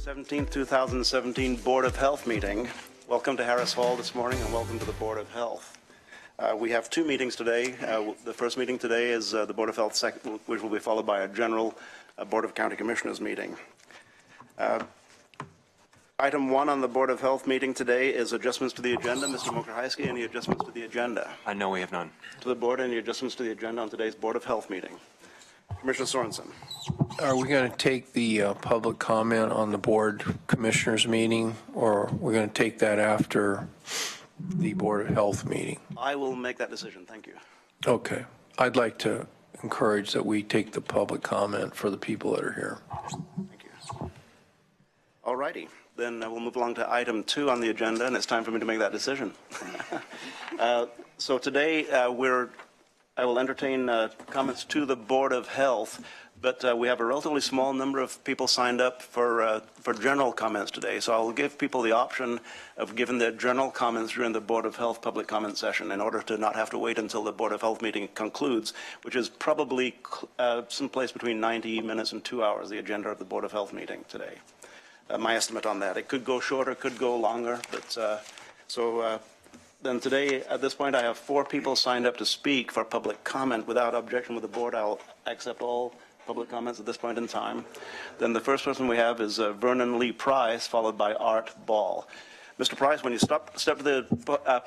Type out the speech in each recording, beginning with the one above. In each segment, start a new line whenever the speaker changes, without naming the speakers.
17th, 2017 Board of Health meeting. Welcome to Harris Hall this morning and welcome to the Board of Health. We have two meetings today. The first meeting today is the Board of Health, which will be followed by a general Board of County Commissioners meeting. Item 1 on the Board of Health meeting today is adjustments to the agenda. Mr. Mokrajewski, any adjustments to the agenda?
No, we have none.
To the board, any adjustments to the agenda on today's Board of Health meeting? Commissioner Sorensen.
Are we going to take the public comment on the board commissioners meeting, or we're going to take that after the Board of Health meeting?
I will make that decision. Thank you.
Okay. I'd like to encourage that we take the public comment for the people that are here.
Thank you. All righty. Then we'll move along to item 2 on the agenda, and it's time for me to make that decision. So today I will entertain comments to the Board of Health, but we have a relatively small number of people signed up for general comments today. So I'll give people the option of giving their general comments during the Board of Health public comment session in order to not have to wait until the Board of Health meeting concludes, which is probably someplace between 90 minutes and 2 hours, the agenda of the Board of Health meeting today. My estimate on that. It could go shorter, could go longer, but then today, at this point, I have 4 people signed up to speak for public comment. Without objection with the board, I'll accept all public comments at this point in time. Then the first person we have is Vernon Lee Price, followed by Art Ball. Mr. Price, when you step to the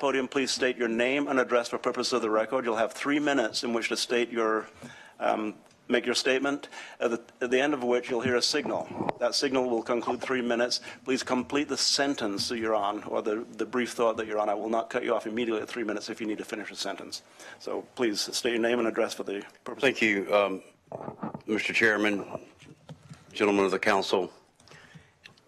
podium, please state your name and address for purpose of the record. You'll have 3 minutes in which to state your make your statement, at the end of which you'll hear a signal. That signal will conclude 3 minutes. Please complete the sentence that you're on, or the brief thought that you're on. I will not cut you off immediately at 3 minutes if you need to finish a sentence. So please state your name and address for the purpose.
Thank you, Mr. Chairman, gentlemen of the council,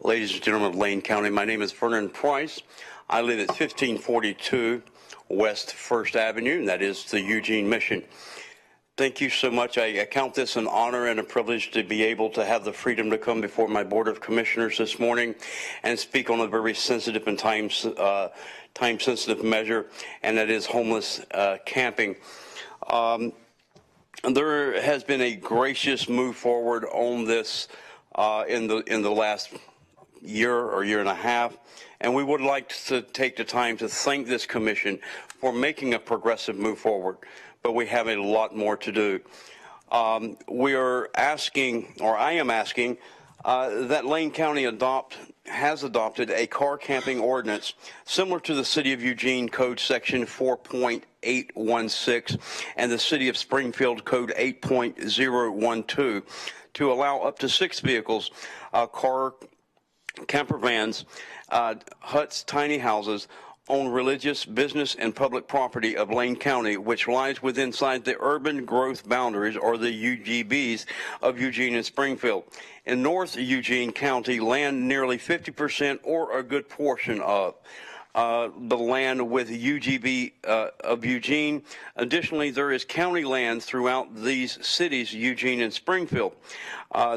ladies and gentlemen of Lane County. My name is Vernon Price. I live at 1542 West 1st Avenue, and that is the Eugene Mission. Thank you so much. I count this an honor and a privilege to be able to have the freedom to come before my Board of Commissioners this morning and speak on a very sensitive and time-sensitive measure, and that is homeless camping. There has been a gracious move forward on this in the last year or year and a half, and we would like to take the time to thank this commission for making a progressive move forward. But we have a lot more to do. We are asking, or I am asking, that Lane County has adopted a car camping ordinance similar to the City of Eugene Code Section 4.816 and the City of Springfield Code 8.012 to allow up to 6 vehicles, car camper vans, huts, tiny houses, on religious, business, and public property of Lane County, which lies within the urban growth boundaries, or the UGBs, of Eugene and Springfield. In North Eugene County, land nearly 50% or a good portion of the land with UGB of Eugene. Additionally, there is county land throughout these cities, Eugene and Springfield.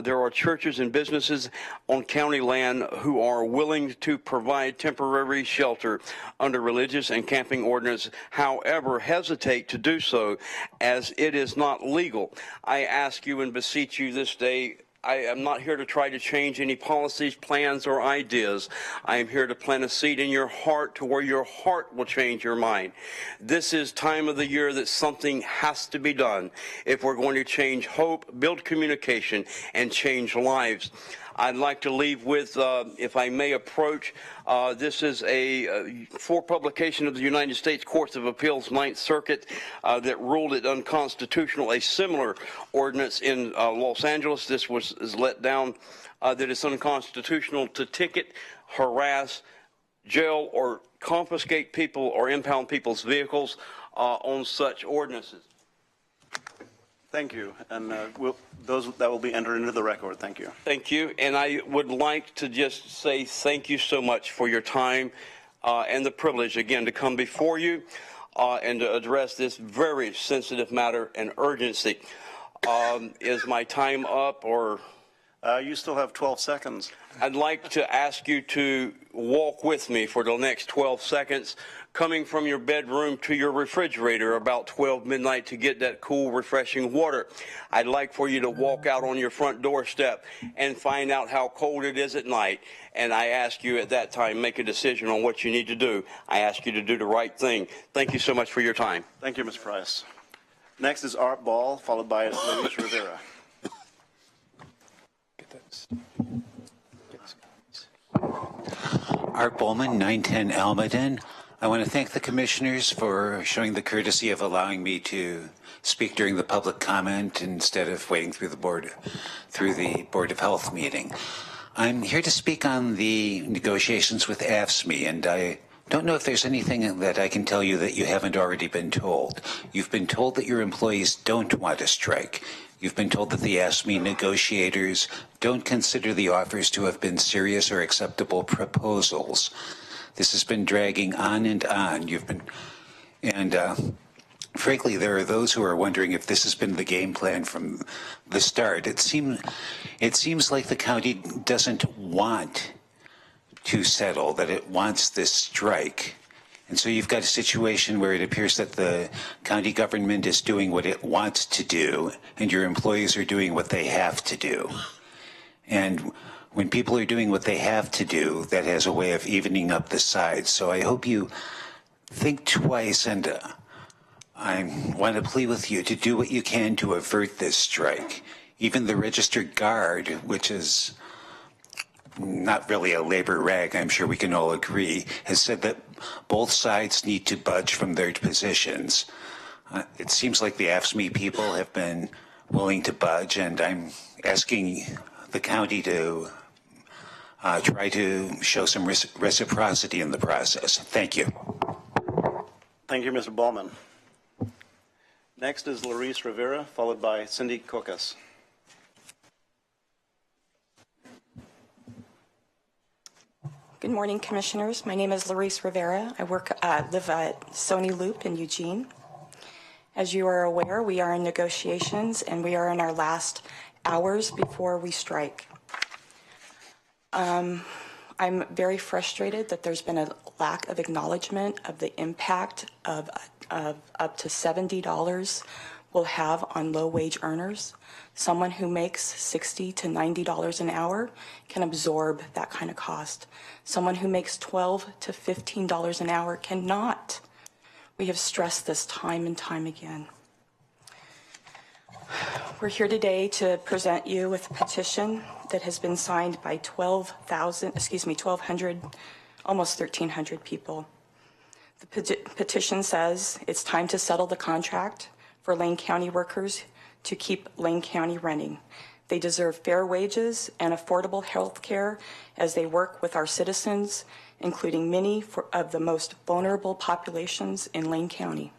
There are churches and businesses on county land who are willing to provide temporary shelter under religious and camping ordinance, however, hesitate to do so as it is not legal. I ask you and beseech you this day, I am not here to try to change any policies, plans, or ideas. I am here to plant a seed in your heart to where your heart will change your mind. This is time of the year that something has to be done if we're going to change hope, build communication, and change lives. I'd like to leave with, if I may approach, this is for publication of the United States Courts of Appeals 9th Circuit that ruled it unconstitutional. A similar ordinance in Los Angeles, this is let down, that it's unconstitutional to ticket, harass, jail, or confiscate people or impound people's vehicles on such ordinances.
Thank you, and that will be entered into the record. Thank you.
Thank you, and I would like to just say thank you so much for your time and the privilege, again, to come before you and to address this very sensitive matter and urgency. Is my time up, or?
You still have 12 seconds.
I'd like to ask you to walk with me for the next 12 seconds, coming from your bedroom to your refrigerator about 12 midnight to get that cool, refreshing water. I'd like for you to walk out on your front doorstep and find out how cold it is at night. And I ask you at that time, make a decision on what you need to do. I ask you to do the right thing. Thank you so much for your time.
Thank you, Mr. Price. Next is Art Ball, followed by Luis Rivera.
Art Bowman, 910 Almaden. I want to thank the commissioners for showing the courtesy of allowing me to speak during the public comment instead of waiting through the Board of Health meeting. I'm here to speak on the negotiations with AFSCME, and I don't know if there's anything that I can tell you that you haven't already been told. You've been told that your employees don't want to strike. You've been told that the AFSCME negotiators don't consider the offers to have been serious or acceptable proposals. This has been dragging on and on. Frankly, there are those who are wondering if this has been the game plan from the start. It seems like the county doesn't want to settle, that it wants this strike. And so you've got a situation where it appears that the county government is doing what it wants to do, and your employees are doing what they have to do. And when people are doing what they have to do, that has a way of evening up the sides. So I hope you think twice, and I want to plead with you to do what you can to avert this strike. Even the registered guard, which is not really a labor rag, I'm sure we can all agree, has said that both sides need to budge from their positions. It seems like the AFSCME people have been willing to budge, and I'm asking the county to try to show some reciprocity in the process. Thank you.
Thank you, Mr. Ballman. Next is Luis Rivera, followed by Cindy Cocas.
Good morning, Commissioners. My name is Luis Rivera. I live at Sony Loop in Eugene. As you are aware, we are in negotiations and we are in our last hours before we strike. I'm very frustrated that there's been a lack of acknowledgement of the impact of up to $70 will have on low-wage earners. Someone who makes $60 to $90 an hour can absorb that kind of cost. Someone who makes $12 to $15 an hour cannot. We have stressed this time and time again. We're here today to present you with a petition that has been signed by 1,200, almost 1,300 people. The petition says it's time to settle the contract for Lane County workers to keep Lane County running. They deserve fair wages and affordable health care as they work with our citizens, including many of the most vulnerable populations in Lane County.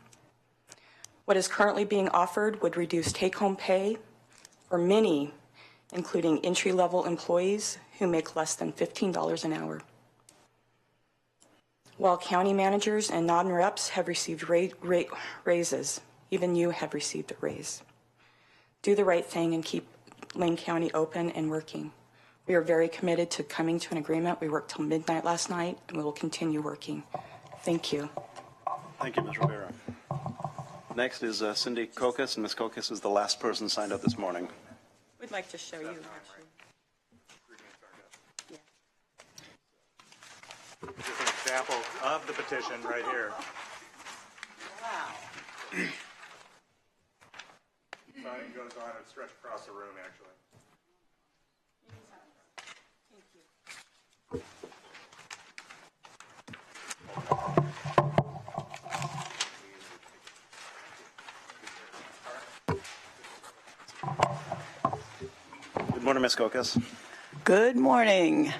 What is currently being offered would reduce take-home pay for many, including entry-level employees who make less than $15 an hour. While county managers and non-reps have received raises, even you have received a raise. Do the right thing and keep Lane County open and working. We are very committed to coming to an agreement. We worked till midnight last night, and we will continue working. Thank you.
Thank you, Ms. Rivera. Next is Cindy Cocas, and Ms. Cocas is the last person signed up this morning.
We'd like to show you, actually. Yeah.
Just an example of the petition right here.
Wow.
It goes on and stretch across the room, actually.
Thank you.
Good morning, Ms. Cocas.
Good morning.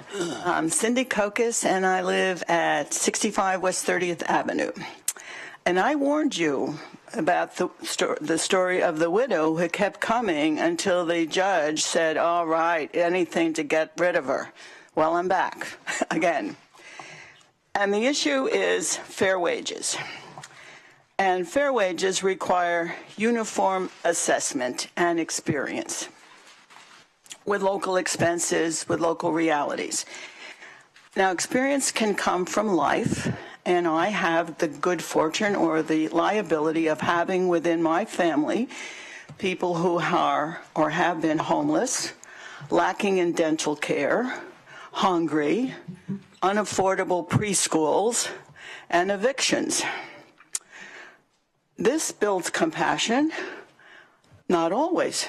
I'm Cindy Cocas, and I live at 65 West 30th Avenue. And I warned you about the story of the widow who kept coming until the judge said, all right, anything to get rid of her. Well, I'm back again. And the issue is fair wages. And fair wages require uniform assessment and experience. with local expenses, with local realities. Now, experience can come from life, and I have the good fortune or the liability of having within my family people who are or have been homeless, lacking in dental care, hungry, unaffordable preschools, and evictions. This builds compassion, not always.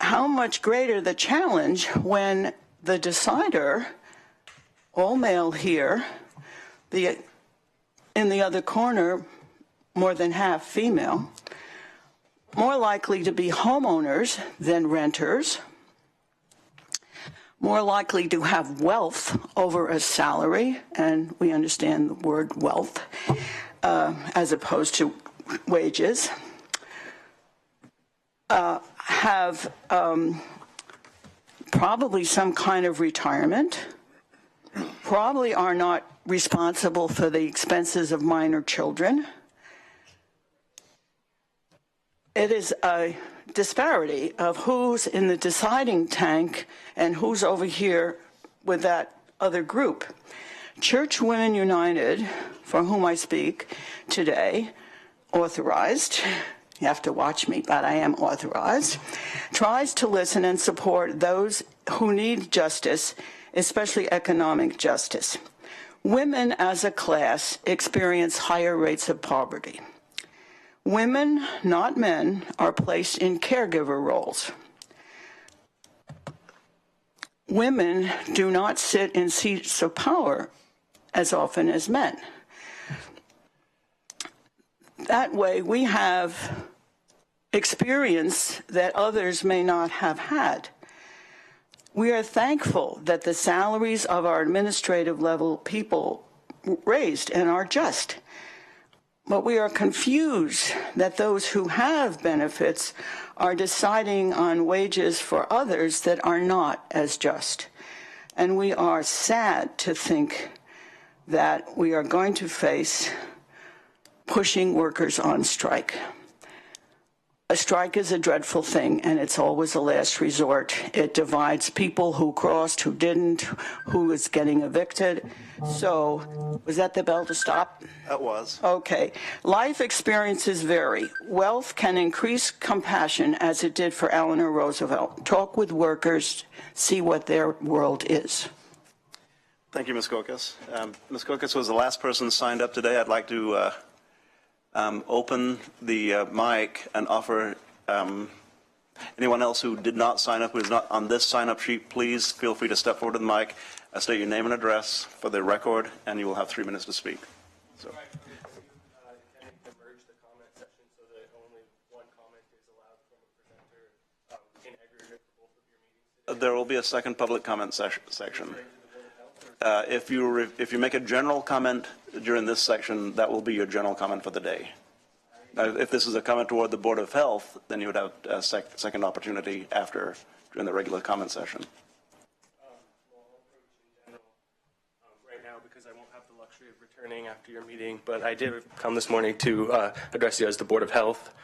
How much greater the challenge when the decider, all male here, in the other corner, more than half female, more likely to be homeowners than renters, more likely to have wealth over a salary, and we understand the word wealth, as opposed to wages, have probably some kind of retirement, probably are not responsible for the expenses of minor children. It is a disparity of who's in the deciding tank and who's over here with that other group. Church Women United, for whom I speak today, authorized, you have to watch me, but I am authorized, tries to listen and support those who need justice, especially economic justice. Women as a class experience higher rates of poverty. Women, not men, are placed in caregiver roles. Women do not sit in seats of power as often as men. That way, we have experience that others may not have had. We are thankful that the salaries of our administrative level people raised and are just. But we are confused that those who have benefits are deciding on wages for others that are not as just. And we are sad to think that we are going to face pushing workers on strike. A strike is a dreadful thing, and it's always a last resort. It divides people who crossed, who didn't, who is getting evicted. So, was that the bell to stop?
That was.
Okay. Life experiences vary. Wealth can increase compassion, as it did for Eleanor Roosevelt. Talk with workers, see what their world is.
Thank you, Ms. Kokos. Ms. Kokos was the last person signed up today. I'd like to open the mic and offer anyone else who did not sign up, who is not on this sign-up sheet, please feel free to step forward to the mic, state your name and address for the record, and you will have 3 minutes to speak. So. There will be a second public comment section. If you make a general comment during this section, that will be your general comment for the day. Now, if this is a comment toward the Board of Health, then you would have a second opportunity during the regular comment session.
Well, I'll approach in general right now because I won't have the luxury of returning after your meeting, but I did come this morning to address you as the Board of Health,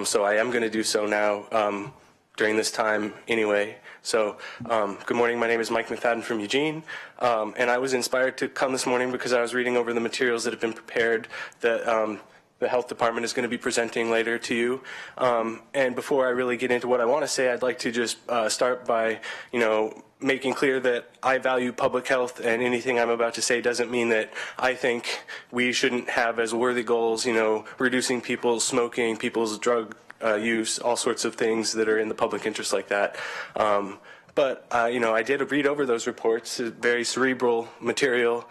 so I am going to do so now during this time anyway. So good morning, my name is Mike McFadden from Eugene, and I was inspired to come this morning because I was reading over the materials that have been prepared that the health department is going to be presenting later to you. And before I really get into what I want to say, I'd like to just start by, making clear that I value public health, and anything I'm about to say doesn't mean that I think we shouldn't have as worthy goals, reducing people's smoking, people's drug use, all sorts of things that are in the public interest like that. But I did read over those reports, very cerebral material.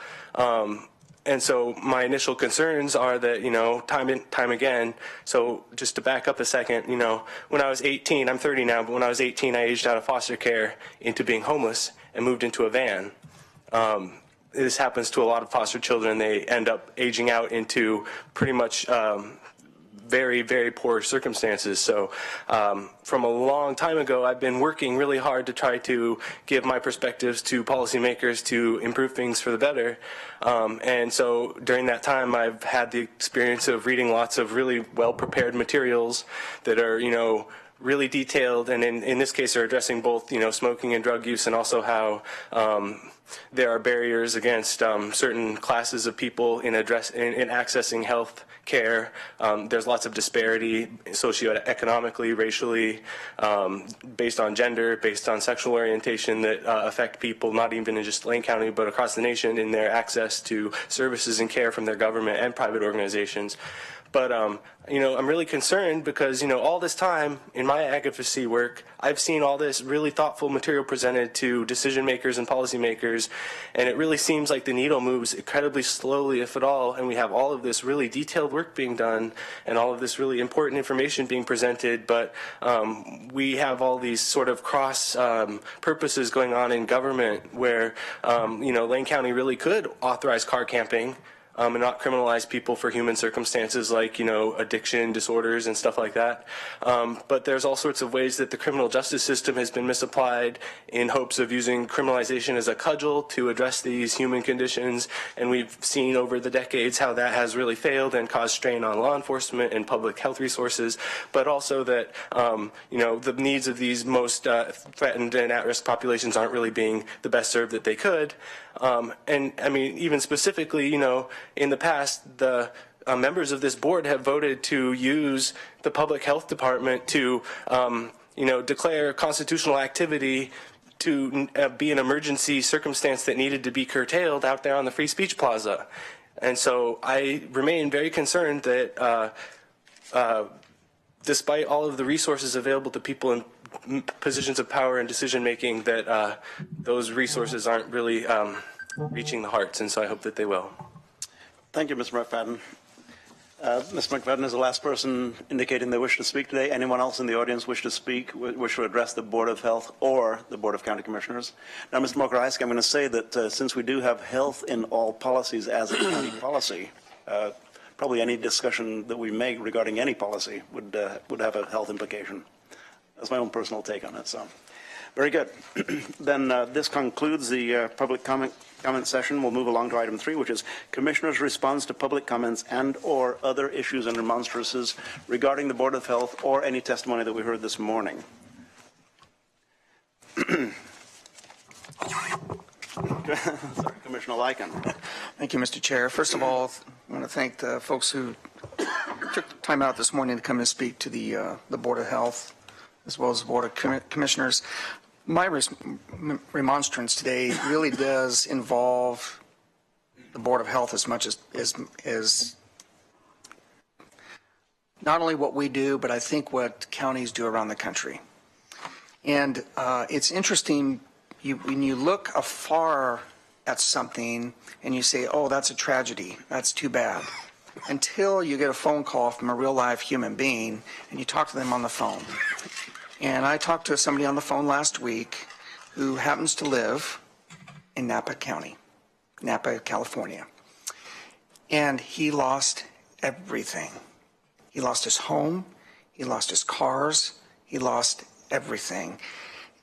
And so my initial concerns are that, time and time again, so just to back up a second, when I was 18, I'm 30 now, but when I was 18, I aged out of foster care into being homeless and moved into a van. This happens to a lot of foster children. They end up aging out into pretty much very, very poor circumstances. So from a long time ago, I've been working really hard to try to give my perspectives to policymakers to improve things for the better. And so during that time, I've had the experience of reading lots of really well-prepared materials that are, really detailed, and in this case are addressing both, smoking and drug use, and also how there are barriers against certain classes of people in accessing health care. There's lots of disparity socioeconomically, racially, based on gender, based on sexual orientation that affect people not even in just Lane County but across the nation in their access to services and care from their government and private organizations. But, I'm really concerned because, all this time in my advocacy work, I've seen all this really thoughtful material presented to decision makers and policymakers, and it really seems like the needle moves incredibly slowly, if at all, and we have all of this really detailed work being done and all of this really important information being presented, but we have all these sort of cross purposes going on in government where, Lane County really could authorize car camping and not criminalize people for human circumstances like, addiction disorders and stuff like that. But there's all sorts of ways that the criminal justice system has been misapplied in hopes of using criminalization as a cudgel to address these human conditions. And we've seen over the decades how that has really failed and caused strain on law enforcement and public health resources, but also that, the needs of these most threatened and at-risk populations aren't really being the best served that they could. And I mean, even specifically, in the past, the members of this board have voted to use the public health department to, declare constitutional activity to be an emergency circumstance that needed to be curtailed out there on the Free Speech Plaza. And so I remain very concerned that despite all of the resources available to people in positions of power and decision making, that those resources aren't really reaching the hearts, and so I hope that they will.
Thank you, Mr. McFadden. Mr. McFadden is the last person indicating they wish to speak today. Anyone else in the audience wish to speak, wish to address the Board of Health or the Board of County Commissioners? Now, Mr. Mokrajewski, I'm going to say that since we do have health in all policies as a county policy, probably any discussion that we make regarding any policy would have a health implication. That's my own personal take on it. So, very good. Then this concludes the public comment session. We'll move along to item 3, which is Commissioners' response to public comments and/or other issues and remonstrances regarding the Board of Health or any testimony that we heard this morning. Sorry, Commissioner Lycan.
Thank you, Mr. Chair. First of all, I want to thank the folks who took time out this morning to come and speak to the Board of Health as well as the Board of Commissioners. My remonstrance today really does involve the Board of Health as much as not only what we do, but I think what counties do around the country. And it's interesting, when you look afar at something and you say, oh, that's a tragedy, that's too bad, until you get a phone call from a real live human being and you talk to them on the phone. And I talked to somebody on the phone last week who happens to live in Napa County, Napa, California. And he lost everything. He lost his home, he lost his cars, he lost everything.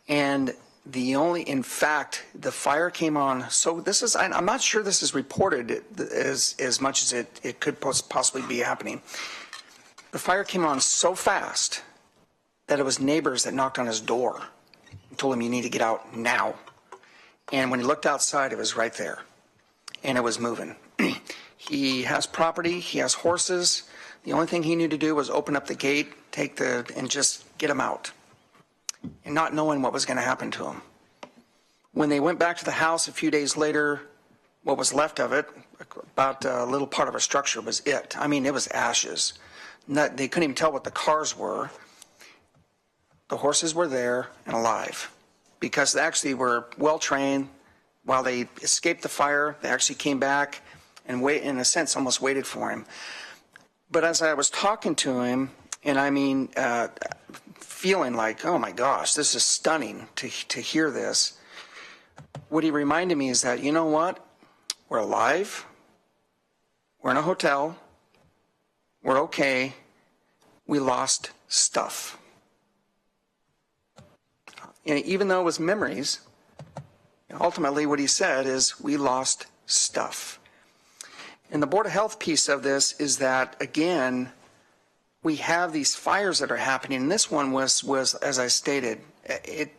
And in fact, the fire came on, so this is, I'm not sure this is reported as much as it could possibly be happening. The fire came on so fast that it was neighbors that knocked on his door and told him, you need to get out now. And when he looked outside, it was right there, and it was moving. He has property, he has horses. The only thing he needed to do was open up the gate, and just get him out, and not knowing what was going to happen to him. When they went back to the house a few days later, what was left of it, about a little part of a structure, was it. I mean, it was ashes. They couldn't even tell what the cars were. The horses were there and alive because they actually were well trained. While they escaped the fire, they actually came back and in a sense, almost waited for him. But as I was talking to him, and I mean, feeling like, oh my gosh, this is stunning to hear this, what he reminded me is that, you know what? We're alive. We're in a hotel. We're okay. We lost stuff. And even though it was memories, ultimately what he said is we lost stuff. And the Board of Health piece of this is that, again, we have these fires that are happening. And this one was as I stated, it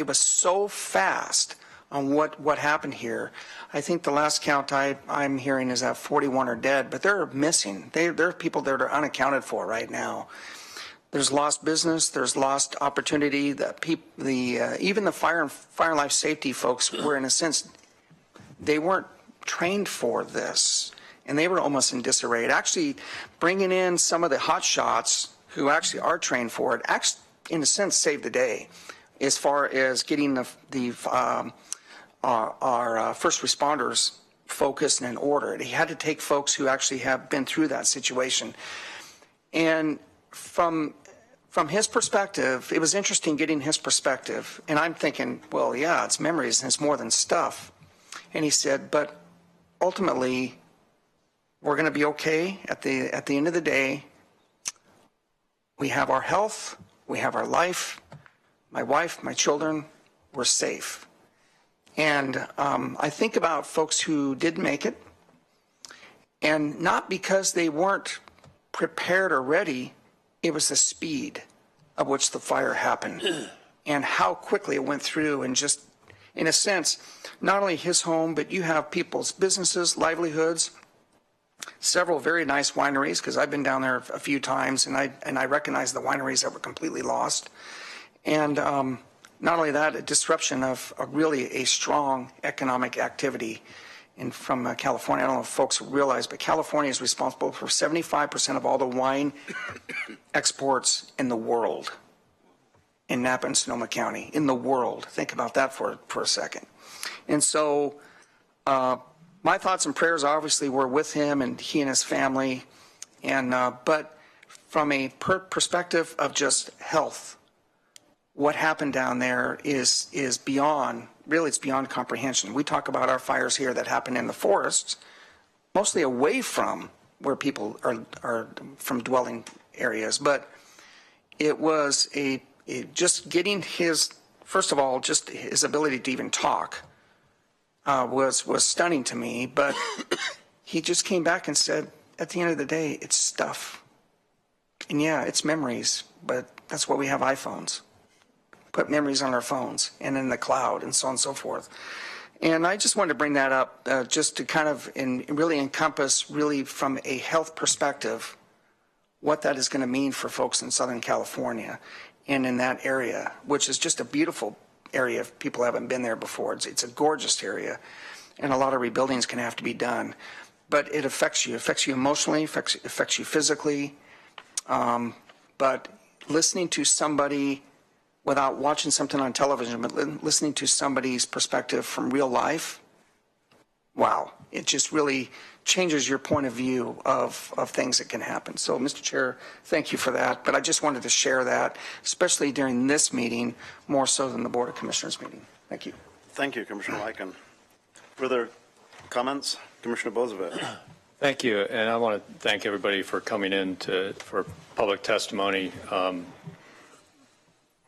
was so fast on what happened here. I think the last count I'm hearing is that 41 are dead, but they're missing. There are people that are unaccounted for right now. There's lost business. There's lost opportunity. Even the fire and life safety folks were, in a sense, they weren't trained for this, and they were almost in disarray. Actually, bringing in some of the hot shots who actually are trained for it, actually, in a sense, saved the day, as far as getting our first responders focused and in order. He had to take folks who actually have been through that situation, and from his perspective, it was interesting getting his perspective. And I'm thinking, well, yeah, it's memories and it's more than stuff. And he said, but ultimately, we're going to be okay at the end of the day. We have our health, we have our life, my wife, my children, we're safe. And I think about folks who did make it, and not because they weren't prepared or ready. It was the speed of which the fire happened and how quickly it went through, and just, in a sense, not only his home, but you have people's businesses, livelihoods, several very nice wineries, because I've been down there a few times, and I recognize the wineries that were completely lost. And not only that, a disruption of really a strong economic activity from California. I don't know if folks realize, but California is responsible for 75% of all the wine exports in the world, in Napa and Sonoma County, in the world. Think about that for a second. And so my thoughts and prayers obviously were with him and he and his family. And but from a perspective of just health, what happened down there is beyond, really it's beyond comprehension. We talk about our fires here that happen in the forests, mostly away from where people are from dwelling areas. But it was just getting his, first of all, just his ability to even talk was stunning to me. But he just came back and said, at the end of the day, it's stuff. And yeah, it's memories, but that's why we have iPhones. Put memories on our phones and in the cloud and so on and so forth. And I just wanted to bring that up just to kind of really encompass, really from a health perspective, what that is going to mean for folks in Southern California and in that area, which is just a beautiful area if people haven't been there before. It's a gorgeous area, and a lot of rebuilding is going to have to be done. But it affects you emotionally, affects you physically. But listening to somebody, without watching something on television, but listening to somebody's perspective from real life, wow, it just really changes your point of view of things that can happen. So, Mr. Chair, thank you for that. But I just wanted to share that, especially during this meeting, more so than the Board of Commissioners meeting. Thank you.
Thank you, Commissioner Lycan. Further comments? Commissioner Bozovic.
Thank you, and I want to thank everybody for coming in for public testimony.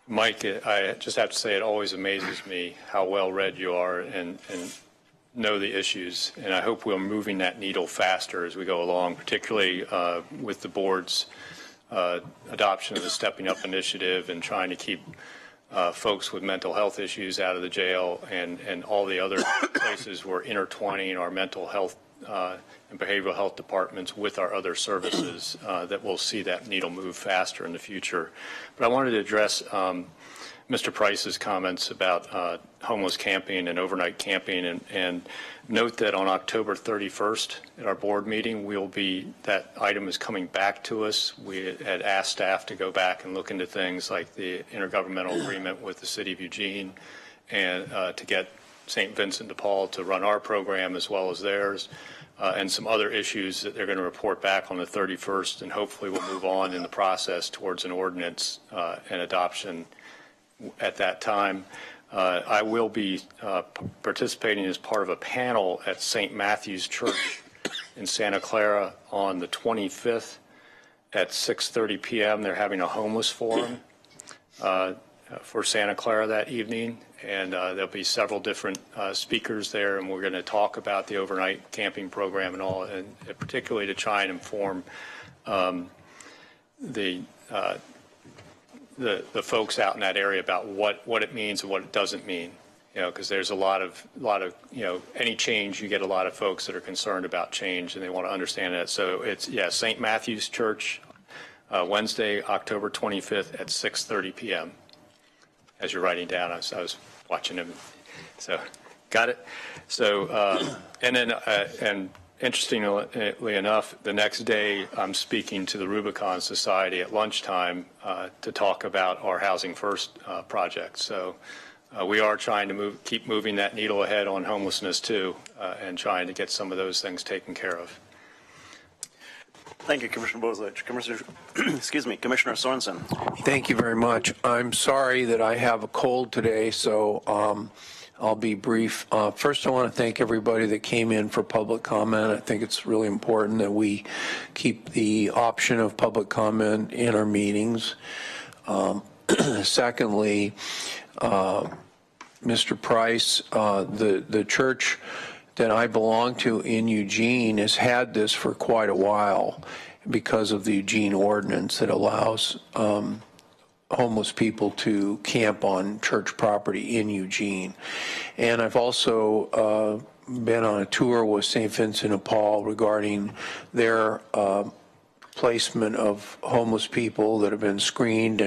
Mike, I just have to say it always amazes me how well read you are and know the issues, and I hope we're moving that needle faster as we go along, particularly with the board's adoption of the Stepping Up initiative and trying to keep folks with mental health issues out of the jail and all the other places we're intertwining our mental health and behavioral health departments with our other services that will see that needle move faster in the future. But I wanted to address Mr. Price's comments about homeless camping and overnight camping, and note that on October 31st at our board meeting, that item is coming back to us. We had asked staff to go back and look into things like the intergovernmental agreement with the City of Eugene and to get St. Vincent de Paul to run our program as well as theirs, and some other issues that they're going to report back on the 31st, and hopefully we'll move on in the process towards an ordinance and adoption at that time. I will be participating as part of a panel at St. Matthew's Church in Santa Clara on the 25th at 6:30 p.m. They're having a homeless forum for Santa Clara that evening, and there'll be several different speakers there, and we're going to talk about the overnight camping program and all, and particularly to try and inform the folks out in that area about what it means and what it doesn't mean. Because there's a lot of any change, you get a lot of folks that are concerned about change and they want to understand it. So it's St. Matthew's Church, Wednesday, October 25th at 6:30 p.m. As you're writing down, I was watching him. So, got it. So, and then and interestingly enough, the next day I'm speaking to the Rubicon Society at lunchtime to talk about our Housing First project. So. We are trying to keep moving that needle ahead on homelessness too, and trying to get some of those things taken care of.
Thank you, Commissioner Bozich. Commissioner Sorensen.
Thank you very much. I'm sorry that I have a cold today, so I'll be brief. First, I want to thank everybody that came in for public comment. I think it's really important that we keep the option of public comment in our meetings. Secondly, Mr. Price, the church that I belong to in Eugene has had this for quite a while because of the Eugene ordinance that allows homeless people to camp on church property in Eugene. And I've also been on a tour with St. Vincent de Paul regarding their placement of homeless people that have been screened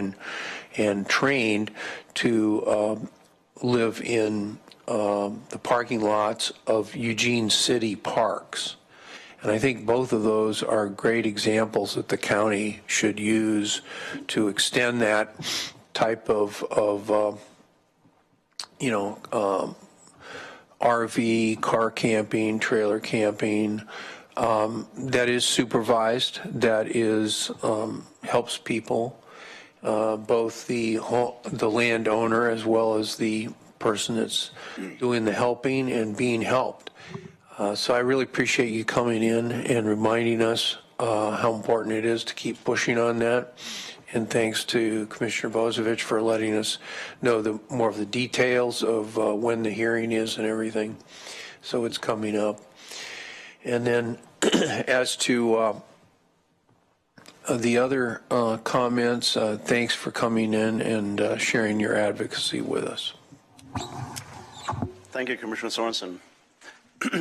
and trained to live in the parking lots of Eugene City parks. And I think both of those are great examples that the county should use to extend that type of RV, car camping, trailer camping, that is supervised, that is helps people. Both the landowner as well as the person that's doing the helping and being helped. So I really appreciate you coming in and reminding us how important it is to keep pushing on that. And thanks to Commissioner Bozovich for letting us know more of the details of when the hearing is and everything. So it's coming up. And then as to the other comments, thanks for coming in and sharing your advocacy with us.
Thank you, Commissioner Sorensen.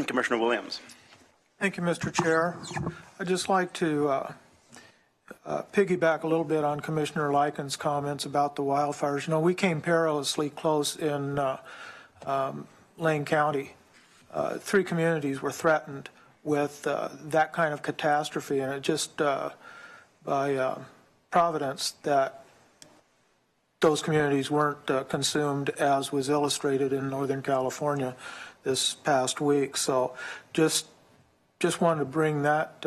Commissioner Williams.
Thank you, Mr. Chair. I'd just like to piggyback a little bit on Commissioner Lyken's comments about the wildfires. You know, we came perilously close in Lane County. 3 communities were threatened with that kind of catastrophe, and it just by providence that those communities weren't consumed, as was illustrated in Northern California this past week. So just wanted to bring that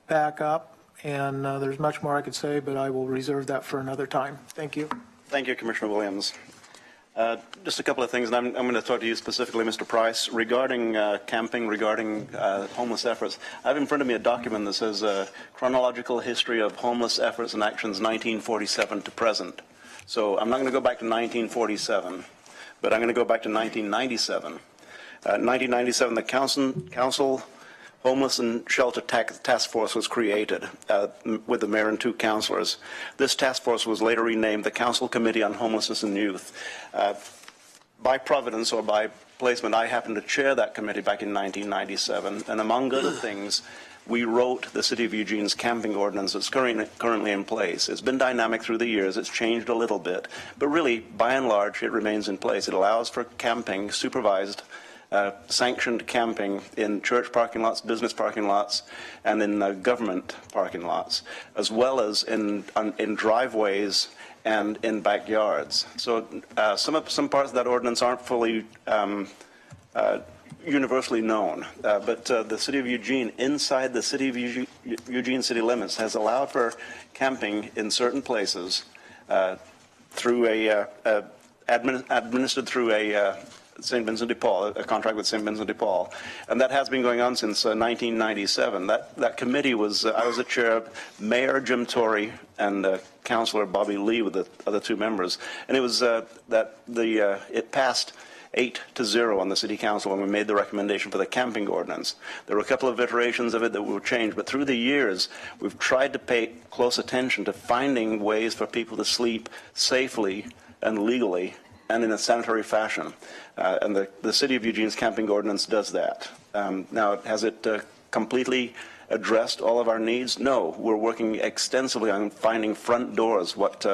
back up, and there's much more I could say, but I will reserve that for another time. Thank you.
Thank you, Commissioner Williams. Just a couple of things, and I'm going to talk to you specifically, Mr. Price, regarding camping, regarding homeless efforts. I have in front of me a document that says Chronological History of Homeless Efforts and Actions 1947 to Present. So I'm not going to go back to 1947, but I'm going to go back to 1997. 1997, the Council Homeless and Shelter Task Force was created with the mayor and 2 councilors. This task force was later renamed the Council Committee on Homelessness and Youth. By providence or by placement, I happened to chair that committee back in 1997, and among other things, we wrote the City of Eugene's camping ordinance that's currently in place. It's been dynamic through the years. It's changed a little bit, but really, by and large, it remains in place. It allows for camping, supervised, sanctioned camping in church parking lots, business parking lots, and in government parking lots, as well as in driveways and in backyards. So some parts of that ordinance aren't fully universally known, but the City of Eugene, inside the City of Eugene city limits, has allowed for camping in certain places through administered through a St. Vincent de Paul, a contract with St. Vincent de Paul, and that has been going on since 1997. That committee was, I was the chair, Mayor Jim Torrey and Councilor Bobby Lee with the other 2 members, and it was it passed 8-0 on the City Council when we made the recommendation for the camping ordinance. There were a couple of iterations of it that were changed, but through the years, we've tried to pay close attention to finding ways for people to sleep safely and legally and in a sanitary fashion. And the City of Eugene's camping ordinance does that. Now, has it completely addressed all of our needs? No. We're working extensively on finding front doors, what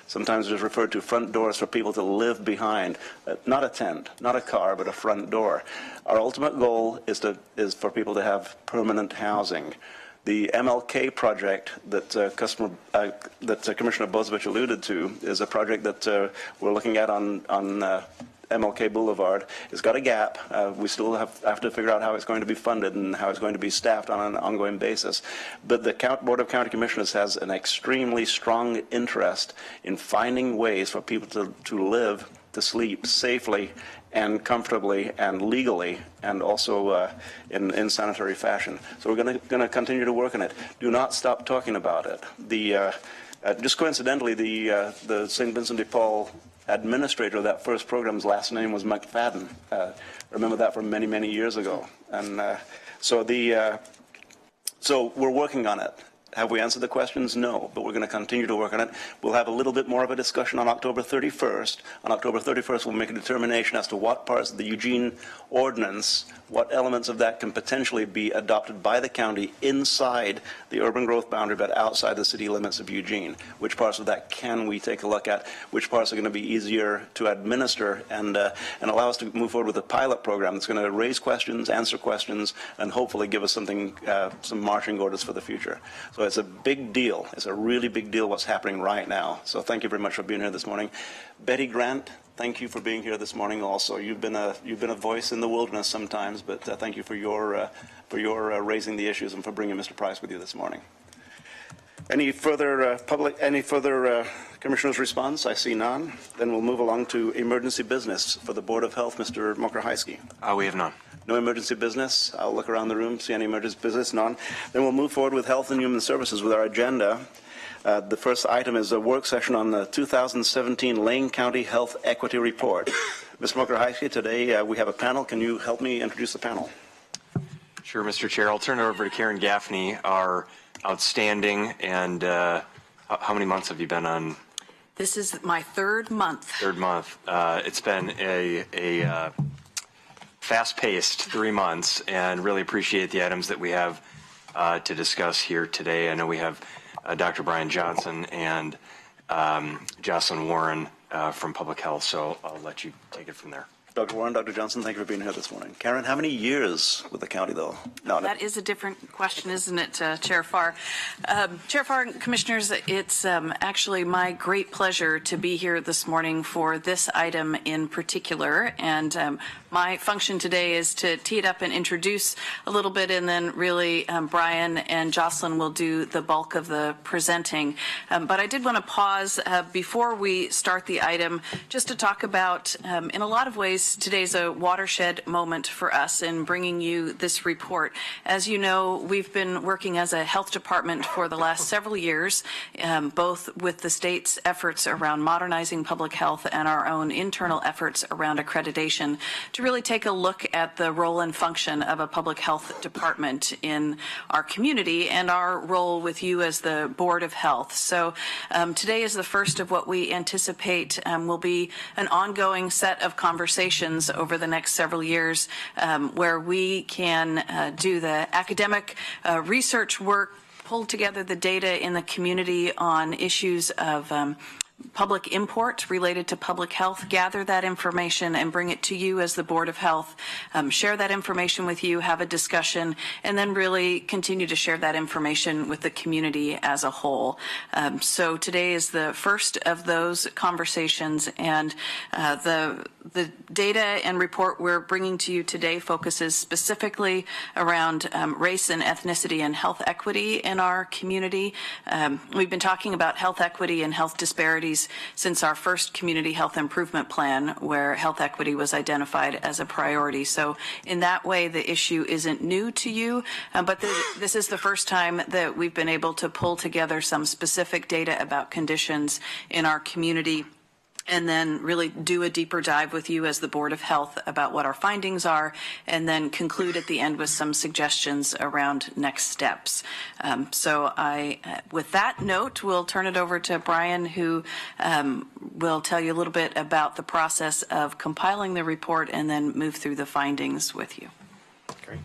sometimes is referred to front doors for people to live behind. Not a tent, not a car, but a front door. Our ultimate goal is for people to have permanent housing. The MLK project that Commissioner Bozovich alluded to is a project that we're looking at on MLK Boulevard. It's got a gap. We still have to figure out how it's going to be funded and how it's going to be staffed on an ongoing basis. But the Board of County Commissioners has an extremely strong interest in finding ways for people to live, to sleep safely and comfortably and legally, and also in sanitary fashion. So we're going to continue to work on it. Do not stop talking about it. Just coincidentally, the St. Vincent de Paul administrator of that first program's last name was McFadden. Remember that from many, many years ago. And so we're working on it. Have we answered the questions? No, but we're going to continue to work on it. We'll have a little bit more of a discussion on October 31st. On October 31st, we'll make a determination as to what parts of the Eugene ordinance, what elements of that can potentially be adopted by the county inside the urban growth boundary but outside the city limits of Eugene. Which parts of that can we take a look at? Which parts are going to be easier to administer and allow us to move forward with a pilot program that's going to raise questions, answer questions, and hopefully give us something, some marching orders for the future. So it's a big deal. It's a really big deal what's happening right now. So thank you very much for being here this morning. Betty Grant, thank you for being here this morning also. You've been a voice in the wilderness sometimes, but thank you for your raising the issues and for bringing Mr. Price with you this morning. Any further commissioners' response? I see none. Then we'll move along to emergency business for the Board of Health. Mr. Mokrzycki.
We have none.
No emergency business. I'll look around the room, see any emergency business. None. Then we'll move forward with Health and Human Services with our agenda. The first item is a work session on the 2017 Lane County Health Equity Report. Mr. Mokrzycki, today we have a panel. Can you help me introduce the panel?
Sure, Mr. Chair. I'll turn it over to Karen Gaffney, our outstanding and how many months have you been on?
This is my third month.
Third month. It's been a fast-paced 3 months, and really appreciate the items that we have to discuss here today. I know we have Dr. Brian Johnson and Jocelyn Warren from Public Health, so I'll let you take it from there.
Dr. Warren, Dr. Johnson, thank you for being here this morning. Karen, how many years with the county, though? No,
that is a different question, isn't it, Chair Farr? Chair Farr, Commissioners, it's actually my great pleasure to be here this morning for this item in particular. And my function today is to tee it up and introduce a little bit, and then really Brian and Jocelyn will do the bulk of the presenting. But I did want to pause before we start the item just to talk about, in a lot of ways, today's a watershed moment for us in bringing you this report. As you know, we've been working as a health department for the last several years, both with the state's efforts around modernizing public health and our own internal efforts around accreditation to really take a look at the role and function of a public health department in our community and our role with you as the Board of Health. So today is the first of what we anticipate will be an ongoing set of conversations over the next several years where we can do the academic research work, pull together the data in the community on issues of public import related to public health, gather that information and bring it to you as the Board of Health, share that information with you, have a discussion, and then really continue to share that information with the community as a whole. So today is the first of those conversations, and the data and report we're bringing to you today focuses specifically around race and ethnicity and health equity in our community. We've been talking about health equity and health disparities since our first community health improvement plan, where health equity was identified as a priority. So in that way, the issue isn't new to you, but this is the first time that we've been able to pull together some specific data about conditions in our community and then really do a deeper dive with you as the Board of Health about what our findings are, and then conclude at the end with some suggestions around next steps. With that note, we'll turn it over to Brian, who will tell you a little bit about the process of compiling the report and then move through the findings with you.
Great.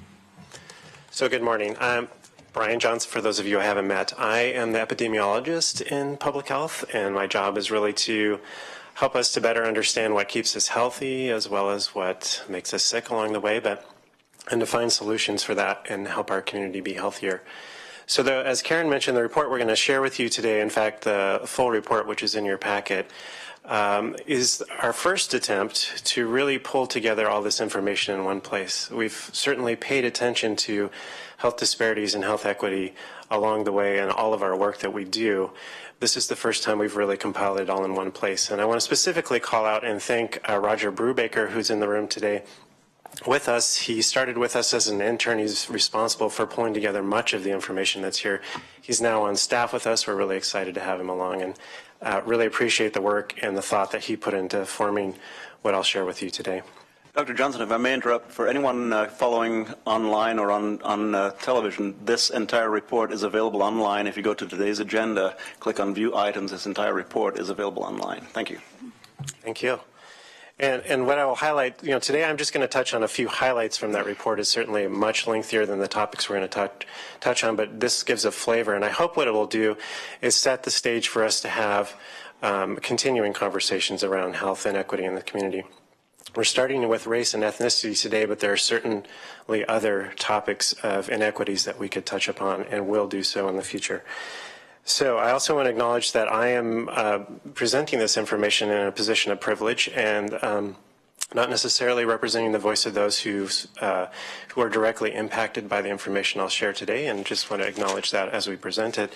So good morning. I'm Brian Johnson, for those of you I haven't met. I am the epidemiologist in public health, and my job is really to help us to better understand what keeps us healthy as well as what makes us sick along the way, and to find solutions for that and help our community be healthier. So as Karen mentioned, the report we're going to share with you today, in fact, the full report, which is in your packet, is our first attempt to really pull together all this information in one place. We've certainly paid attention to health disparities and health equity along the way in all of our work that we do. This is the first time we've really compiled it all in one place. And I want to specifically call out and thank Roger Brubaker, who's in the room today with us. He started with us as an intern. He's responsible for pulling together much of the information that's here. He's now on staff with us. We're really excited to have him along, and really appreciate the work and the thought that he put into forming what I'll share with you today.
Dr. Johnson, if I may interrupt, for anyone following online or on television, this entire report is available online. If you go to today's agenda, click on View Items, this entire report is available online. Thank you.
Thank you. And what I will highlight, today I'm just going to touch on a few highlights from that report. It's certainly much lengthier than the topics we're going to touch on, but this gives a flavor. And I hope what it will do is set the stage for us to have continuing conversations around health inequity in the community. We're starting with race and ethnicity today, but there are certainly other topics of inequities that we could touch upon and will do so in the future. So I also want to acknowledge that I am presenting this information in a position of privilege and not necessarily representing the voice of those who are directly impacted by the information I'll share today, and just want to acknowledge that as we present it.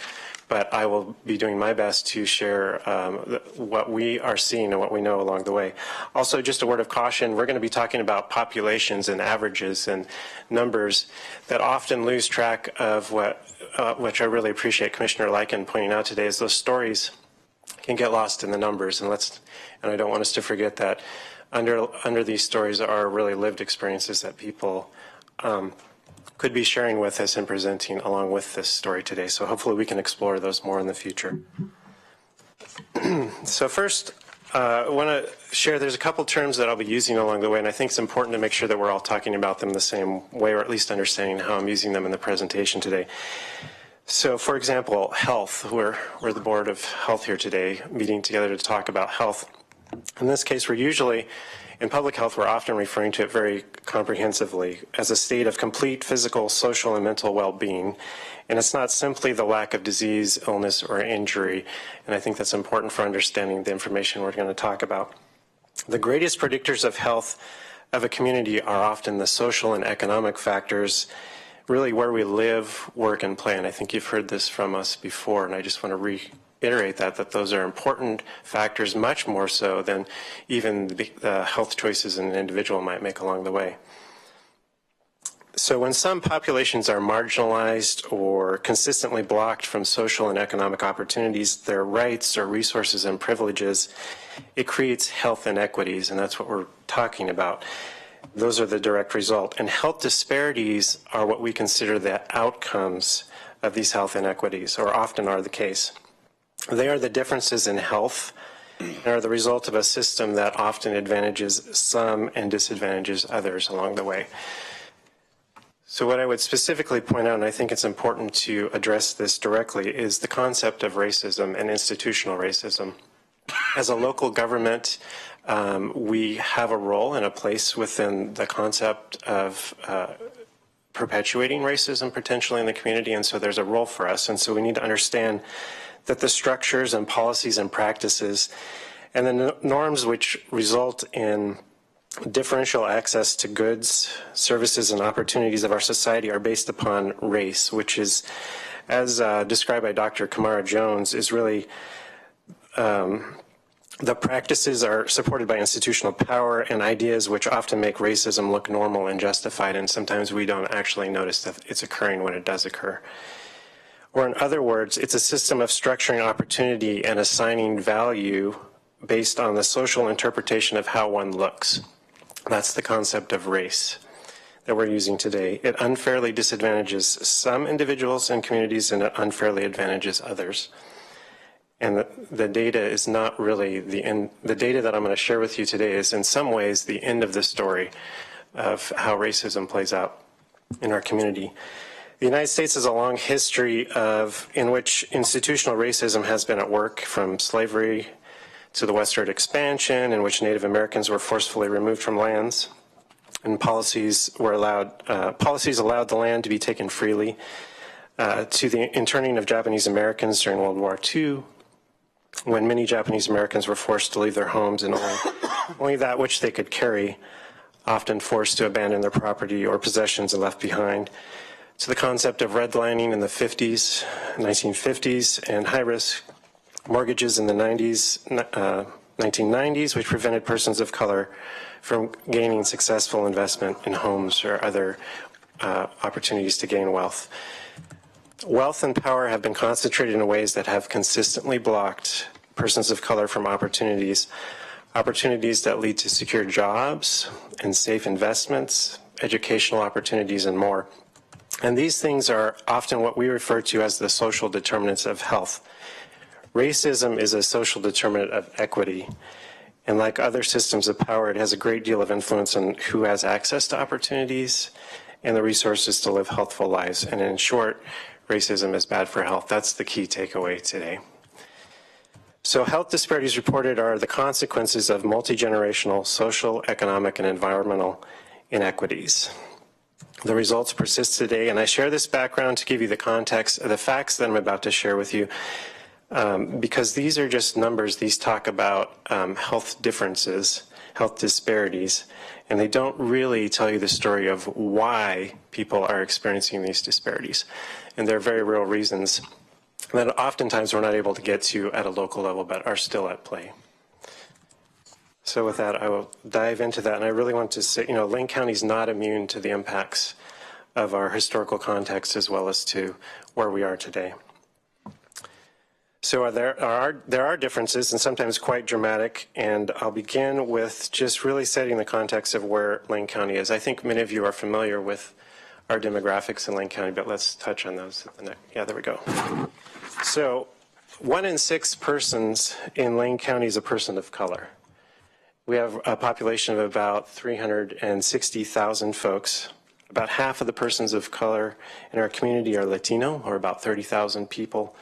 But I will be doing my best to share what we are seeing and what we know along the way. Also, just a word of caution, we're going to be talking about populations and averages and numbers that often lose track of which I really appreciate Commissioner Lyken pointing out today, is those stories can get lost in the numbers. And I don't want us to forget that under these stories are really lived experiences that people could be sharing with us and presenting along with this story today. So hopefully we can explore those more in the future. So first, I want to share, there's a couple terms that I'll be using along the way, and I think it's important to make sure that we're all talking about them the same way, or at least understanding how I'm using them in the presentation today. So for example, health. We're the Board of Health here today, meeting together to talk about health. In this case, in public health, we're often referring to it very comprehensively as a state of complete physical, social, and mental well-being. And it's not simply the lack of disease, illness, or injury. And I think that's important for understanding the information we're going to talk about. The greatest predictors of health of a community are often the social and economic factors, really where we live, work, and play. And I think you've heard this from us before, and I just want to reiterate that those are important factors, much more so than even the health choices an individual might make along the way. So when some populations are marginalized or consistently blocked from social and economic opportunities, their rights or resources and privileges, it creates health inequities, and that's what we're talking about. Those are the direct result. And health disparities are what we consider the outcomes of these health inequities, or often are the case. They are the differences in health and are the result of a system that often advantages some and disadvantages others along the way. So what I would specifically point out, and I think it's important to address this directly, is the concept of racism and institutional racism. As a local government, we have a role and a place within the concept of perpetuating racism potentially in the community, and so there's a role for us. And so we need to understand that the structures and policies and practices and the norms which result in differential access to goods, services, and opportunities of our society are based upon race, which is, as described by Dr. Kamara Jones, is really the practices are supported by institutional power and ideas which often make racism look normal and justified, and sometimes we don't actually notice that it's occurring when it does occur. Or in other words, it's a system of structuring opportunity and assigning value based on the social interpretation of how one looks. That's the concept of race that we're using today. It unfairly disadvantages some individuals and communities, and it unfairly advantages others. And the data is not really the end. The data that I'm going to share with you today is in some ways the end of the story of how racism plays out in our community. The United States has a long history in which institutional racism has been at work, from slavery to the westward expansion, in which Native Americans were forcefully removed from lands, and policies allowed the land to be taken freely, to the interning of Japanese Americans during World War II, when many Japanese Americans were forced to leave their homes and only that which they could carry, often forced to abandon their property or possessions and left behind, to the concept of redlining in the 1950s, and high-risk mortgages in the 1990s, which prevented persons of color from gaining successful investment in homes or other opportunities to gain wealth. Wealth and power have been concentrated in ways that have consistently blocked persons of color from opportunities that lead to secure jobs and safe investments, educational opportunities, and more. And these things are often what we refer to as the social determinants of health. Racism is a social determinant of equity, and like other systems of power, it has a great deal of influence on who has access to opportunities and the resources to live healthful lives. And in short, racism is bad for health. That's the key takeaway today. So health disparities reported are the consequences of multi-generational social, economic, and environmental inequities. The results persist today, and I share this background to give you the context of the facts that I'm about to share with you, because these are just numbers. These talk about health differences, health disparities, and they don't really tell you the story of why people are experiencing these disparities. And there are very real reasons that oftentimes we're not able to get to at a local level, but are still at play. So with that, I will dive into that. And I really want to say, Lane County is not immune to the impacts of our historical context as well as to where we are today. So there are differences, and sometimes quite dramatic, and I'll begin with just really setting the context of where Lane County is. I think many of you are familiar with our demographics in Lane County, but let's touch on those at the next. Yeah, there we go. So 1 in 6 persons in Lane County is a person of color. We have a population of about 360,000 folks. About half of the persons of color in our community are Latino, or about 30,000 people.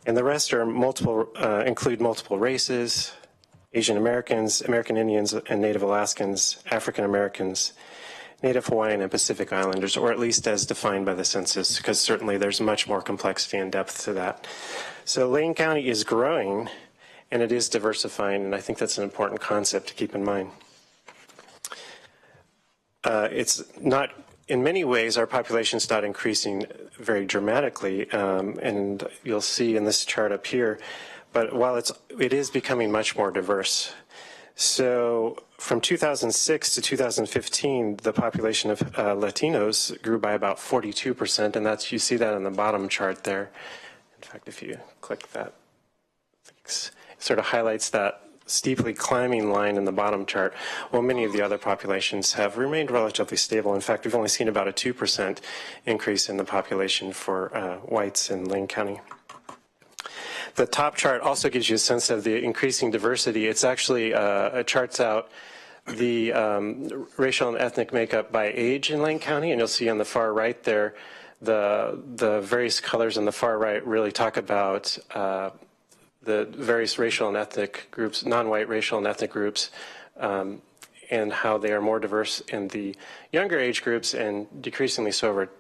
And the rest are include multiple races: Asian Americans, American Indians and Native Alaskans, African Americans, Native Hawaiian and Pacific Islanders, or at least as defined by the census, because certainly there's much more complexity and depth to that. So Lane County is growing, and it is diversifying, and I think that's an important concept to keep in mind. It's not, in many ways, our population is not increasing very dramatically, and you'll see in this chart up here, but while it is becoming much more diverse. So from 2006 to 2015, the population of Latinos grew by about 42%, and you see that on the bottom chart there. In fact, if you click that, it sort of highlights that steeply climbing line in the bottom chart, while many of the other populations have remained relatively stable. In fact, we've only seen about a 2% increase in the population for whites in Lane County. The top chart also gives you a sense of the increasing diversity. It's actually charts out the racial and ethnic makeup by age in Lane County, and you'll see on the far right there, the various colors on the far right really talk about the various racial and ethnic groups, non-white racial and ethnic groups, and how they are more diverse in the younger age groups and decreasingly so over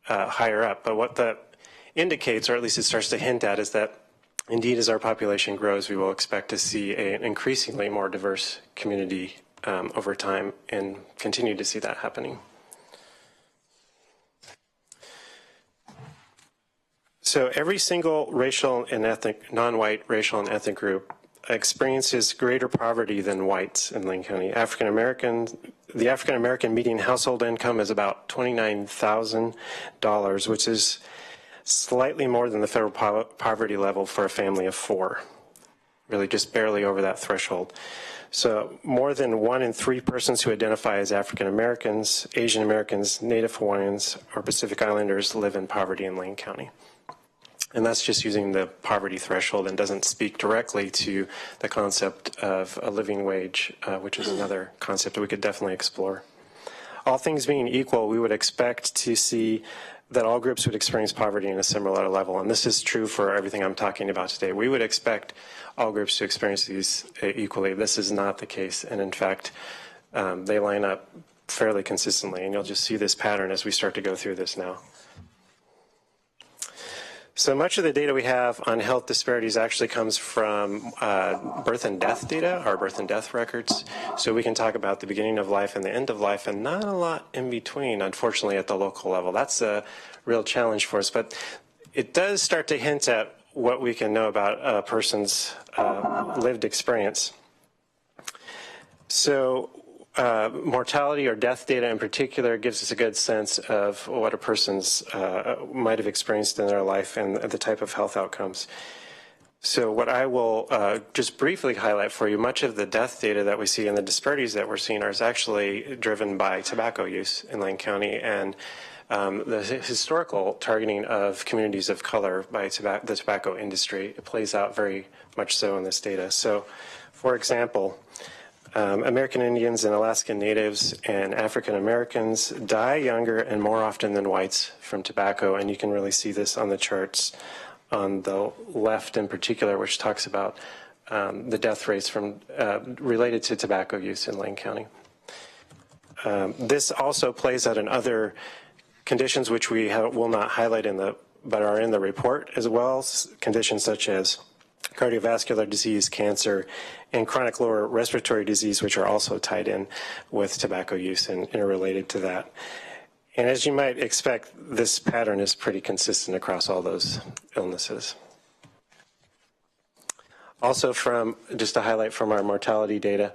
higher up. But what that indicates, or at least it starts to hint at, is that indeed as our population grows, we will expect to see an increasingly more diverse community over time, and continue to see that happening. So every single racial and ethnic, non-white racial and ethnic group experiences greater poverty than whites in Lane County. The African American median household income is about $29,000, which is slightly more than the federal poverty level for a family of 4. really just barely over that threshold. So more than 1 in 3 persons who identify as African Americans, Asian Americans, Native Hawaiians, or Pacific Islanders live in poverty in Lane County. And that's just using the poverty threshold and doesn't speak directly to the concept of a living wage, which is another concept that we could definitely explore. All things being equal, we would expect to see that all groups would experience poverty in a similar level. And this is true for everything I'm talking about today. We would expect all groups to experience these equally. This is not the case. And in fact, they line up fairly consistently. And you'll just see this pattern as we start to go through this now. So much of the data we have on health disparities actually comes from birth and death data, our birth and death records. So we can talk about the beginning of life and the end of life, and not a lot in between, unfortunately, at the local level. That's a real challenge for us. But it does start to hint at what we can know about a person's lived experience. So mortality or death data in particular gives us a good sense of what a person's might have experienced in their life and the type of health outcomes. So what I will just briefly highlight for you, much of the death data that we see and the disparities that we're seeing are actually driven by tobacco use in Lane County and the historical targeting of communities of color by the tobacco industry. It plays out very much so in this data. So, for example, American Indians and Alaskan Natives and African Americans die younger and more often than whites from tobacco, and you can really see this on the charts on the left in particular, which talks about the death rates from related to tobacco use in Lane County. This also plays out in other conditions which we will not highlight but are in the report as well, conditions such as cardiovascular disease, cancer, and chronic lower respiratory disease, which are also tied in with tobacco use and interrelated to that. And as you might expect, this pattern is pretty consistent across all those illnesses. Also just to highlight from our mortality data,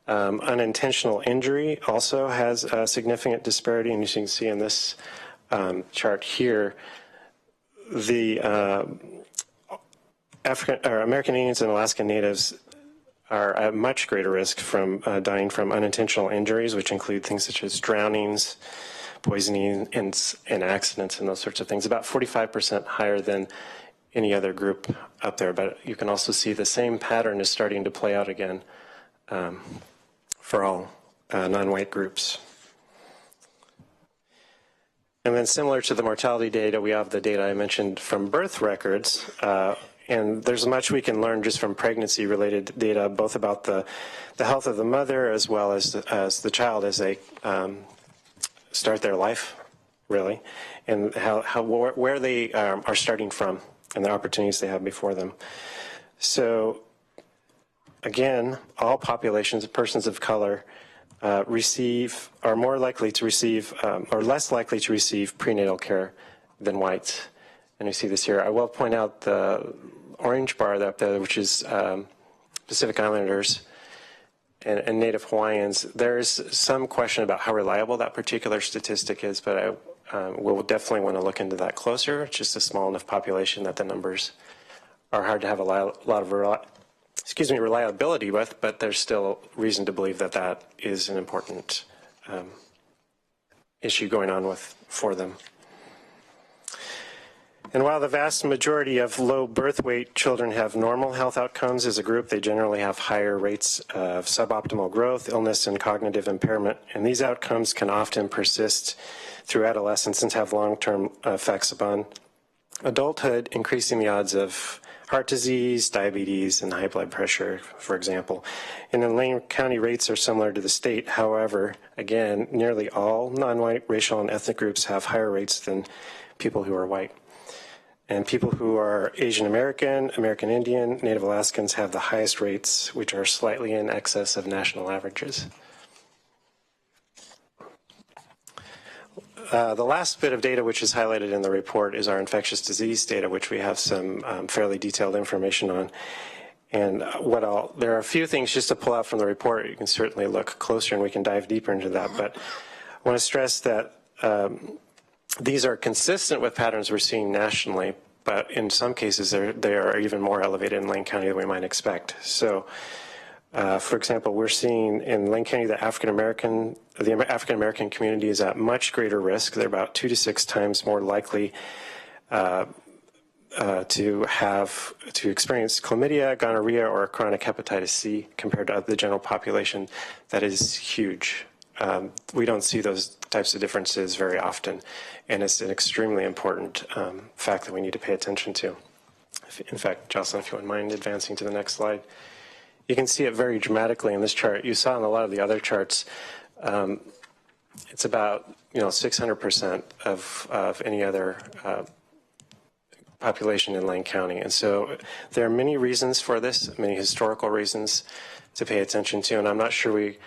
unintentional injury also has a significant disparity, and as you can see in this chart here, the American Indians and Alaskan Natives are at much greater risk from dying from unintentional injuries, which include things such as drownings, poisoning, and accidents, and those sorts of things. About 45% higher than any other group up there. But you can also see the same pattern is starting to play out again for all non-white groups. And then similar to the mortality data, we have the data I mentioned from birth records. And there's much we can learn just from pregnancy-related data, both about the health of the mother as well as the child as they start their life, really, and where they are starting from and the opportunities they have before them. So, again, all populations of persons of color are more likely to receive or less likely to receive prenatal care than whites. And you see this here. I will point out the orange bar up there, which is Pacific Islanders and Native Hawaiians. There's some question about how reliable that particular statistic is, but we'll definitely want to look into that closer. It's just a small enough population that the numbers are hard to have a lot of reliability with, but there's still reason to believe that that is an important issue going on for them. And while the vast majority of low birth weight children have normal health outcomes as a group, they generally have higher rates of suboptimal growth, illness, and cognitive impairment. And these outcomes can often persist through adolescence and have long-term effects upon adulthood, increasing the odds of heart disease, diabetes, and high blood pressure, for example. And the Lane County rates are similar to the state. However, again, nearly all non-white racial and ethnic groups have higher rates than people who are white. And people who are Asian American, American Indian, Native Alaskans have the highest rates, which are slightly in excess of national averages. The last bit of data which is highlighted in the report is our infectious disease data, which we have some fairly detailed information on. And there are a few things just to pull out from the report. You can certainly look closer and we can dive deeper into that. But I want to stress that these are consistent with patterns we're seeing nationally, but in some cases they are even more elevated in Lane County than we might expect. So, for example, we're seeing in Lane County the African American community is at much greater risk. They're about 2 to 6 times more likely to experience chlamydia, gonorrhea, or chronic hepatitis C compared to the general population. That is huge. We don't see those types of differences very often, and it's an extremely important fact that we need to pay attention to. In fact, Jocelyn, if you wouldn't mind advancing to the next slide. You can see it very dramatically in this chart. You saw in a lot of the other charts, it's about 600% of any other population in Lane County. And so there are many reasons for this, many historical reasons to pay attention to, and I'm not sure we,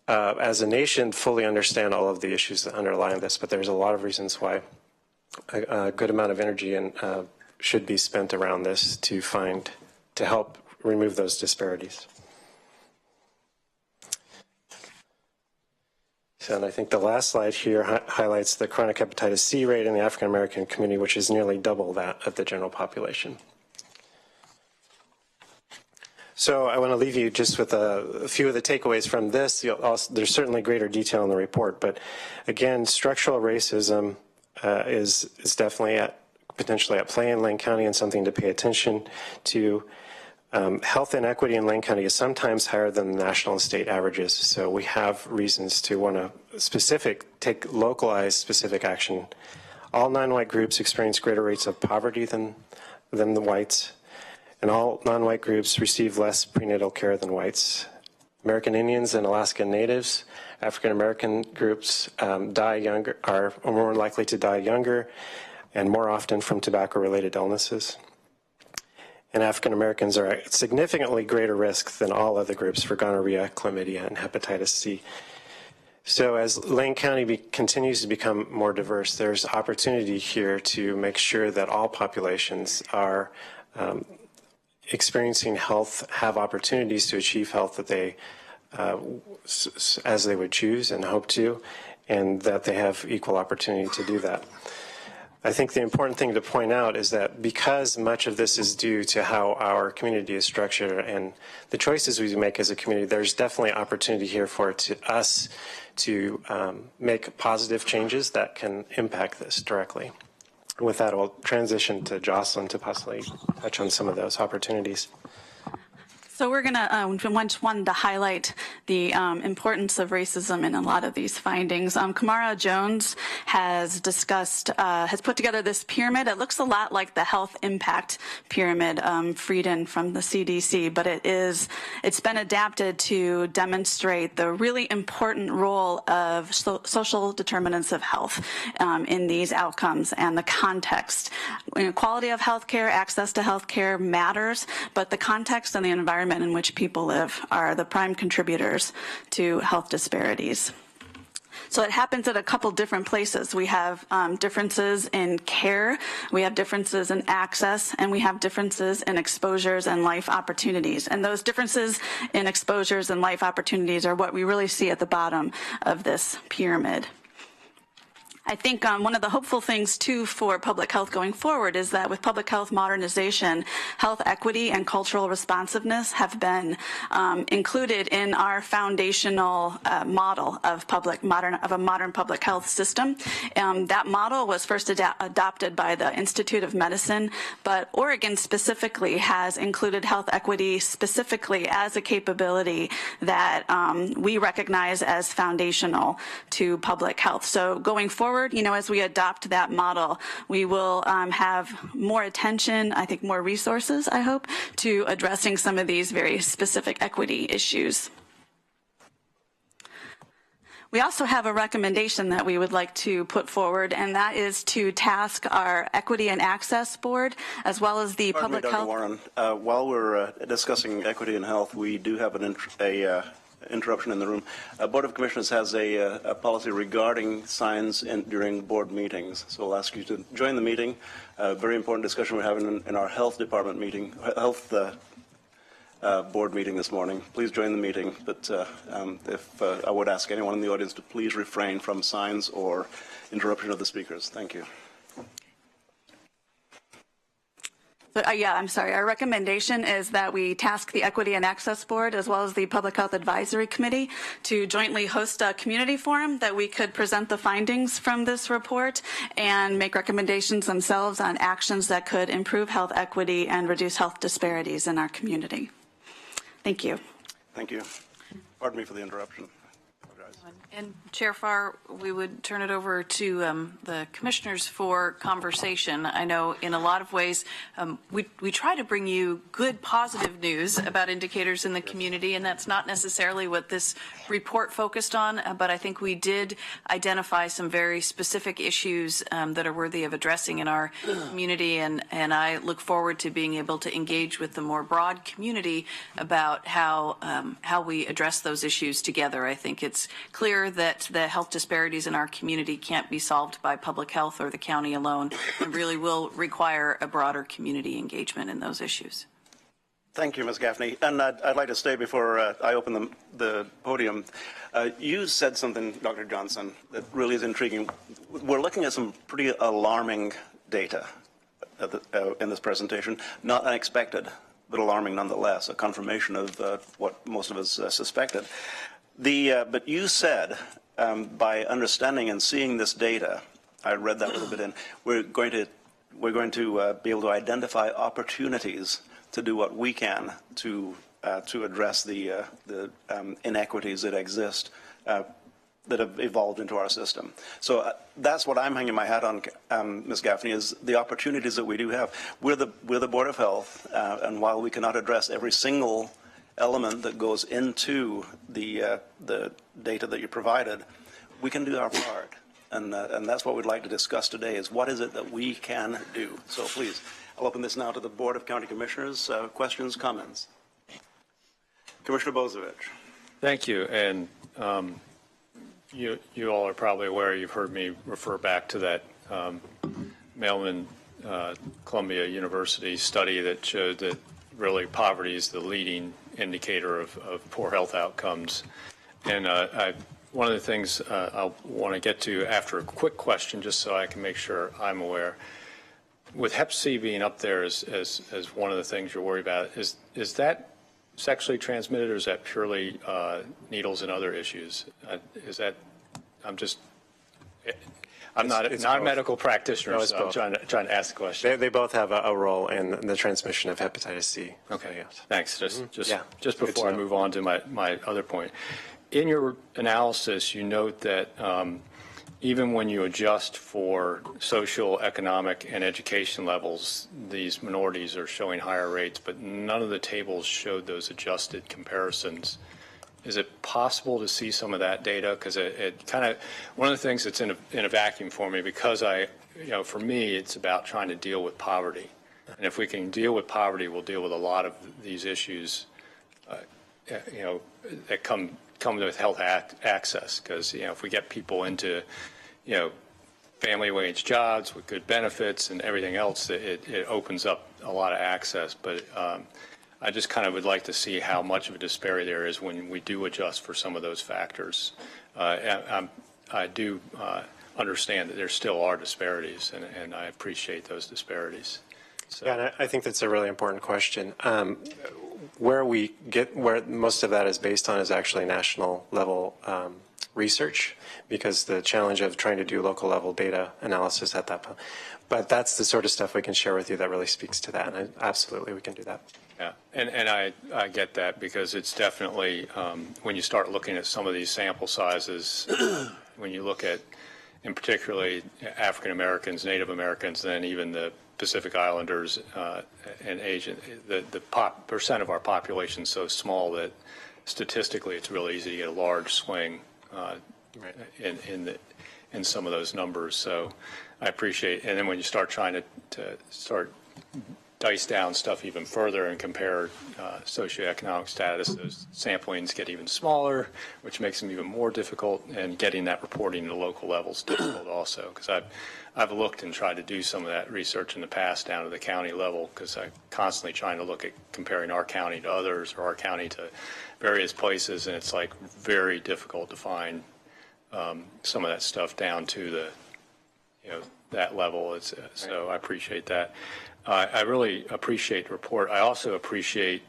as a nation, fully understand all of the issues that underlie this, but there's a lot of reasons why a good amount of energy and should be spent around this to help remove those disparities. So, and I think the last slide here highlights the chronic hepatitis C rate in the African American community, which is nearly double that of the general population. So I want to leave you just with a few of the takeaways from this. There's certainly greater detail in the report, but again, structural racism is definitely potentially at play in Lane County and something to pay attention to. Health inequity in Lane County is sometimes higher than the national and state averages, so we have reasons to want to take localized specific action. All non-white groups experience greater rates of poverty than the whites, and all non-white groups receive less prenatal care than whites. American Indians and Alaska Natives, African American groups are more likely to die younger and more often from tobacco-related illnesses. And African Americans are at significantly greater risk than all other groups for gonorrhea, chlamydia, and hepatitis C. So as Lane County continues to become more diverse, there's opportunity here to make sure that all populations are experiencing health, have opportunities to achieve health that they, as they would choose and hope to, and that they have equal opportunity to do that. I think the important thing to point out is that because much of this is due to how our community is structured and the choices we make as a community, there's definitely opportunity here for us to make positive changes that can impact this directly. With that, I'll transition to Jocelyn to possibly touch on some of those opportunities.
So we're going to wanted to highlight the importance of racism in a lot of these findings. Kamara Jones has put together this pyramid. It looks a lot like the health impact pyramid, Frieden from the CDC, but it's been adapted to demonstrate the really important role of social determinants of health in these outcomes and the context. Quality of healthcare, access to healthcare matters, but the context and the environment in which people live are the prime contributors to health disparities. So it happens at a couple different places. We have differences in care, we have differences in access, and we have differences in exposures and life opportunities. And those differences in exposures and life opportunities are what we really see at the bottom of this pyramid. I think one of the hopeful things, too, for public health going forward is that with public health modernization, health equity and cultural responsiveness have been included in our foundational model of a modern public health system. That model was first adopted by the Institute of Medicine, but Oregon specifically has included health equity specifically as a capability that we recognize as foundational to public health. So going forward, as we adopt that model, we will have more attention, I think more resources, I hope, to addressing some of these very specific equity issues. We also have a recommendation that we would like to put forward, and that is to task our Equity and Access Board, as well as the Public Health.
Warren, while we're discussing equity and health, we do have an interruption in the room. Board of Commissioners has a policy regarding signs during board meetings, so I'll ask you to join the meeting. Very important discussion we're having in our health department meeting, board meeting this morning. Please join the meeting, but I would ask anyone in the audience to please refrain from signs or interruption of the speakers. Thank you.
So, yeah, I'm sorry. Our recommendation is that we task the Equity and Access Board as well as the Public Health Advisory Committee to jointly host a community forum that we could present the findings from this report and make recommendations themselves on actions that could improve health equity and reduce health disparities in our community. Thank you.
Thank you. Pardon me for the interruption.
And Chair Farr, we would turn it over to the commissioners for conversation. I know in a lot of ways we try to bring you good, positive news about indicators in the community, and that's not necessarily what this report focused on, but I think we did identify some very specific issues that are worthy of addressing in our community, and I look forward to being able to engage with the more broad community about how we address those issues together. I think it's clear that the health disparities in our community can't be solved by public health or the county alone. It really will require a broader community engagement in those issues.
Thank you, Ms. Gaffney. And I'd like to stay before I open the podium. You said something, Dr. Johnson, that really is intriguing. We're looking at some pretty alarming data in this presentation, not unexpected, but alarming nonetheless, a confirmation of what most of us suspected. But you said, by understanding and seeing this data, I read that a little bit in, we're going to be able to identify opportunities to do what we can to address the inequities that exist that have evolved into our system. So that's what I'm hanging my hat on, Ms. Gaffney, is the opportunities that we do have. We're the Board of Health, and while we cannot address every single element that goes into the data that you provided, we can do our part, and that's what we'd like to discuss today, is what is it that we can do. So please, I'll open this now to the Board of County Commissioners. Questions, comments? Commissioner Bozievich.
Thank you, and you all are probably aware, you've heard me refer back to that Mailman Columbia University study that showed that really poverty is the leading indicator of poor health outcomes. And one of the things I want to get to after a quick question, just so I can make sure I'm aware, with Hep C being up there as one of the things you're worried about, is that sexually transmitted, or is that purely needles and other issues? I'm not a medical practitioner,
No,
so I'm trying to ask the question.
They both have a role in the transmission of hepatitis C.
Okay,
yes.
Thanks. Just before I move on to my other point. In your analysis, you note that even when you adjust for social, economic, and education levels, these minorities are showing higher rates, but none of the tables showed those adjusted comparisons. Is it possible to see some of that data? Because it kind of, one of the things that's in a vacuum for me, because for me, it's about trying to deal with poverty. And if we can deal with poverty, we'll deal with a lot of these issues, that come with health access. Because, if we get people into, family wage jobs with good benefits and everything else, it opens up a lot of access. But I just kind of would like to see how much of a disparity there is when we do adjust for some of those factors. I do understand that there still are disparities, and I appreciate those disparities. So.
Yeah, and I think that's a really important question. Where most of that is based on is actually national level research, because the challenge of trying to do local level data analysis at that point. But that's the sort of stuff we can share with you that really speaks to that, and absolutely we can do that.
Yeah, and I get that, because it's definitely, when you start looking at some of these sample sizes, when you look at, in particularly African Americans, Native Americans, and then even the Pacific Islanders and Asian, the percent of our population is so small that statistically it's really easy to get a large swing in some of those numbers. So I appreciate, and then when you start trying to dice down stuff even further and compare socioeconomic status, those samplings get even smaller, which makes them even more difficult, and getting that reporting at the local level is difficult also, because I've looked and tried to do some of that research in the past down to the county level, because I'm constantly trying to look at comparing our county to others or our county to various places, and it's like very difficult to find some of that stuff down to the that level. So I appreciate that. I really appreciate the report. I also appreciate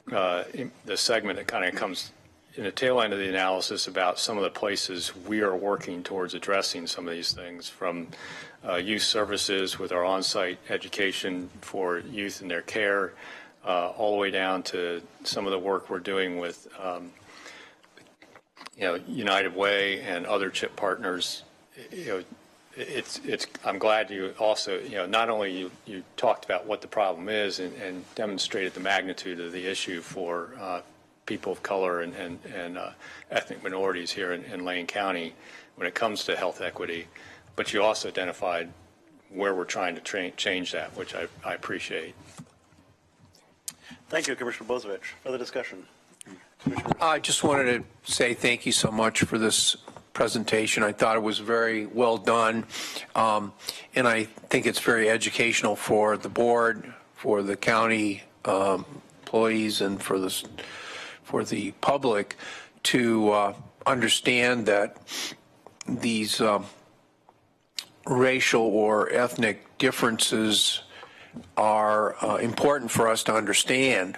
the segment that kind of comes in the tail end of the analysis about some of the places we are working towards addressing some of these things, from youth services with our on-site education for youth and their care, all the way down to some of the work we're doing with United Way and other CHIP partners. I'm glad you also, not only you talked about what the problem is and demonstrated the magnitude of the issue for people of color and ethnic minorities here in Lane County when it comes to health equity, but you also identified where we're trying to change that, which I appreciate.
Thank you, Commissioner Bozevich. Further discussion?
I just wanted to say thank you so much for this presentation. I thought it was very well done, and I think it's very educational for the board, for the county employees, and for the public to understand that these racial or ethnic differences are important for us to understand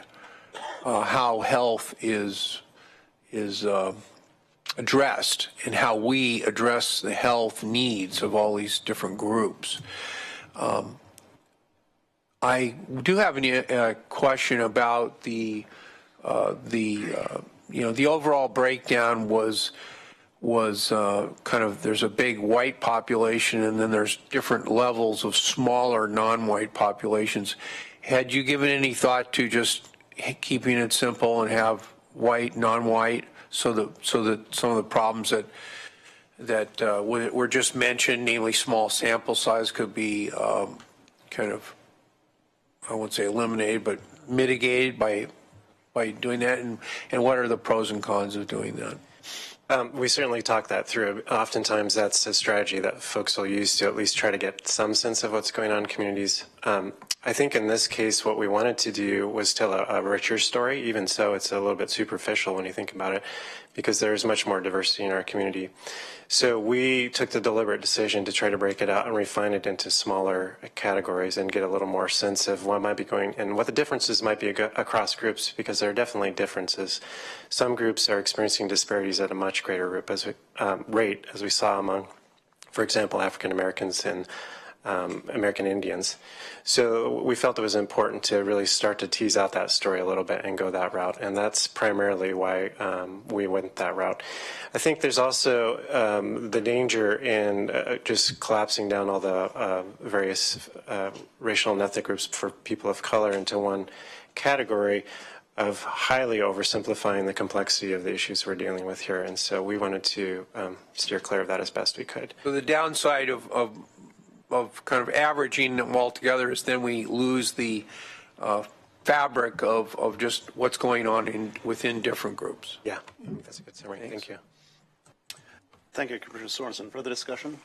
how health is addressed and how we address the health needs of all these different groups. I do have a question about the overall breakdown was kind of, there's a big white population and then there's different levels of smaller non-white populations. Had you given any thought to just keeping it simple and have white, non-white, so that some of the problems that were just mentioned, namely small sample size, could be kind of, I won't say eliminated, but mitigated by doing that? And what are the pros and cons of doing that?
We certainly talk that through. Oftentimes that's a strategy that folks will use to at least try to get some sense of what's going on in communities. I think in this case what we wanted to do was tell a richer story. Even so, it's a little bit superficial when you think about it, because there is much more diversity in our community. So we took the deliberate decision to try to break it out and refine it into smaller categories and get a little more sense of what might be going and what the differences might be across groups, because there are definitely differences. Some groups are experiencing disparities at a much greater rate, as we saw among, for example, African Americans and American Indians. So we felt it was important to really start to tease out that story a little bit and go that route, and that's primarily why we went that route. I think there's also the danger in just collapsing down all the various racial and ethnic groups for people of color into one category of highly oversimplifying the complexity of the issues we're dealing with here, and so we wanted to steer clear of that as best we could.
So the downside of kind of averaging them all together is then we lose the fabric of just what's going on within different groups.
Yeah, that's a good summary. Thank you.
Thank you, Commissioner Sorensen. Further discussion?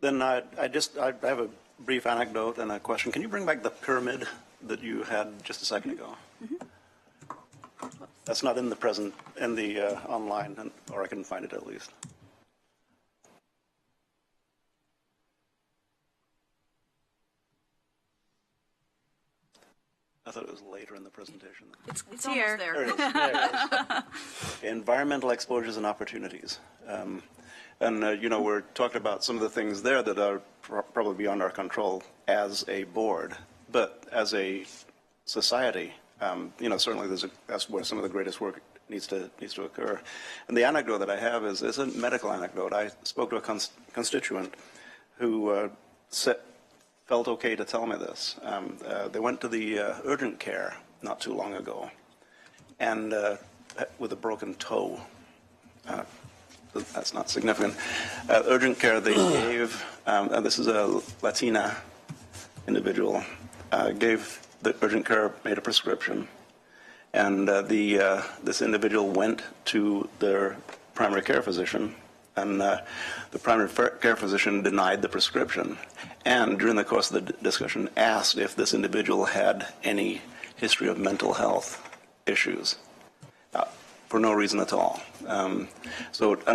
Then I have a brief anecdote and a question. Can you bring back the pyramid that you had just a second ago? Mm-hmm. That's not in the online, or I couldn't find it at least. I thought it was later in the presentation.
It's here.
There it is. There it is. Environmental exposures and opportunities. We're talking about some of the things there that are probably beyond our control as a board, but as a society, certainly that's where some of the greatest work needs to occur. And the anecdote that I have is a medical anecdote. I spoke to a constituent who felt okay to tell me this. They went to the urgent care not too long ago, and with a broken toe. That's not significant. Urgent care, they gave, and this is a Latina individual, gave the urgent care, made a prescription, and this individual went to their primary care physician, and the primary care physician denied the prescription, and during the course of the discussion asked if this individual had any history of mental health issues. for no reason at all. And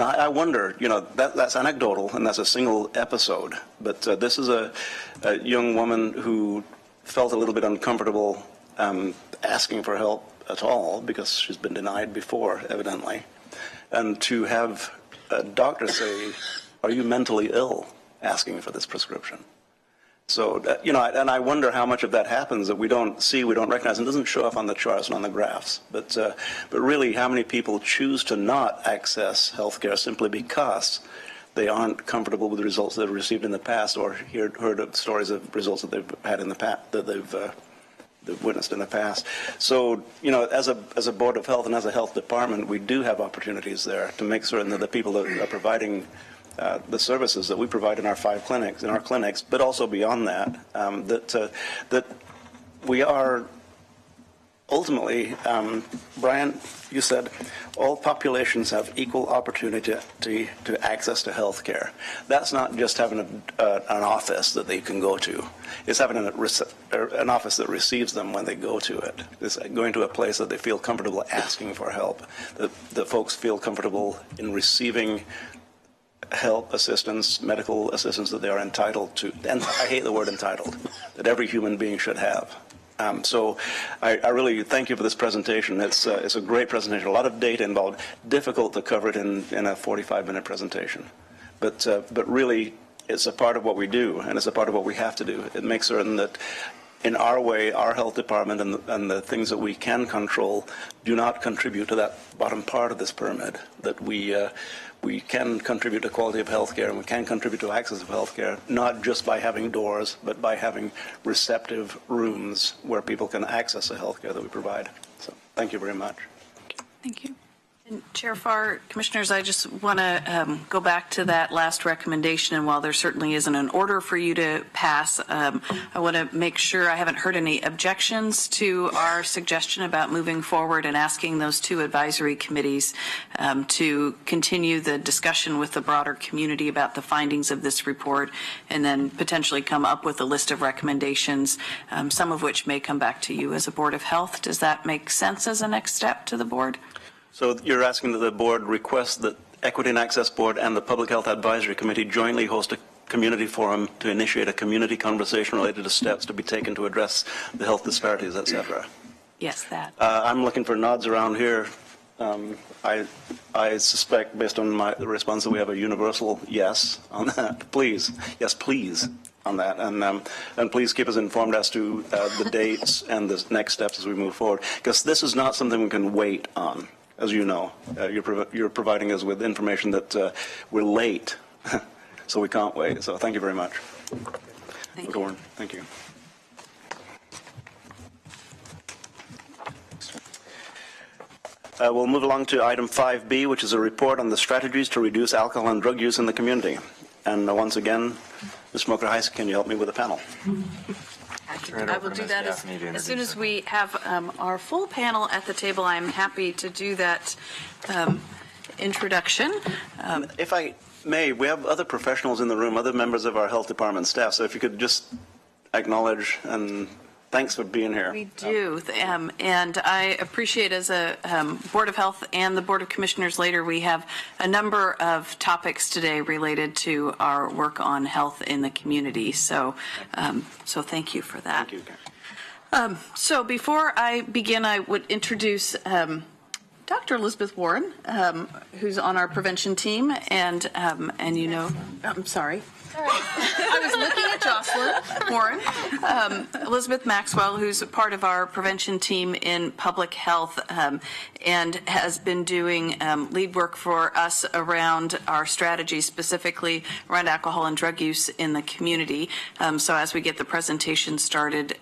I wonder, that's anecdotal and that's a single episode, but this is a young woman who felt a little bit uncomfortable asking for help at all because she's been denied before, evidently. And to have a doctor say, "Are you mentally ill?" asking for this prescription. So, and I wonder how much of that happens that we don't see, we don't recognize, and doesn't show up on the charts and on the graphs. But really, how many people choose to not access health care simply because they aren't comfortable with the results they've received in the past, or heard of stories of results that they've had in the past, that they've witnessed in the past. So, as a Board of Health and as a health department, we do have opportunities there to make certain that the people that are providing the services that we provide in our 5 clinics, but also beyond that, that we are ultimately, Brian, you said all populations have equal opportunity to access to health care. That's not just having an office that they can go to. It's having an office that receives them when they go to it. It's going to a place that they feel comfortable asking for help, that folks feel comfortable in receiving help, assistance, medical assistance that they are entitled to. And I hate the word entitled, that every human being should have. So I really thank you for this presentation. It's a great presentation, a lot of data involved, difficult to cover it in a 45-minute presentation. But really, it's a part of what we do, and it's a part of what we have to do. It makes certain that in our way, our health department and the things that we can control do not contribute to that bottom part of this pyramid, that we can contribute to quality of health care and we can contribute to access of health care, not just by having doors, but by having receptive rooms where people can access the health care that we provide. So thank you very much.
Thank you. And Chair Farr, Commissioners, I just want to go back to that last recommendation, and while there certainly isn't an order for you to pass, I want to make sure I haven't heard any objections to our suggestion about moving forward and asking those 2 advisory committees to continue the discussion with the broader community about the findings of this report, and then potentially come up with a list of recommendations, some of which may come back to you as a Board of Health. Does that make sense as a next step to the board?
So you're asking that the board request that Equity and Access Board and the Public Health Advisory Committee jointly host a community forum to initiate a community conversation related to steps to be taken to address the health disparities, et cetera.
Yes, that.
I'm looking for nods around here. I suspect, based on the response, that we have a universal yes on that. Please, yes, please, on that. And please keep us informed as to the dates and the next steps as we move forward, because this is not something we can wait on. As you know, you're providing us with information that we're late, so we can't wait. So thank you very much.
Thank you.
Thank you. We'll move along to item 5B, which is a report on the strategies to reduce alcohol and drug use in the community. And once again, Ms. Smoker-Heiss, can you help me with the panel?
I will do that as soon as we have our full panel at the table. I'm happy to do that introduction.
If I may, we have other professionals in the room, other members of our health department staff, so if you could just acknowledge and thanks for being here.
We do, and I appreciate as a Board of Health and the Board of Commissioners later, we have a number of topics today related to our work on health in the community. So, so thank you for that.
Thank you.
So before I begin, I would introduce Dr. Elizabeth Warren, who's on our prevention team, and you know, I'm sorry. I was looking at Jocelyn Warren, Elizabeth Maxwell, who's a part of our prevention team in public health, and has been doing lead work for us around our strategy, specifically around alcohol and drug use in the community. So as we get the presentation started,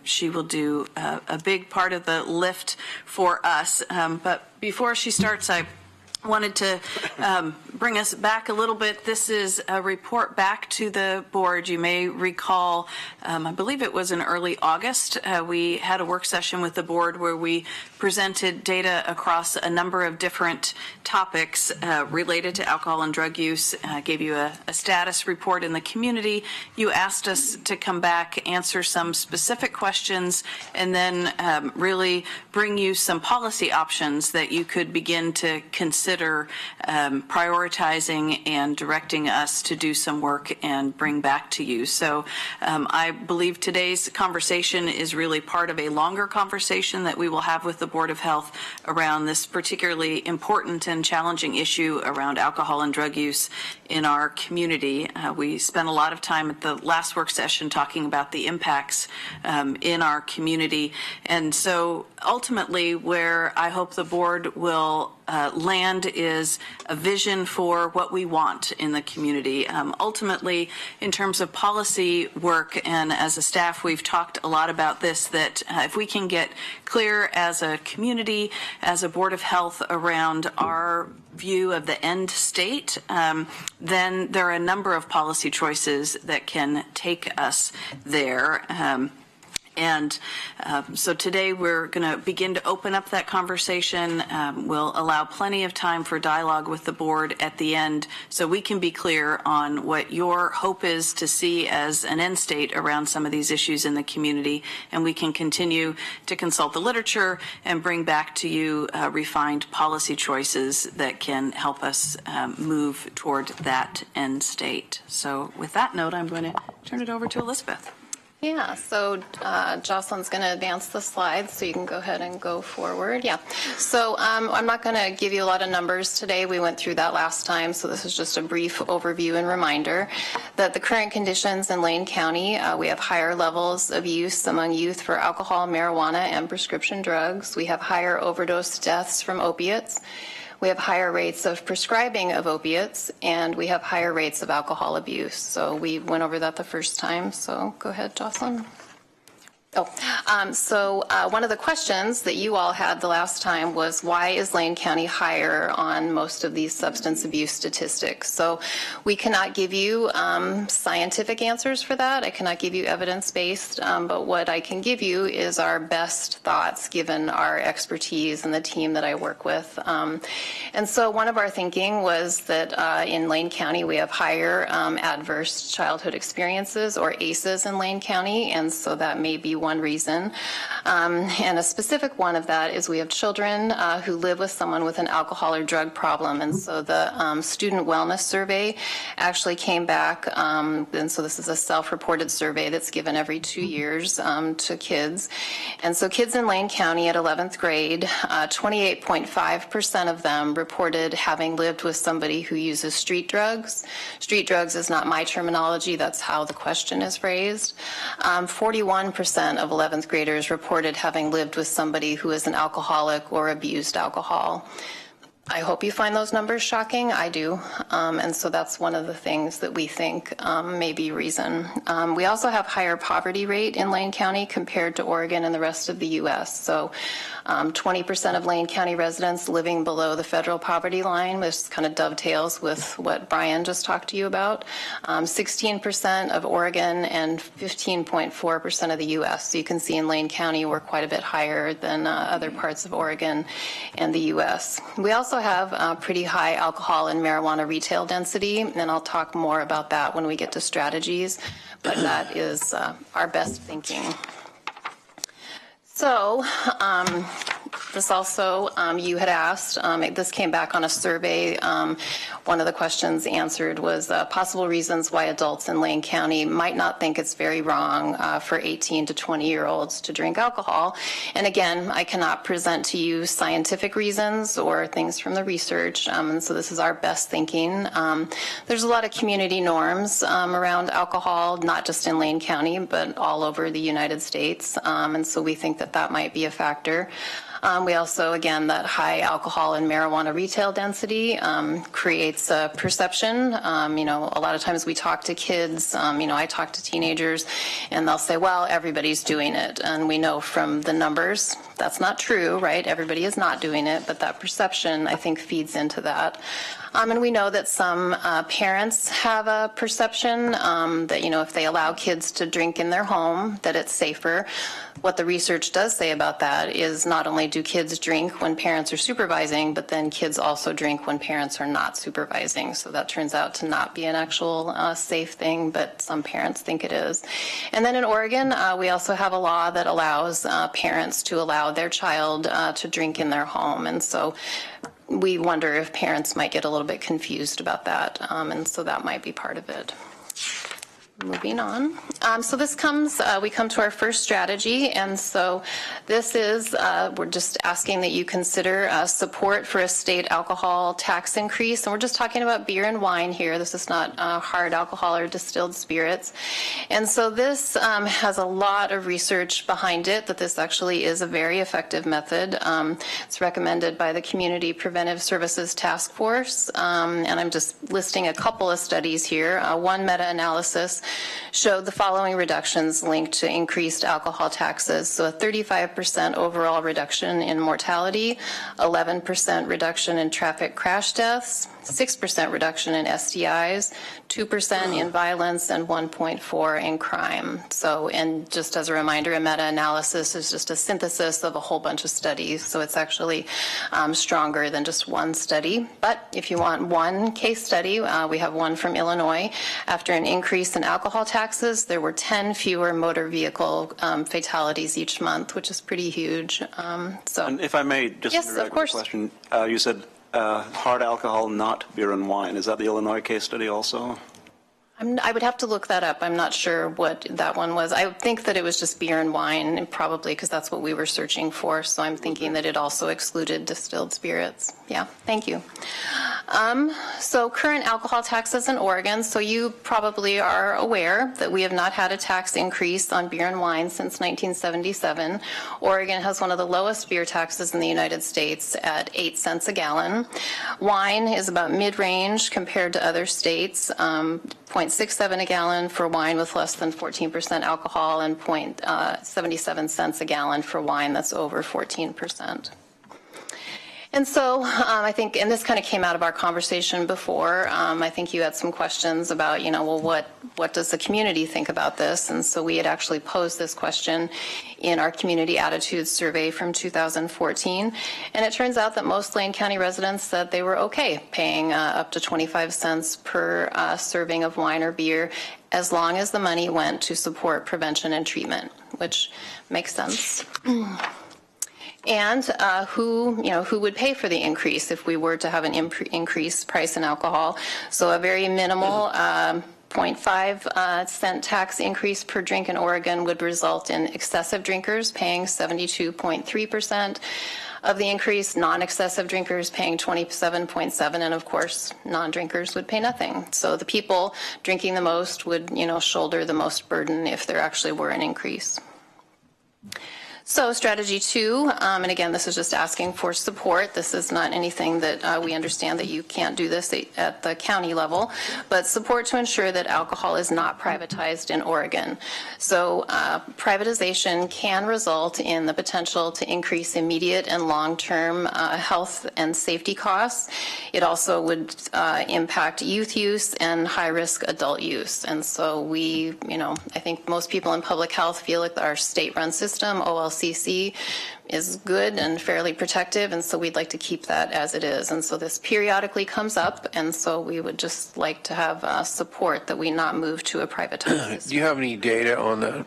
she will do a big part of the lift for us. But before she starts, I wanted to bring us back a little bit. This is a report back to the board. You may recall, I believe it was in early August, we had a work session with the board where we presented data across a number of different topics related to alcohol and drug use, gave you a status report in the community. You asked us to come back, answer some specific questions, and then really bring you some policy options that you could begin to consider prioritizing and directing us to do some work and bring back to you. So I believe today's conversation is really part of a longer conversation that we will have with the Board of Health around this particularly important and challenging issue around alcohol and drug use in our community. We spent a lot of time at the last work session talking about the impacts in our community. And so ultimately where I hope the board will land is a vision for what we want in the community. Ultimately, in terms of policy work, and as a staff, we've talked a lot about this, that if we can get clear as a community, as a Board of Health around our view of the end state, then there are a number of policy choices that can take us there. So today we're going to begin to open up that conversation. We'll allow plenty of time for dialogue with the board at the end so we can be clear on what your hope is to see as an end state around some of these issues in the community, and we can continue to consult the literature and bring back to you refined policy choices that can help us move toward that end state. So with that note, I'm going to turn it over to Elizabeth.
Yeah, so Jocelyn's going to advance the slides, so you can go ahead and go forward. Yeah, so I'm not going to give you a lot of numbers today. We went through that last time, so this is just a brief overview and reminder that the current conditions in Lane County, we have higher levels of use among youth for alcohol, marijuana, and prescription drugs. We have higher overdose deaths from opiates. We have higher rates of prescribing of opiates, and we have higher rates of alcohol abuse. So we went over that the first time. So go ahead, Jocelyn. One of the questions that you all had the last time was, why is Lane County higher on most of these substance abuse statistics? So we cannot give you scientific answers for that. I cannot give you evidence-based, but what I can give you is our best thoughts given our expertise and the team that I work with. And so one of our thinking was that in Lane County we have higher adverse childhood experiences, or ACEs, in Lane County, and so that may be one reason. And a specific one of that is we have children who live with someone with an alcohol or drug problem. And so the student wellness survey actually came back, and so this is a self-reported survey that's given every 2 years to kids. And so kids in Lane County at 11th grade, 28.5% of them reported having lived with somebody who uses street drugs. Street drugs is not my terminology, that's how the question is phrased. 41% of 11th graders reported having lived with somebody who is an alcoholic or abused alcohol. I hope you find those numbers shocking. I do. And so that's one of the things that we think may be reason. We also have higher poverty rate in Lane County compared to Oregon and the rest of the U.S. So 20% of Lane County residents living below the federal poverty line. This kind of dovetails with what Brian just talked to you about. 16% of Oregon and 15.4% of the U.S. So you can see in Lane County we're quite a bit higher than other parts of Oregon and the U.S. We also have pretty high alcohol and marijuana retail density, and I'll talk more about that when we get to strategies, but that is our best thinking. So this also, you had asked, this came back on a survey. One of the questions answered was possible reasons why adults in Lane County might not think it's very wrong for 18 to 20-year-olds to drink alcohol. And again, I cannot present to you scientific reasons or things from the research, and so this is our best thinking. There's a lot of community norms around alcohol, not just in Lane County, but all over the United States, and so we think that that might be a factor. We also, again, that high alcohol and marijuana retail density creates a perception. You know, a lot of times we talk to kids, you know, I talk to teenagers, and they'll say, well, everybody's doing it. And we know from the numbers That's not true, right? Everybody is not doing it, but that perception, I think, feeds into that. And we know that some parents have a perception that, if they allow kids to drink in their home, that it's safer. What the research does say about that is not only do kids drink when parents are supervising, but then kids also drink when parents are not supervising. So that turns out to not be an actual safe thing, but some parents think it is. And then in Oregon, we also have a law that allows parents to allow their child to drink in their home. And so we wonder if parents might get a little bit confused about that, and so that might be part of it. Moving on. So this we come to our first strategy, and so this is, we're just asking that you consider support for a state alcohol tax increase, and we're just talking about beer and wine here. This is not hard alcohol or distilled spirits. And so this has a lot of research behind it, that this actually is a very effective method. It's recommended by the Community Preventive Services Task Force, and I'm just listing a couple of studies here. One meta-analysis showed the following reductions linked to increased alcohol taxes. So a 35% overall reduction in mortality, 11% reduction in traffic crash deaths, 6% reduction in STIs, 2% in violence, and 1.4% in crime. So, and just as a reminder, a meta-analysis is just a synthesis of a whole bunch of studies. So it's actually stronger than just one study. But if you want one case study, we have one from Illinois. After an increase in alcohol taxes, there were 10 fewer motor vehicle fatalities each month, which is pretty huge.
And if I may, just
yes,
interject
of course.
a question. You said hard alcohol, not beer and wine. Is that the Illinois case study also?
I would have to look that up. I'm not sure what that one was. I think that it was just beer and wine, probably because that's what we were searching for. So I'm thinking that it also excluded distilled spirits. Yeah, thank you. So current alcohol taxes in Oregon. So you probably are aware that we have not had a tax increase on beer and wine since 1977. Oregon has one of the lowest beer taxes in the United States at 8 cents a gallon. Wine is about mid-range compared to other states. 0.67 a gallon for wine with less than 14% alcohol, and 0.77 cents a gallon for wine that's over 14%. And so I think, and this kind of came out of our conversation before, I think you had some questions about, well, what does the community think about this? And so we had actually posed this question in our community attitudes survey from 2014. And it turns out that most Lane County residents said they were okay paying up to 25 cents per serving of wine or beer, as long as the money went to support prevention and treatment, which makes sense. And who would pay for the increase if we were to have an increased price in alcohol? So a very minimal 0.5 cent tax increase per drink in Oregon would result in excessive drinkers paying 72.3% of the increase, non-excessive drinkers paying 27.7%, and of course, non-drinkers would pay nothing. So the people drinking the most would, shoulder the most burden if there actually were an increase. So strategy 2, and again, this is just asking for support. This is not anything that we understand that you can't do this at the county level, but support to ensure that alcohol is not privatized in Oregon. So privatization can result in the potential to increase immediate and long-term health and safety costs. It also would impact youth use and high-risk adult use. And so we, I think most people in public health feel like our state-run system, OLCC, is good and fairly protective, and so we'd like to keep that as it is. And so this periodically comes up, and so we would just like to have support that we not move to a privatized system.
Do you have any data on the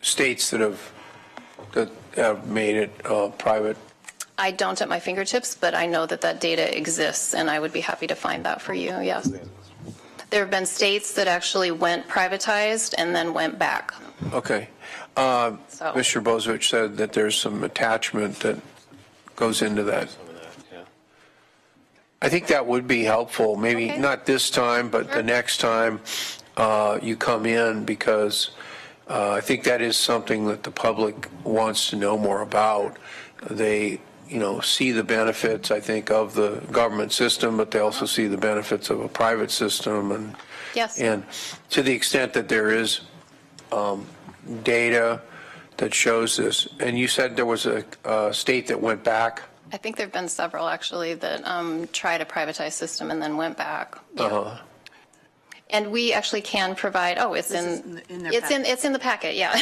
states that have made it private?
I don't at my fingertips, but I know that that data exists, and I would be happy to find that for you, yes. There have been states that actually went privatized and then went back.
Okay. Mr. Bozovich said that there's some attachment that goes into that. I think that would be helpful, maybe not this time, but the next time you come in, because I think that is something that the public wants to know more about. They see the benefits, I think, of the government system, but they also see the benefits of a private system. And,
yes.
And to the extent that there is data that shows this. And you said there was a state that went back?
I think there have been several, actually, that tried a privatized system and then went back. Yeah. And we actually can provide, it's in the packet, yeah.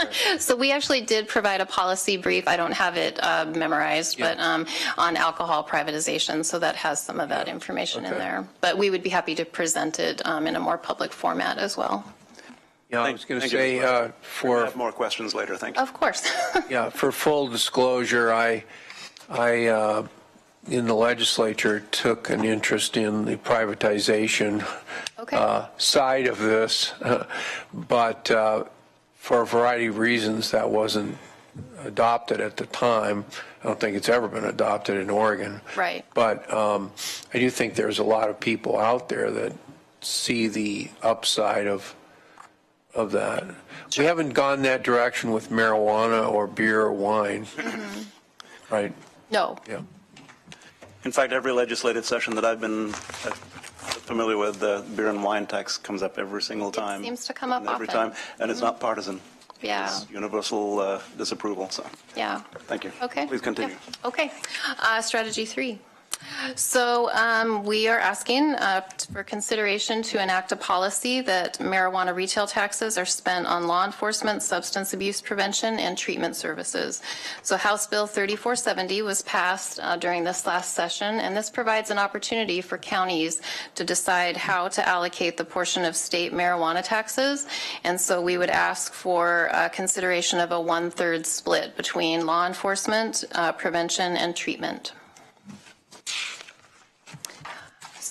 Okay. So we actually did provide a policy brief. I don't have it memorized, but on alcohol privatization, so that has some of that information in there. But we would be happy to present it in a more public format as well.
Yeah, I was going to say,
for have more questions later. Thank you.
Of course.
Yeah, for full disclosure, I in the legislature took an interest in the privatization side of this, but for a variety of reasons that wasn't adopted at the time. I don't think it's ever been adopted in Oregon.
Right.
But I do think there's a lot of people out there that see the upside of that. We haven't gone that direction with marijuana or beer or wine, right?
No.
Yeah.
In fact, every legislative session that I've been familiar with, the beer and wine tax comes up every single time.
It seems to come up
every
often.
time, and it's not partisan.
Yeah.
It's universal disapproval. So.
Yeah.
Thank you.
Okay.
Please continue.
Yeah. Okay. Strategy 3. So we are asking for consideration to enact a policy that marijuana retail taxes are spent on law enforcement, substance abuse prevention, and treatment services. So House Bill 3470 was passed during this last session, and this provides an opportunity for counties to decide how to allocate the portion of state marijuana taxes. And so we would ask for consideration of a 1/3 split between law enforcement, prevention, and treatment.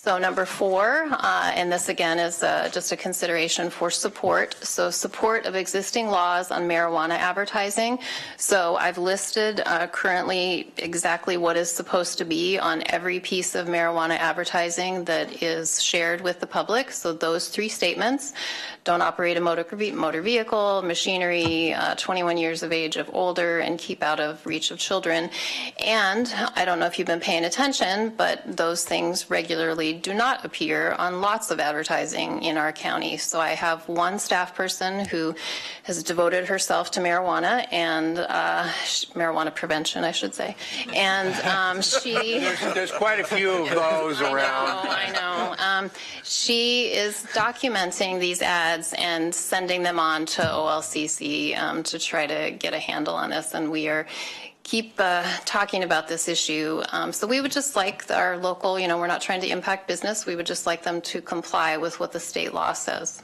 So number 4, and this again is just a consideration for support. So support of existing laws on marijuana advertising. So I've listed currently exactly what is supposed to be on every piece of marijuana advertising that is shared with the public. So those 3 statements: don't operate a motor vehicle, machinery, 21 years of age of older, and keep out of reach of children. And I don't know if you've been paying attention, but those things regularly do not appear on lots of advertising in our county. So I have one staff person who has devoted herself to marijuana and marijuana prevention, I should say. And she...
There's quite a few of those around.
I know. She is documenting these ads and sending them on to OLCC to try to get a handle on this, and we are keep talking about this issue. So we would just like our local, we're not trying to impact business, we would just like them to comply with what the state law says.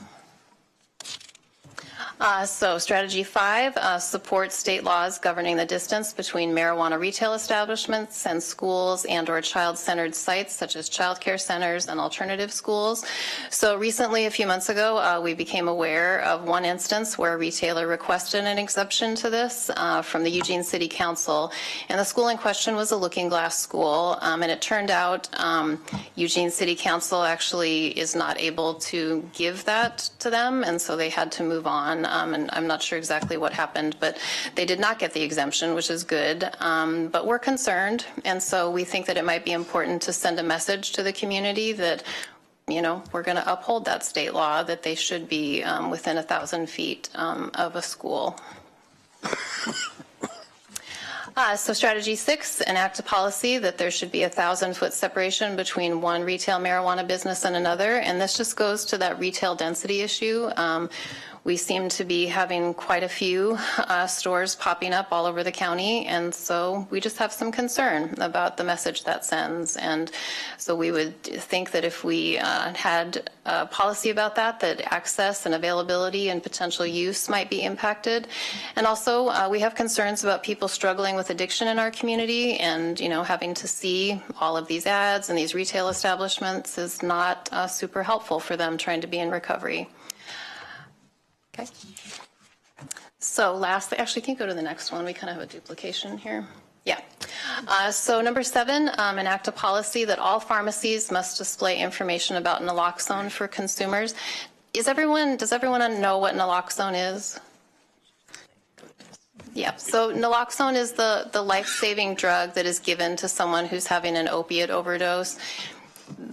So strategy 5, support state laws governing the distance between marijuana retail establishments and schools and/or child-centered sites such as child care centers and alternative schools. So recently, a few months ago, we became aware of one instance where a retailer requested an exception to this from the Eugene City Council, and the school in question was a Looking Glass school, and it turned out Eugene City Council actually is not able to give that to them, and so they had to move on. And I'm not sure exactly what happened, but they did not get the exemption, which is good. But we're concerned, and so we think that it might be important to send a message to the community that, we're going to uphold that state law, that they should be within 1,000 feet of a school. So strategy 6, enact a policy that there should be 1,000-foot separation between one retail marijuana business and another. And this just goes to that retail density issue. We seem to be having quite a few stores popping up all over the county, and so we just have some concern about the message that sends. And so we would think that if we had a policy about that access and availability and potential use might be impacted. And also we have concerns about people struggling with addiction in our community, and having to see all of these ads and these retail establishments is not super helpful for them trying to be in recovery. Okay. So lastly, actually, can you go to the next one? We kind of have a duplication here. Yeah. So number 7, enact a policy that all pharmacies must display information about naloxone for consumers. Does everyone know what naloxone is? Yeah, so naloxone is the life-saving drug that is given to someone who's having an opiate overdose.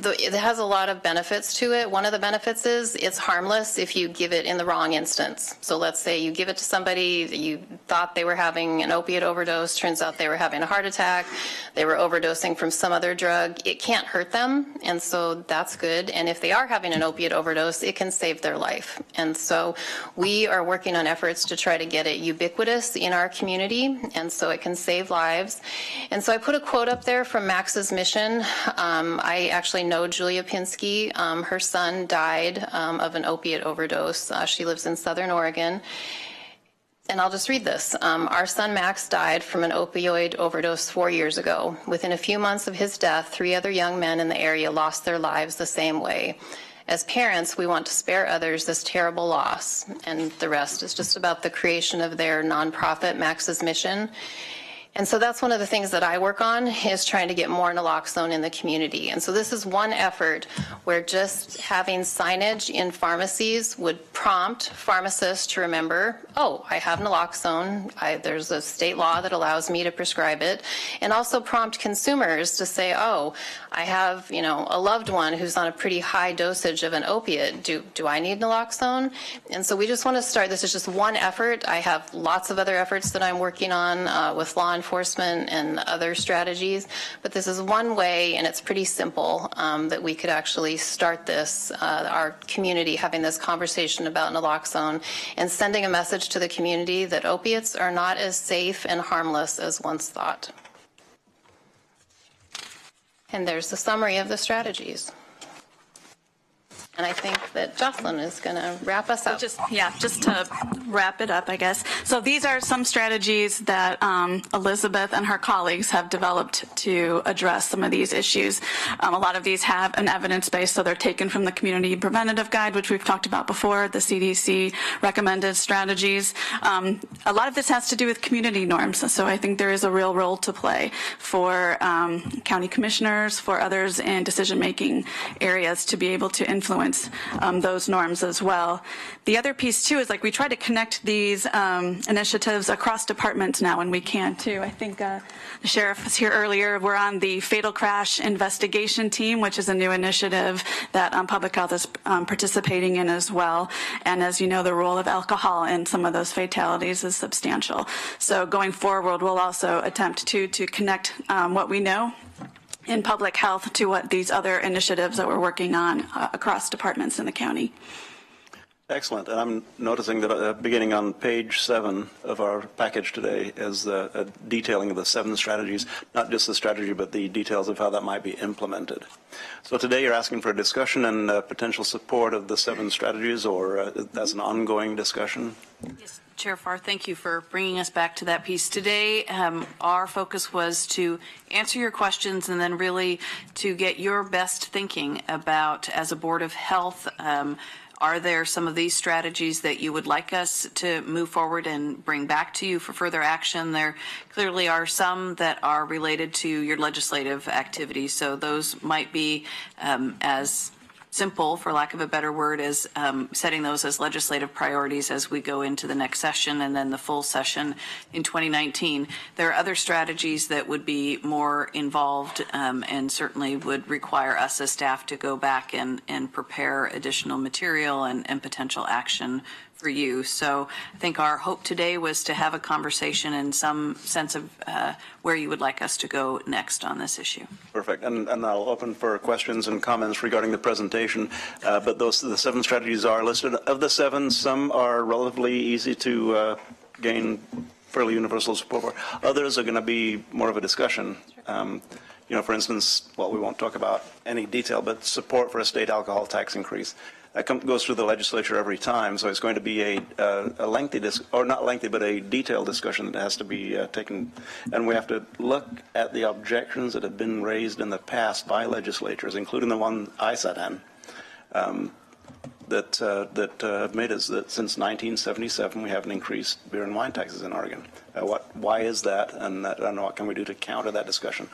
it has a lot of benefits to it. One of the benefits is it's harmless if you give it in the wrong instance. So let's say you give it to somebody that you thought they were having an opiate overdose, turns out they were having a heart attack, they were overdosing from some other drug. It can't hurt them, and so that's good. And if they are having an opiate overdose, it can save their life. And so we are working on efforts to try to get it ubiquitous in our community, and so it can save lives. And so I put a quote up there from Max's mission. I actually know Julia Pinsky. Her son died of an opiate overdose. She lives in Southern Oregon. And I'll just read this. Our son Max died from an opioid overdose 4 years ago. Within a few months of his death, 3 other young men in the area lost their lives the same way. As parents, we want to spare others this terrible loss. And the rest is just about the creation of their nonprofit, Max's Mission. And so that's one of the things that I work on, is trying to get more naloxone in the community. And so this is one effort where just having signage in pharmacies would prompt pharmacists to remember, oh, I have naloxone. There's a state law that allows me to prescribe it. And also prompt consumers to say, oh, I have, a loved one who's on a pretty high dosage of an opiate. Do I need naloxone? And so we just want to start. This is just one effort. I have lots of other efforts that I'm working on with law enforcement and other strategies, but this is one way, and it's pretty simple, that we could actually start this, our community having this conversation about naloxone and sending a message to the community that opiates are not as safe and harmless as once thought. And there's the summary of the strategies. And I think that Jocelyn is going to wrap us up.
Just to wrap it up, I guess. So these are some strategies that Elizabeth and her colleagues have developed to address some of these issues. A lot of these have an evidence base, so they're taken from the Community Preventative Guide, which we've talked about before, the CDC recommended strategies. A lot of this has to do with community norms, so I think there is a real role to play for county commissioners, for others in decision-making areas to be able to influence those norms as well. The other piece too is we try to connect these initiatives across departments now when we can too. I think the sheriff was here earlier. We're on the Fatal Crash Investigation Team, which is a new initiative that Public Health is participating in as well. And as you know, the role of alcohol in some of those fatalities is substantial. So going forward, we'll also attempt to connect what we know in public health to what these other initiatives that we're working on across departments in the county.
Excellent. And I'm noticing that beginning on page 7 of our package today is a detailing of the 7 strategies, not just the strategy, but the details of how that might be implemented. So today you're asking for a discussion and potential support of the 7 strategies, or that's an ongoing discussion?
Yes. Chair Farr, thank you for bringing us back to that piece today. Our focus was to answer your questions and then really to get your best thinking about, as a Board of Health, are there some of these strategies that you would like us to move forward and bring back to you for further action? There clearly are some that are related to your legislative activities, so those might be as simple, for lack of a better word, as setting those as legislative priorities as we go into the next session and then the full session in 2019. There are other strategies that would be more involved and certainly would require us as staff to go back and prepare additional material and potential action for you. So I think our hope today was to have a conversation and some sense of where you would like us to go next on this issue.
Perfect. And I'll open for questions and comments regarding the presentation. But the 7 strategies are listed. Of the 7, some are relatively easy to gain fairly universal support for. Others are going to be more of a discussion. For instance, we won't talk about any detail, but support for a state alcohol tax increase. That goes through the legislature every time, so it's going to be a lengthy, or not lengthy, but a detailed discussion that has to be taken. And we have to look at the objections that have been raised in the past by legislatures, including the one I sat in, that have made us that since 1977 we haven't increased beer and wine taxes in Oregon. Why is that? And what can we do to counter that discussion?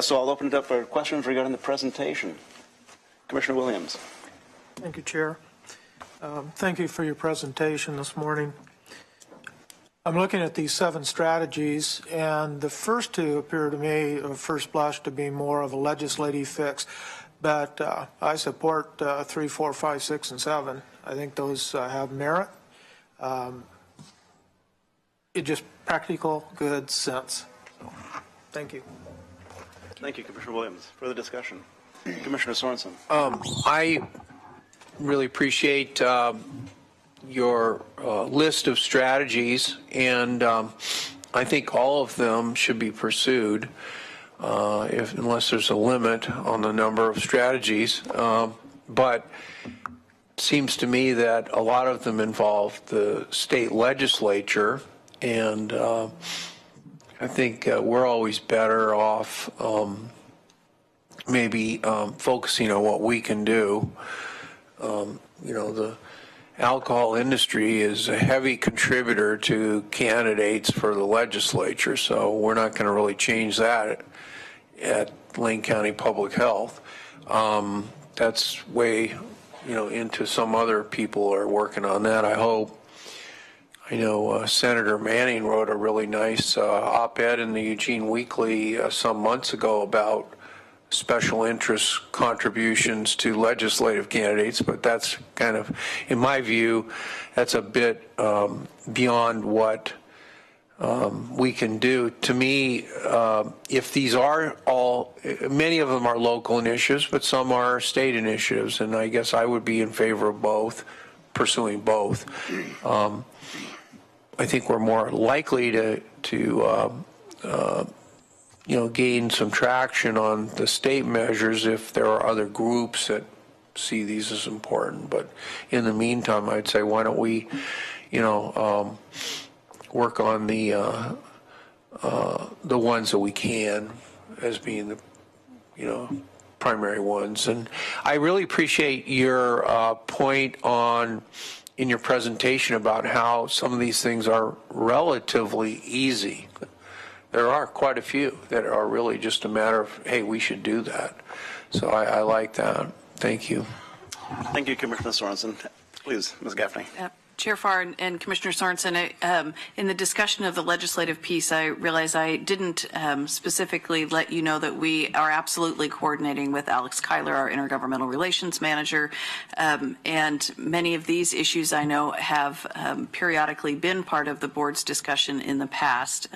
So I'll open it up for questions regarding the presentation. Commissioner Williams.
Thank you, Chair. Thank you for your presentation this morning. I'm looking at these 7 strategies, and the first 2 appear to me, at first blush, to be more of a legislative fix. But I support 3, 4, 5, 6, and 7. I think those have merit. It just practical, good sense. So, thank you.
Thank you, Commissioner Williams. Further discussion. Commissioner Sorensen.
I really appreciate your list of strategies, and I think all of them should be pursued, unless there's a limit on the number of strategies. But it seems to me that a lot of them involve the state legislature, and I think we're always better off maybe focusing on what we can do. The alcohol industry is a heavy contributor to candidates for the legislature, so we're not going to really change that at Lane County Public Health. That's way, into some other people are working on that, I hope. I know Senator Manning wrote a really nice op-ed in the Eugene Weekly some months ago about special interest contributions to legislative candidates, but that's kind of, in my view, that's a bit beyond what we can do. To me, if these are all, many of them are local initiatives, but some are state initiatives, and I guess I would be in favor of both, pursuing both. I think we're more likely to gain some traction on the state measures if there are other groups that see these as important. But in the meantime, I'd say, why don't we, work on the ones that we can as being the, primary ones. And I really appreciate your point in your presentation about how some of these things are relatively easy. There are quite a few that are really just a matter of, hey, we should do that. So I like that. Thank you.
Thank you, Commissioner Sorensen. Please, Ms. Gaffney.
Chair Farr and Commissioner Sorensen, in the discussion of the legislative piece, I realize I didn't specifically let you know that we are absolutely coordinating with Alex Kyler, our intergovernmental relations manager, and many of these issues I know have periodically been part of the board's discussion in the past.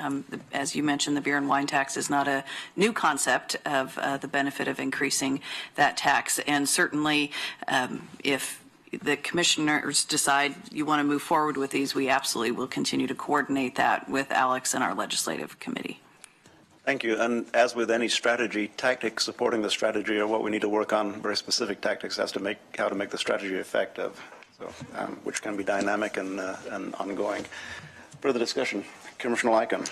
As you mentioned, the beer and wine tax is not a new concept of the benefit of increasing that tax, and certainly if the commissioners decide you want to move forward with these, we absolutely will continue to coordinate that with Alex and our legislative committee.
Thank you. And as with any strategy, tactics supporting the strategy are what we need to work on, very specific tactics as to how to make the strategy effective, so which can be dynamic and ongoing. Further discussion. Commissioner Lycan.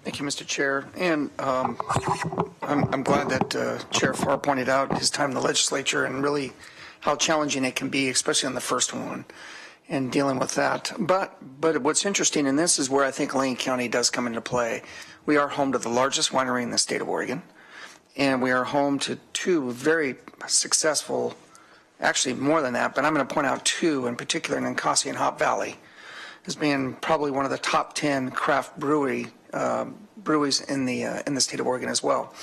Thank you, Mr. Chair. And I'm glad that Chair Farr pointed out his time in the legislature and really how challenging it can be, especially on the first one, and dealing with that. But what's interesting, and this is where I think Lane County does come into play, we are home to the largest winery in the state of Oregon, and we are home to 2 very successful, actually more than that, but I'm going to point out 2 in particular, Ninkasi and Hop Valley, as being probably one of the top 10 craft breweries in the state of Oregon as well.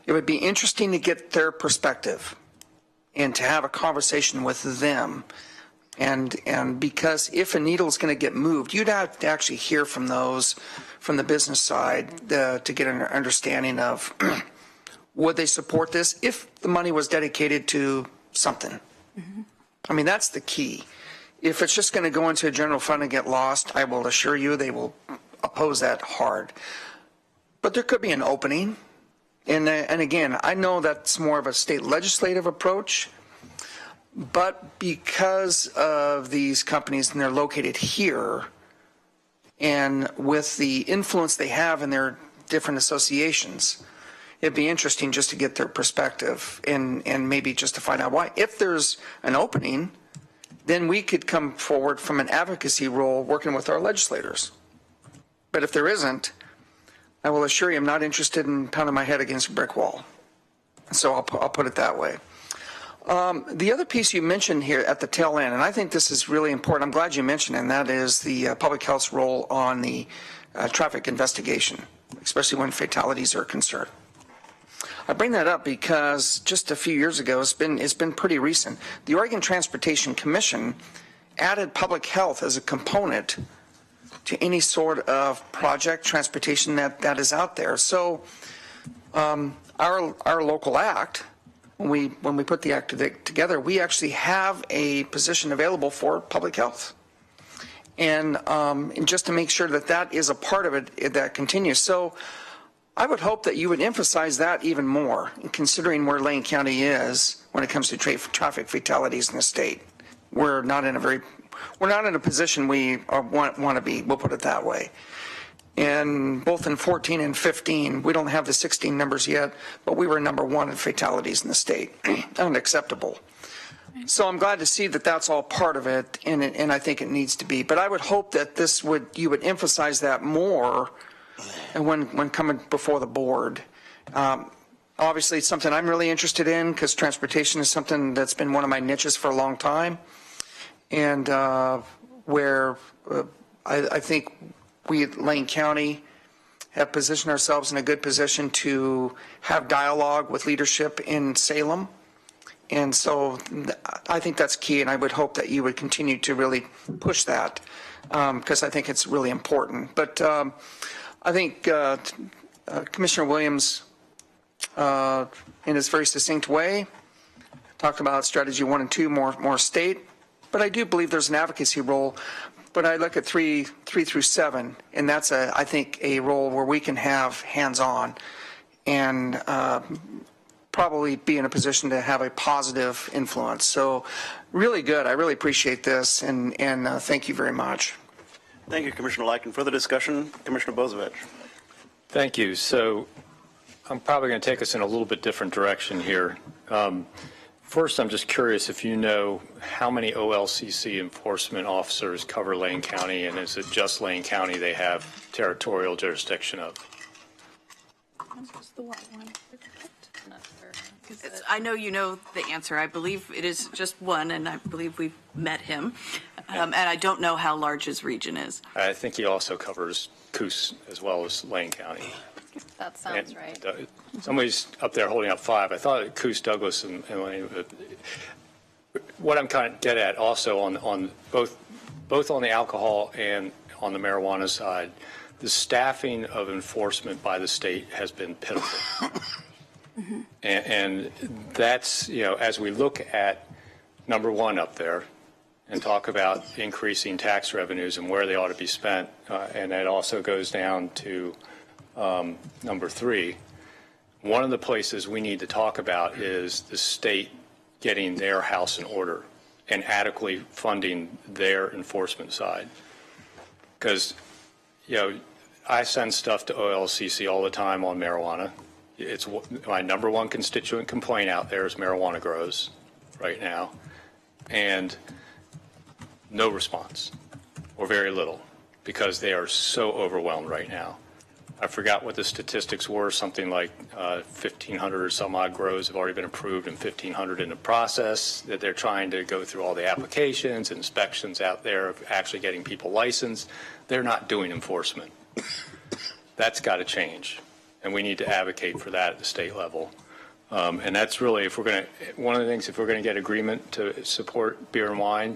It would be interesting to get their perspective and to have a conversation with them. And because if a needle is going to get moved, you'd have to actually hear from those from the business side to get an understanding of would they support this if the money was dedicated to something. Mm-hmm. I mean, that's the key. If it's just going to go into a general fund and get lost, I will assure you they will oppose that hard. But there could be an opening. And again, I know that's more of a state legislative approach, but because of these companies and they're located here, and with the influence they have in their different associations, it'd be interesting just to get their perspective and maybe just to find out why. If there's an opening, then we could come forward from an advocacy role working with our legislators. But if there isn't, I will assure you I'm not interested in pounding my head against a brick wall. So I'll put it that way. The other piece you mentioned here at the tail end, and I think this is really important, I'm glad you mentioned it, and that is the public health's role on the traffic investigation, especially when fatalities are concerned. I bring that up because just a few years ago, it's been pretty recent, the Oregon Transportation Commission added public health as a component to any sort of project transportation that is out there. So our local act, when we put the act together, we actually have a position available for public health. And just to make sure that that is a part of it that continues. So I would hope that you would emphasize that even more, considering where Lane County is when it comes to traffic fatalities in the state. We're not in a position we want to be, we'll put it that way. And both in 14 and 15, we don't have the 16 numbers yet, but we were number one in fatalities in the state. Unacceptable. So I'm glad to see that that's all part of it, and I think it needs to be. But I would hope that you would emphasize that more and when coming before the board. Obviously, it's something I'm really interested in because transportation is something that's been one of my niches for a long time, and where I think we at Lane County have positioned ourselves in a good position to have dialogue with leadership in Salem. And so I think that's key, and I would hope that you would continue to really push that because I think it's really important. But I think Commissioner Williams, in his very succinct way, talked about strategy 1 and 2, more state. But I do believe there's an advocacy role. But I look at 3 through 7, and that's I think a role where we can have hands-on and probably be in a position to have a positive influence. So really good. I really appreciate this, and thank you very much.
Thank you, Commissioner Lyken. Further discussion, Commissioner Bozevich.
Thank you. So I'm probably going to take us in a little bit different direction here. First, I'm just curious if you know how many OLCC enforcement officers cover Lane County, and is it just Lane County they have territorial jurisdiction of?
I know you know the answer. I believe it is just one, and I believe we've met him. And I don't know how large his region is.
I think he also covers Coos as well as Lane County.
That sounds right.
Somebody's up there holding up 5. I thought Coos, Douglas, and Lane. What I'm kind of get at also on both on the alcohol and on the marijuana side, the staffing of enforcement by the state has been pitiful. And that's, as we look at number 1 up there and talk about increasing tax revenues and where they ought to be spent, and that also goes down to number 3, one of the places we need to talk about is the state getting their house in order and adequately funding their enforcement side. Because, I send stuff to OLCC all the time on marijuana. It's my number 1 constituent complaint out there is marijuana grows right now, and no response, or very little, because they are so overwhelmed right now. I forgot what the statistics were, something like 1,500 or some odd grows have already been approved and 1,500 in the process, that they're trying to go through all the applications, inspections out there of actually getting people licensed. They're not doing enforcement. That's got to change, and we need to advocate for that at the state level. And that's really, one of the things, if we're going to get agreement to support beer and wine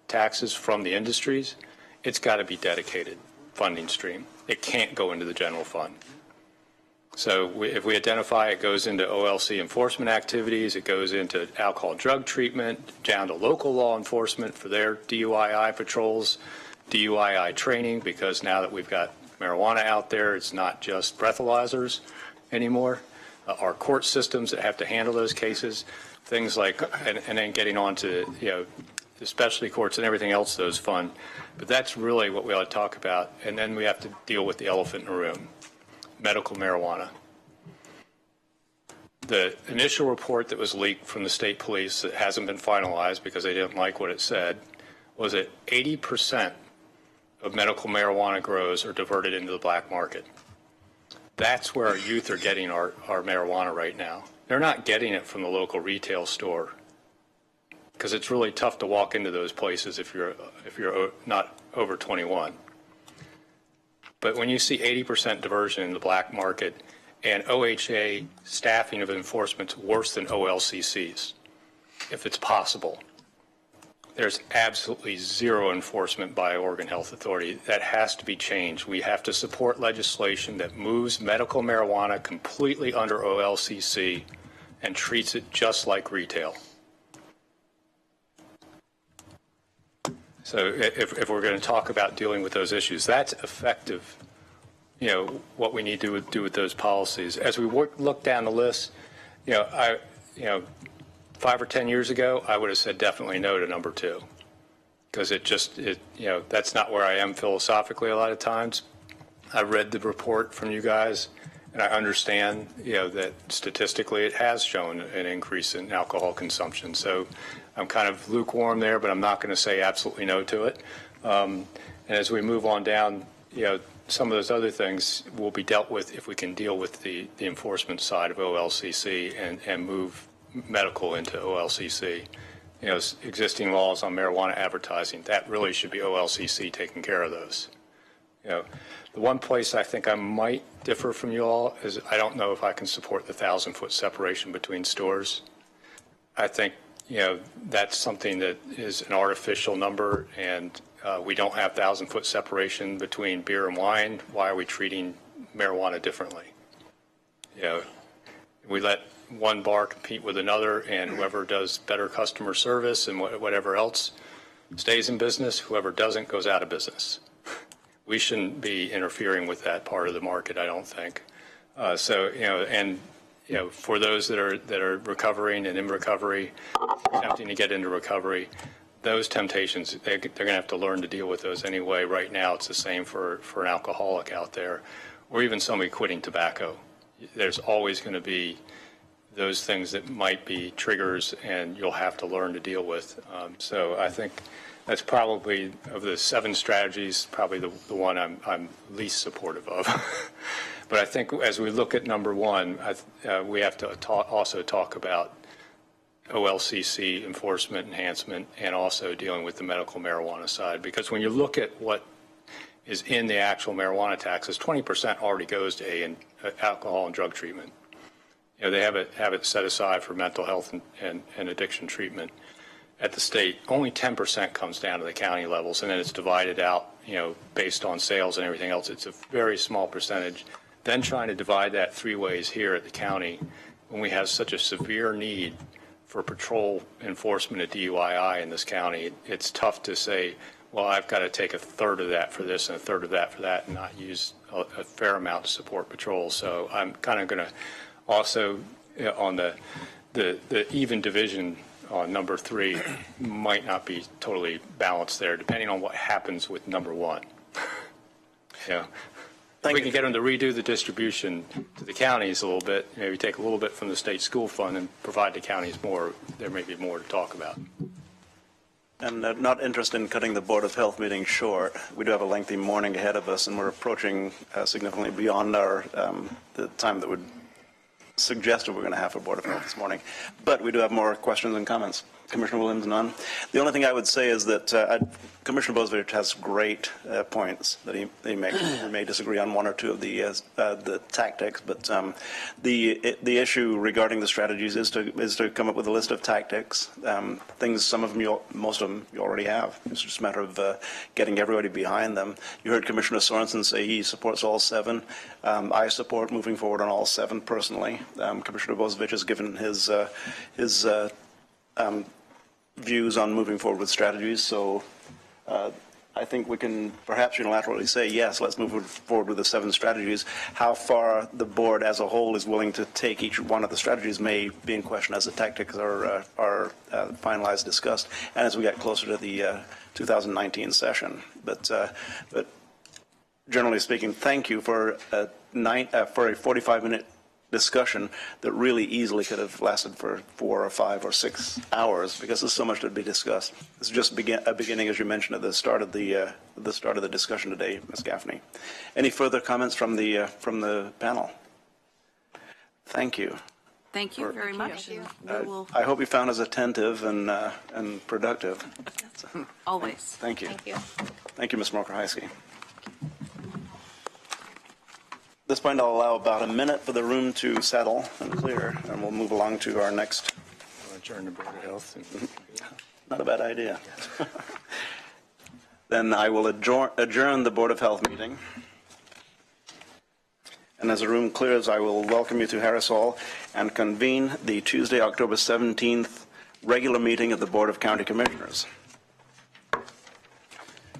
taxes from the industries, it's got to be dedicated funding stream. It can't go into the general fund. So if we identify it goes into OLC enforcement activities, it goes into alcohol and drug treatment, down to local law enforcement for their DUII patrols, DUII training, because now that we've got marijuana out there, it's not just breathalyzers anymore. Our court systems that have to handle those cases, things like, and then getting on to, the specialty courts and everything else those fund. But that's really what we ought to talk about. And then we have to deal with the elephant in the room, medical marijuana. The initial report that was leaked from the state police that hasn't been finalized because they didn't like what it said was that 80% of medical marijuana grows are diverted into the black market. That's where our youth are getting our marijuana right now. They're not getting it from the local retail store because it's really tough to walk into those places if you're not over 21. But when you see 80% diversion in the black market and OHA staffing of enforcement's worse than OLCC's, if it's possible, there's absolutely zero enforcement by Oregon Health Authority. That has to be changed. We have to support legislation that moves medical marijuana completely under OLCC and treats it just like retail. So if we're going to talk about dealing with those issues, that's effective, you know, what we need to do with those policies. As we look down the list, 5 or 10 years ago, I would have said definitely no to number 2, because that's not where I am philosophically a lot of times. I read the report from you guys, and I understand, that statistically it has shown an increase in alcohol consumption. So I'm kind of lukewarm there, but I'm not going to say absolutely no to it. And as we move on down, some of those other things will be dealt with if we can deal with the enforcement side of OLCC and move medical into OLCC. Existing laws on marijuana advertising, that really should be OLCC taking care of those. The one place I think I might differ from you all is I don't know if I can support the 1,000-foot separation between stores. I think, that's something that is an artificial number, and we don't have 1,000-foot separation between beer and wine. Why are we treating marijuana differently? We let one bar compete with another, and whoever does better customer service and whatever else stays in business. Whoever doesn't goes out of business. We shouldn't be interfering with that part of the market, I don't think. For those that are recovering and in recovery, attempting to get into recovery, those temptations, they're going to have to learn to deal with those anyway. Right now, it's the same for an alcoholic out there, or even somebody quitting tobacco. There's always going to be those things that might be triggers, and you'll have to learn to deal with. So I think that's probably, of the 7 strategies, probably the one I'm least supportive of. But I think as we look at number 1, we have to also talk about OLCC enforcement enhancement and also dealing with the medical marijuana side. Because when you look at what is in the actual marijuana taxes, 20% already goes to alcohol and drug treatment. They have it set aside for mental health and addiction treatment. At the state, only 10% comes down to the county levels, and then it's divided out, based on sales and everything else. It's a very small percentage. Then trying to divide that 3 ways here at the county when we have such a severe need for patrol enforcement at DUII in this county, it's tough to say, well, I've got to take a third of that for this and a third of that for that and not use a fair amount to support patrol. So I'm kind of going to also, on the even division on number 3 might not be totally balanced there, depending on what happens with number 1. If we can get them to redo the distribution to the counties a little bit, maybe take a little bit from the state school fund and provide the counties more, there may be more to talk about.
And not interested in cutting the Board of Health meeting short. We do have a lengthy morning ahead of us, and we're approaching significantly beyond the time that would suggested we're going to have for Board of Health this morning. But we do have more questions and comments. Commissioner Williams, none. The only thing I would say is that Commissioner Bozievich has great points that he makes. We may disagree on 1 or 2 of the tactics, but the issue regarding the strategies is to come up with a list of tactics. Most of them you already have. It's just a matter of getting everybody behind them. You heard Commissioner Sorensen say he supports all 7. I support moving forward on all 7 personally. Commissioner Bozievich has given his views on moving forward with strategies. So I think we can perhaps unilaterally say, yes, let's move forward with the 7 strategies. How far the board as a whole is willing to take each one of the strategies may be in question as the tactics are finalized, discussed, and as we get closer to the 2019 session. But generally speaking, thank you for a 45-minute discussion that really easily could have lasted for 4 or 5 or 6 hours, because there's so much to be discussed. It's just a beginning, as you mentioned at the start of the discussion today, Ms. Gaffney. Any further comments from the panel? Thank you.
Thank you very much. And we will
I hope you found us attentive and productive.
always.
Thank you.
Thank you.
Thank you, Ms. Smoker-Heisky. At this point, I'll allow about a minute for the room to settle and clear, and we'll move along to our next.
Adjourn the Board of Health.
Not a bad idea. Then I will adjourn the Board of Health meeting. And as the room clears, I will welcome you to Harris Hall and convene the Tuesday, October 17th regular meeting of the Board of County Commissioners.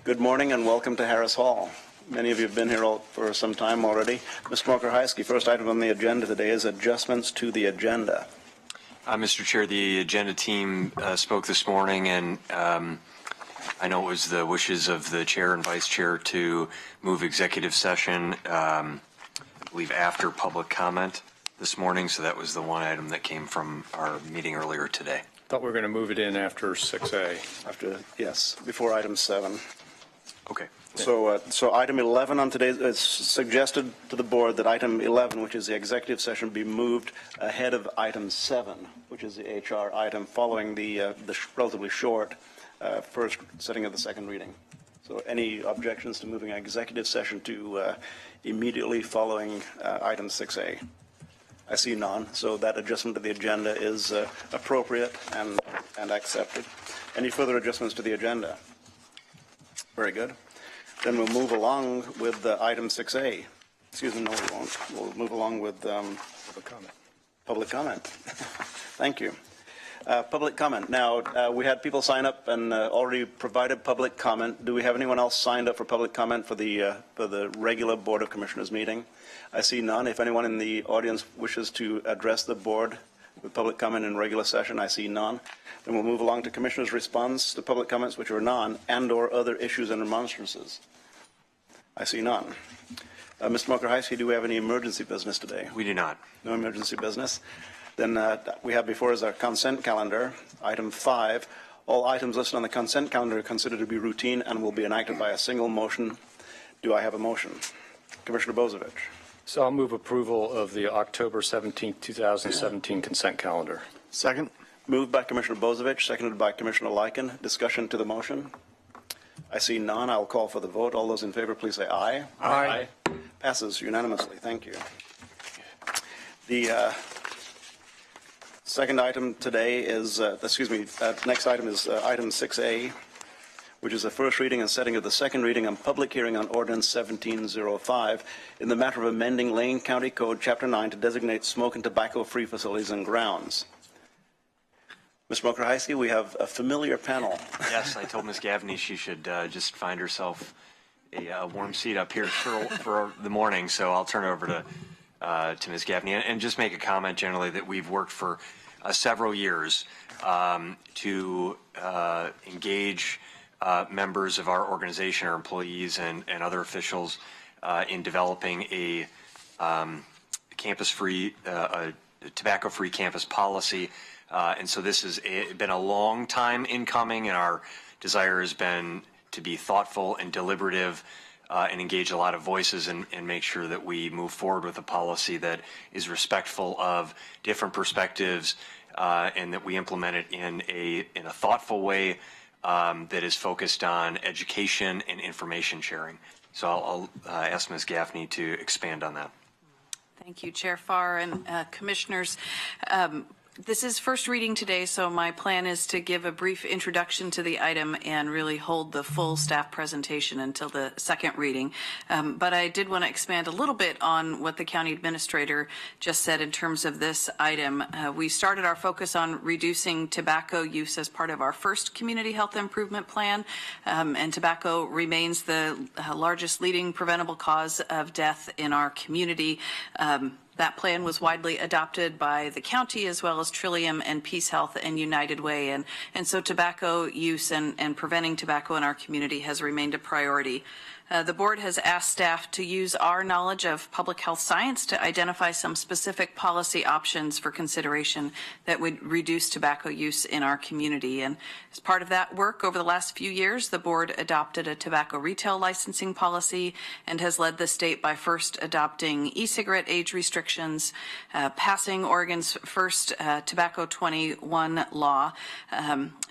Good morning and welcome to Harris Hall. Many of you have been here for some time already. Ms. Smoker-Heisky, first item on the agenda today is adjustments to the agenda.
Mr. Chair, the agenda team spoke this morning, and I know it was the wishes of the chair and vice chair to move executive session, I believe, after public comment this morning. So that was the one item that came from our meeting earlier today.
Thought we were going to move it in after 6A.
Yes, before item 7.
Okay.
So item 11 on today is suggested to the board that item 11, which is the executive session, be moved ahead of item 7, which is the HR item following the relatively short first setting of the second reading. So any objections to moving an executive session to immediately following item 6A? I see none, so that adjustment to the agenda is appropriate and accepted. Any further adjustments to the agenda? Very good. Then we'll move along with item 6A. Excuse me, no, we won't. We'll move along with public comment. Public comment. Thank you. Public comment. Now, we had people sign up and already provided public comment. Do we have anyone else signed up for public comment for the regular Board of Commissioners meeting? I see none. If anyone in the audience wishes to address the board with public comment in regular session, I see none. Then we'll move along to Commissioners' response to public comments which are none and/or other issues and remonstrances. I see none. Mr. Smoker-Heisky, do we have any emergency business today?
We do not.
No emergency business. Then we have before us our consent calendar, item 5. All items listed on the consent calendar are considered to be routine and will be enacted by a single motion. Do I have a motion? Commissioner Bozevich.
So I'll move approval of the October 17, 2017 consent calendar.
Second. Moved by Commissioner Bozevich, seconded by Commissioner Lyken. Discussion to the motion? I see none. I'll call for the vote. All those in favor, please say aye.
Aye.
Passes unanimously. Thank you. The second item today is, next item is item 6A, which is the first reading and setting of the second reading on public hearing on Ordinance 1705 in the matter of amending Lane County Code, Chapter 9, to designate smoke and tobacco-free facilities and grounds. Ms. Smoker-Heisky, we have a familiar panel.
Yes, I told Ms. Gaffney she should just find herself a warm seat up here for the morning, so I'll turn it over to Ms. Gaffney and just make a comment generally that we've worked for several years to engage members of our organization, our employees, and other officials in developing a campus-free, tobacco-free campus policy. And so this has been a long time in coming, and our desire has been to be thoughtful and deliberative and engage a lot of voices and make sure that we move forward with a policy that is respectful of different perspectives and that we implement it in a thoughtful way that is focused on education and information sharing. So I'll ask Ms. Gaffney to expand on that.
Thank you, Chair Farr and Commissioners. This is first reading today, so my plan is to give a brief introduction to the item and really hold the full staff presentation until the second reading. But I did want to expand a little bit on what the county administrator just said in terms of this item. We started our focus on reducing tobacco use as part of our first community health improvement plan, and tobacco remains the largest leading preventable cause of death in our community. That plan was widely adopted by the county as well as Trillium and Peace Health and United Way. And so tobacco use and preventing tobacco in our community has remained a priority. The board has asked staff to use our knowledge of public health science to identify some specific policy options for consideration that would reduce tobacco use in our community. And as part of that work over the last few years, the board adopted a tobacco retail licensing policy and has led the state by first adopting e-cigarette age restrictions, passing Oregon's first Tobacco 21 law,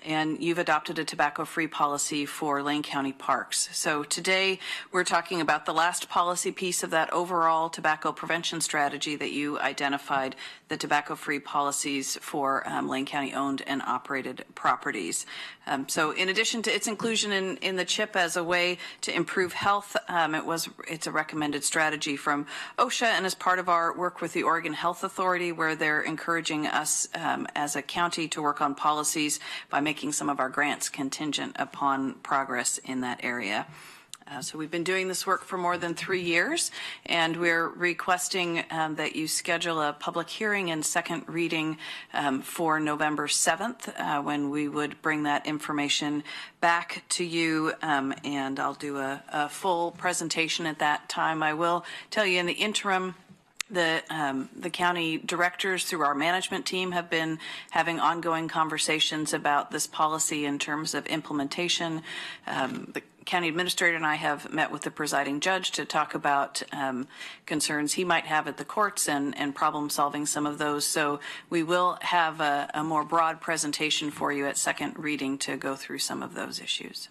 and you've adopted a tobacco-free policy for Lane County parks. So today we're talking about the last policy piece of that overall tobacco prevention strategy that you identified, the tobacco-free policies for Lane County owned and operated properties. So in addition to its inclusion in the CHIP as a way to improve health, it's a recommended strategy from OSHA and as part of our work with the Oregon Health Authority, where they're encouraging us as a county to work on policies by making some of our grants contingent upon progress in that area. So we've been doing this work for more than 3 years, and we're requesting that you schedule a public hearing and second reading for November 7th, when we would bring that information back to you, and I'll do a full presentation at that time. I will tell you in the interim, the county directors through our management team have been having ongoing conversations about this policy in terms of implementation. The county administrator and I have met with the presiding judge to talk about concerns he might have at the courts and problem solving some of those. So we will have a more broad presentation for you at second reading to go through some of those issues.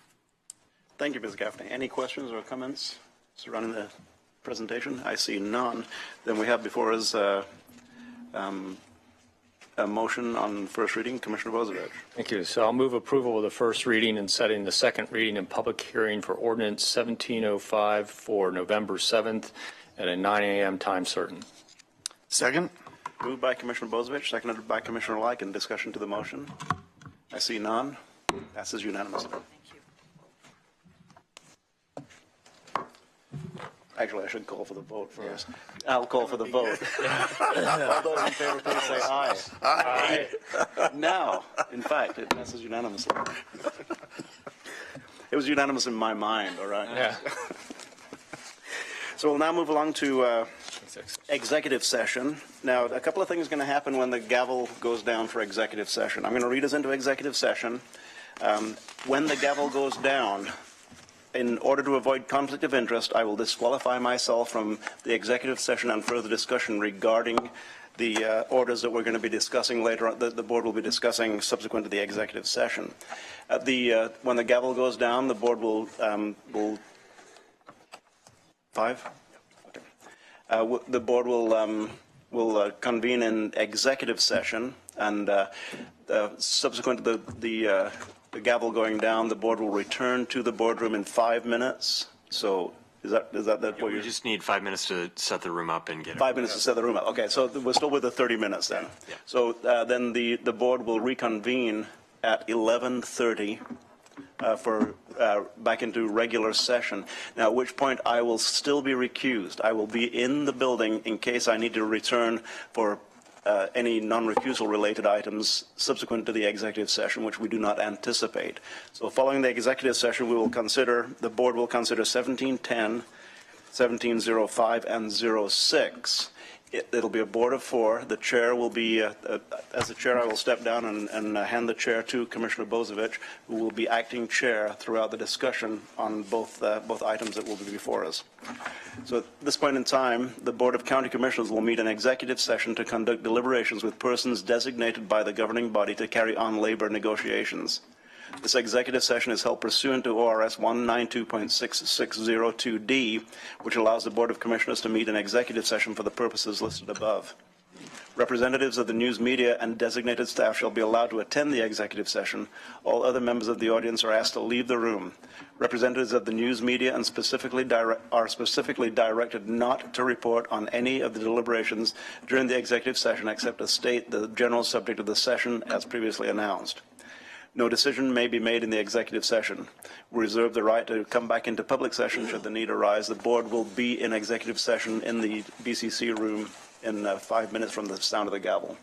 Thank you, Ms. Gaffney. Any questions or comments surrounding the presentation? I see none. Then we have before us a motion on first reading. Commissioner Bozevich.
Thank you. So I'll move approval of the first reading and setting the second reading and public hearing for ordinance 1705 for November 7th at a 9 a.m. time certain.
Second.
Moved by Commissioner Bozevich, seconded by Commissioner Lyken. Discussion to the motion. I see none. Passes unanimously. Actually, I should call for the vote first. Yeah. I'll call for the vote. All those in favor, please say aye. Aye. Now, in fact, it passes unanimously. It was unanimous in my mind, all right?
Yeah.
So we'll now move along to executive session. Now, a couple of things are going to happen when the gavel goes down for executive session. I'm going to read us into executive session. When the gavel goes down, in order to avoid conflict of interest, I will disqualify myself from the executive session and further discussion regarding the orders that we're going to be discussing later on, the board will be discussing subsequent to the executive session. When the gavel goes down, the board will the board will convene in executive session, and subsequent to the gavel going down, the board will return to the boardroom in 5 minutes. So is that what
we just need 5 minutes to set the room up and get
5 minutes to set the room up. Okay, so we're still with the 30 minutes then.
Yeah.
So then the board will reconvene at 11:30 for back into regular session. Now, at which point I will still be recused. I will be in the building in case I need to return for any non-recusal related items subsequent to the executive session, which we do not anticipate. So following the executive session, the board will consider 1710, 1705, and 06. It'll be a board of 4. The chair will be, as the chair, I will step down and hand the chair to Commissioner Bozevich, who will be acting chair throughout the discussion on both items that will be before us. So at this point in time, the Board of County Commissioners will meet in executive session to conduct deliberations with persons designated by the governing body to carry on labor negotiations. This executive session is held pursuant to ORS 192.6602D, which allows the Board of Commissioners to meet in executive session for the purposes listed above. Representatives of the news media and designated staff shall be allowed to attend the executive session. All other members of the audience are asked to leave the room. Representatives of the news media and are specifically directed not to report on any of the deliberations during the executive session except to state the general subject of the session as previously announced. No decision may be made in the executive session. We reserve the right to come back into public session should the need arise. The board will be in executive session in the BCC room in 5 minutes from the sound of the gavel.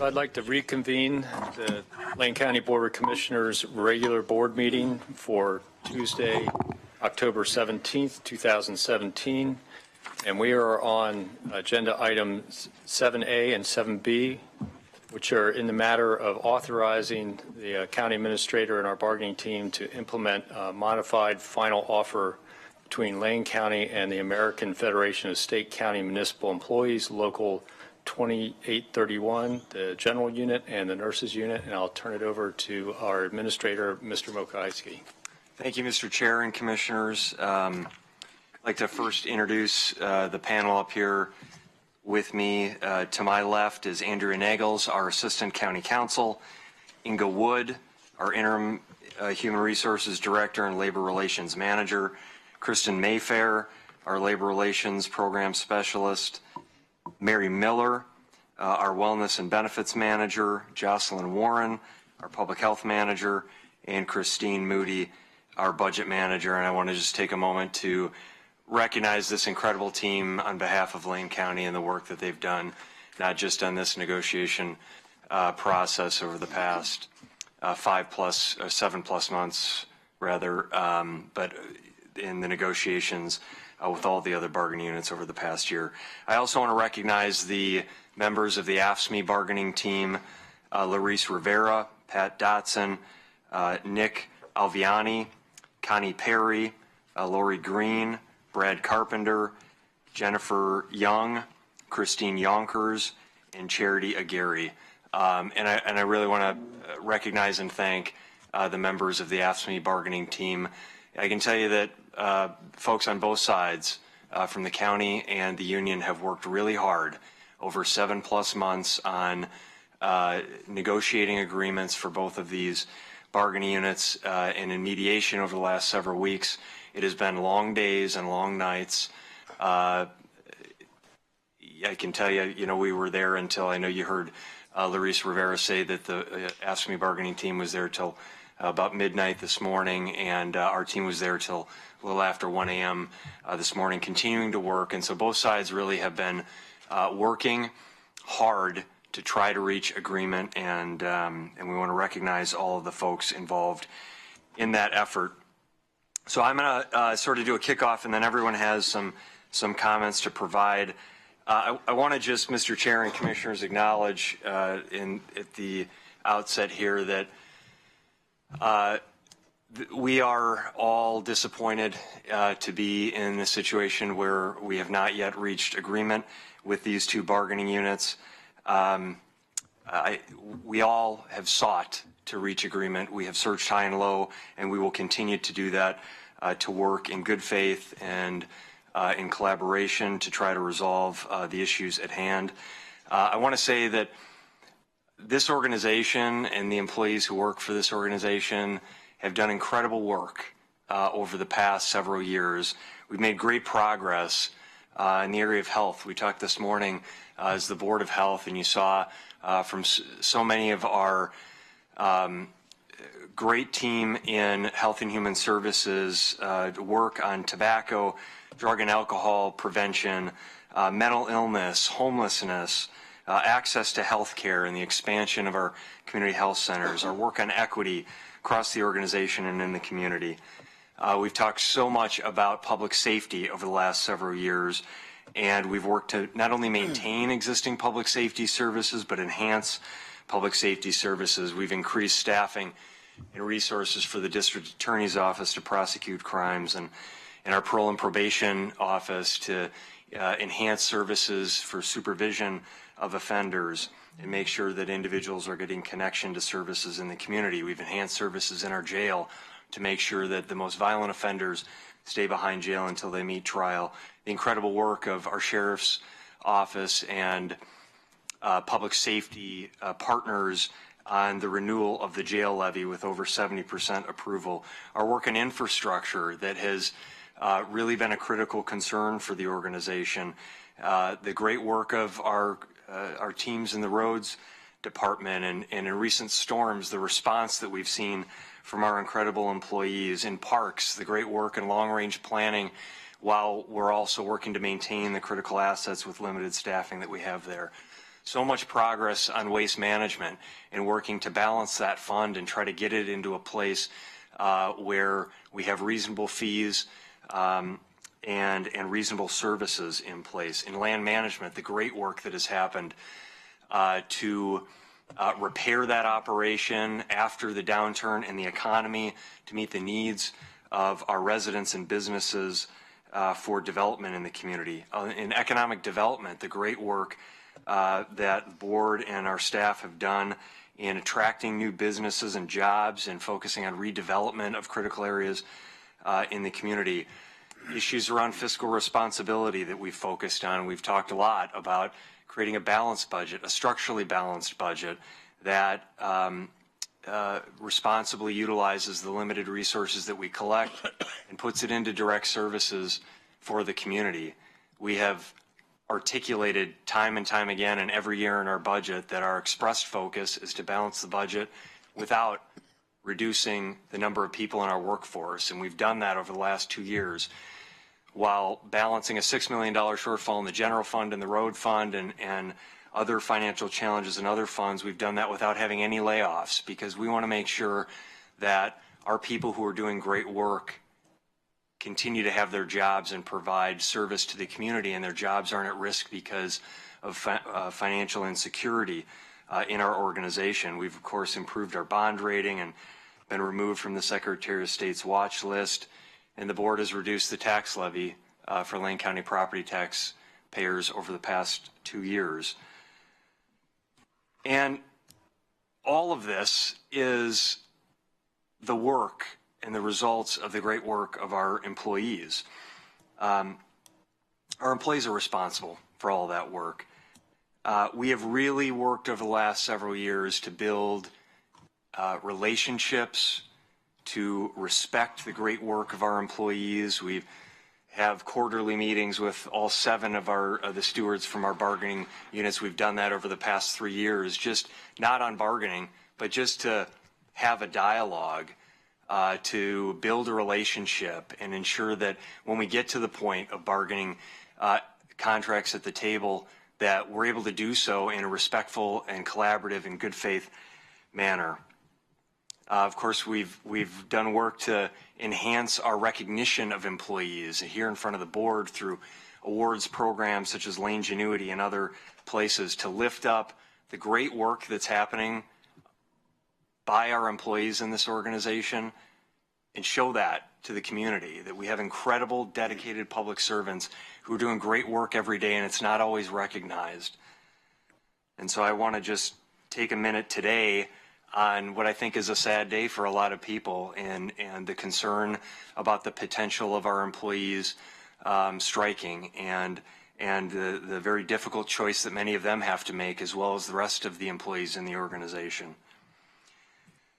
I'd like to reconvene the Lane County Board of Commissioners regular board meeting for Tuesday, October 17th, 2017. And we are on agenda items 7A and 7B, which are in the matter of authorizing the county administrator and our bargaining team to implement a modified final offer between Lane County and the American Federation of State County Municipal Employees, Local 2831, the general unit and the nurses unit. And I'll turn it over to our administrator, Mr. Mokaiski.
Thank you, Mr. Chair and Commissioners. I'd like to first introduce the panel up here with me. To my left is Andrea Nagels, our Assistant County Counsel, Inga Wood, our Interim Human Resources Director and Labor Relations Manager, Kristen Mayfair, our Labor Relations Program Specialist, Mary Miller, our Wellness and Benefits Manager, Jocelyn Warren, our Public Health Manager, and Christine Moody, our Budget Manager. And I want to just take a moment to recognize this incredible team on behalf of Lane County and the work that they've done, not just on this negotiation process over the past 7+ months, rather, but in the negotiations with all the other bargaining units over the past year. I also want to recognize the members of the AFSCME bargaining team, Larice Rivera, Pat Dotson, Nick Alviani, Connie Perry, Lori Green, Brad Carpenter, Jennifer Young, Christine Yonkers, and Charity Aguirre. And I really want to recognize and thank the members of the AFSCME bargaining team. I can tell you that folks on both sides from the county and the union have worked really hard over 7+ months on negotiating agreements for both of these bargaining units and in mediation over the last several weeks. It has been long days and long nights. I can tell you, we were there until, I know you heard Larice Rivera say that the AFSCME bargaining team was there till about midnight this morning, and our team was there till a little after 1 a.m. This morning, continuing to work. And so both sides really have been working hard to try to reach agreement, and we want to recognize all of the folks involved in that effort. So I'm going to sort of do a kickoff, and then everyone has some comments to provide. I want to just, Mr. Chair and Commissioners, acknowledge at the outset here that we are all disappointed to be in a situation where we have not yet reached agreement with these two bargaining units. We all have sought to reach agreement. We have searched high and low, and we will continue to do that, to work in good faith and in collaboration to try to resolve the issues at hand. I want to say that this organization and the employees who work for this organization have done incredible work over the past several years. We've made great progress in the area of health. We talked this morning as the Board of Health, and you saw from so many of our great team in Health and Human Services work on tobacco, drug and alcohol prevention, mental illness, homelessness, access to health care, and the expansion of our community health centers, our work on equity across the organization and in the community. We've talked so much about public safety over the last several years, and we've worked to not only maintain existing public safety services, but enhance public safety services. We've increased staffing and resources for the District Attorney's Office to prosecute crimes, and our Parole and Probation Office to enhance services for supervision of offenders and make sure that individuals are getting connection to services in the community. We've enhanced services in our jail to make sure that the most violent offenders stay behind jail until they meet trial. The incredible work of our Sheriff's Office and public safety partners on the renewal of the jail levy with over 70% approval. Our work in infrastructure that has really been a critical concern for the organization. The great work of our teams in the roads department, and in recent storms, the response that we've seen from our incredible employees in parks, the great work in long-range planning, while we're also working to maintain the critical assets with limited staffing that we have there. so much progress on waste management and working to balance that fund and try to get it into a place where we have reasonable fees and reasonable services in place. In land management, the great work that has happened to repair that operation after the downturn in the economy to meet the needs of our residents and businesses for development in the community. In economic development, the great work that the board and our staff have done in attracting new businesses and jobs and focusing on redevelopment of critical areas in the community. Issues around fiscal responsibility that we've focused on. We've talked a lot about creating a balanced budget, a structurally balanced budget that responsibly utilizes the limited resources that we collect and puts it into direct services for the community. We have articulated time and time again and every year in our budget that our expressed focus is to balance the budget without reducing the number of people in our workforce, and we've done that over the last 2 years while balancing a $6 million shortfall in the general fund and the road fund and other financial challenges in other funds. We've done that without having any layoffs because we want to make sure that our people who are doing great work continue to have their jobs and provide service to the community, and their jobs aren't at risk because of financial insecurity in our organization. We've, of course, improved our bond rating and been removed from the Secretary of State's watch list, and the board has reduced the tax levy for Lane County property tax payers over the past 2 years. And all of this is the work and the results of the great work of our employees. Our employees are responsible for all that work. We have really worked over the last several years to build relationships, to respect the great work of our employees. We have quarterly meetings with all 7 of the stewards from our bargaining units. We've done that over the past 3 years, just not on bargaining, but just to have a dialogue, to build a relationship and ensure that when we get to the point of bargaining contracts at the table, that we're able to do so in a respectful and collaborative and good faith manner. Of course, we've done work to enhance our recognition of employees here in front of the board through awards programs such as Lanegenuity and other places to lift up the great work that's happening by our employees in this organization and show that to the community, that we have incredible, dedicated public servants who are doing great work every day, and it's not always recognized. And so I want to just take a minute today on what I think is a sad day for a lot of people, and the concern about the potential of our employees striking and the very difficult choice that many of them have to make, as well as the rest of the employees in the organization.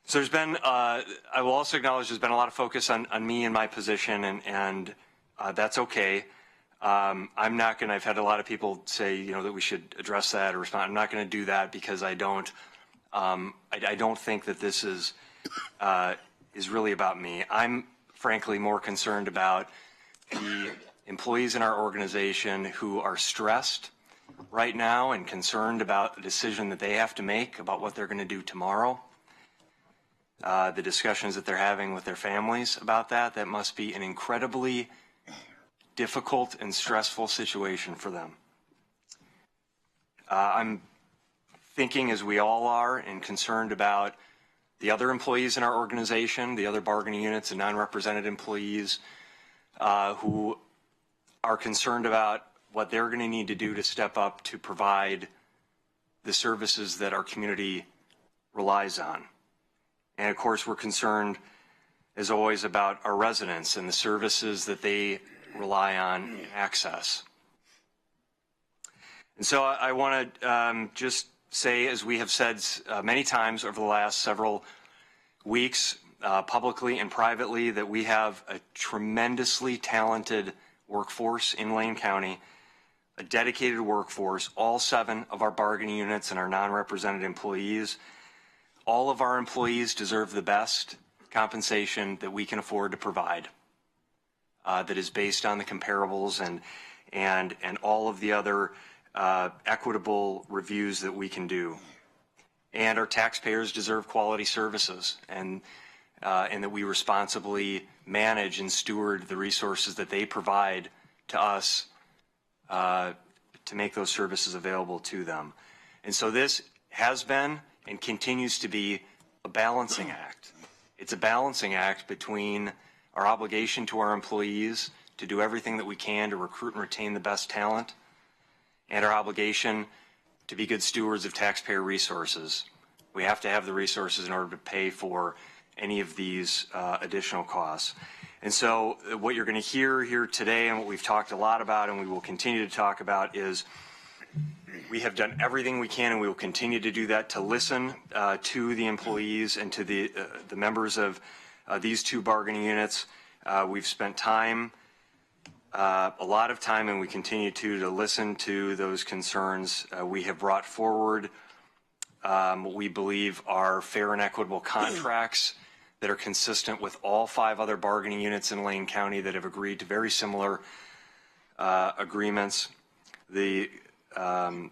So there's been, I will also acknowledge there's been a lot of focus on me and my position, and that's okay. I'm not going to, I've had a lot of people say, that we should address that or respond. I'm not going to do that because I don't think that this is really about me. I'm frankly more concerned about the employees in our organization who are stressed right now and concerned about the decision that they have to make about what they're going to do tomorrow. The discussions that they're having with their families about that must be an incredibly difficult and stressful situation for them. I'm thinking, as we all are, and concerned about the other employees in our organization, the other bargaining units and non-represented employees who are concerned about what they're going to need to do to step up to provide the services that our community relies on. And of course, we're concerned, as always, about our residents and the services that they rely on and access. And so I want to just say, as we have said many times over the last several weeks, publicly and privately, that we have a tremendously talented workforce in Lane County, a dedicated workforce, all 7 of our bargaining units and our non-represented employees. All of our employees deserve the best compensation that we can afford to provide, that is based on the comparables and all of the other equitable reviews that we can do. And our taxpayers deserve quality services, and that we responsibly manage and steward the resources that they provide to us to make those services available to them. And so this has been and continues to be a balancing act. It's a balancing act between our obligation to our employees to do everything that we can to recruit and retain the best talent, and our obligation to be good stewards of taxpayer resources. We have to have the resources in order to pay for any of these additional costs. And so what you're going to hear here today, and what we've talked a lot about and we will continue to talk about, is we have done everything we can, and we will continue to do that, to listen to the employees and to the members of these two bargaining units. We've spent time, a lot of time, and we continue to listen to those concerns. We have brought forward what we believe are fair and equitable contracts that are consistent with all 5 other bargaining units in Lane County that have agreed to very similar agreements. The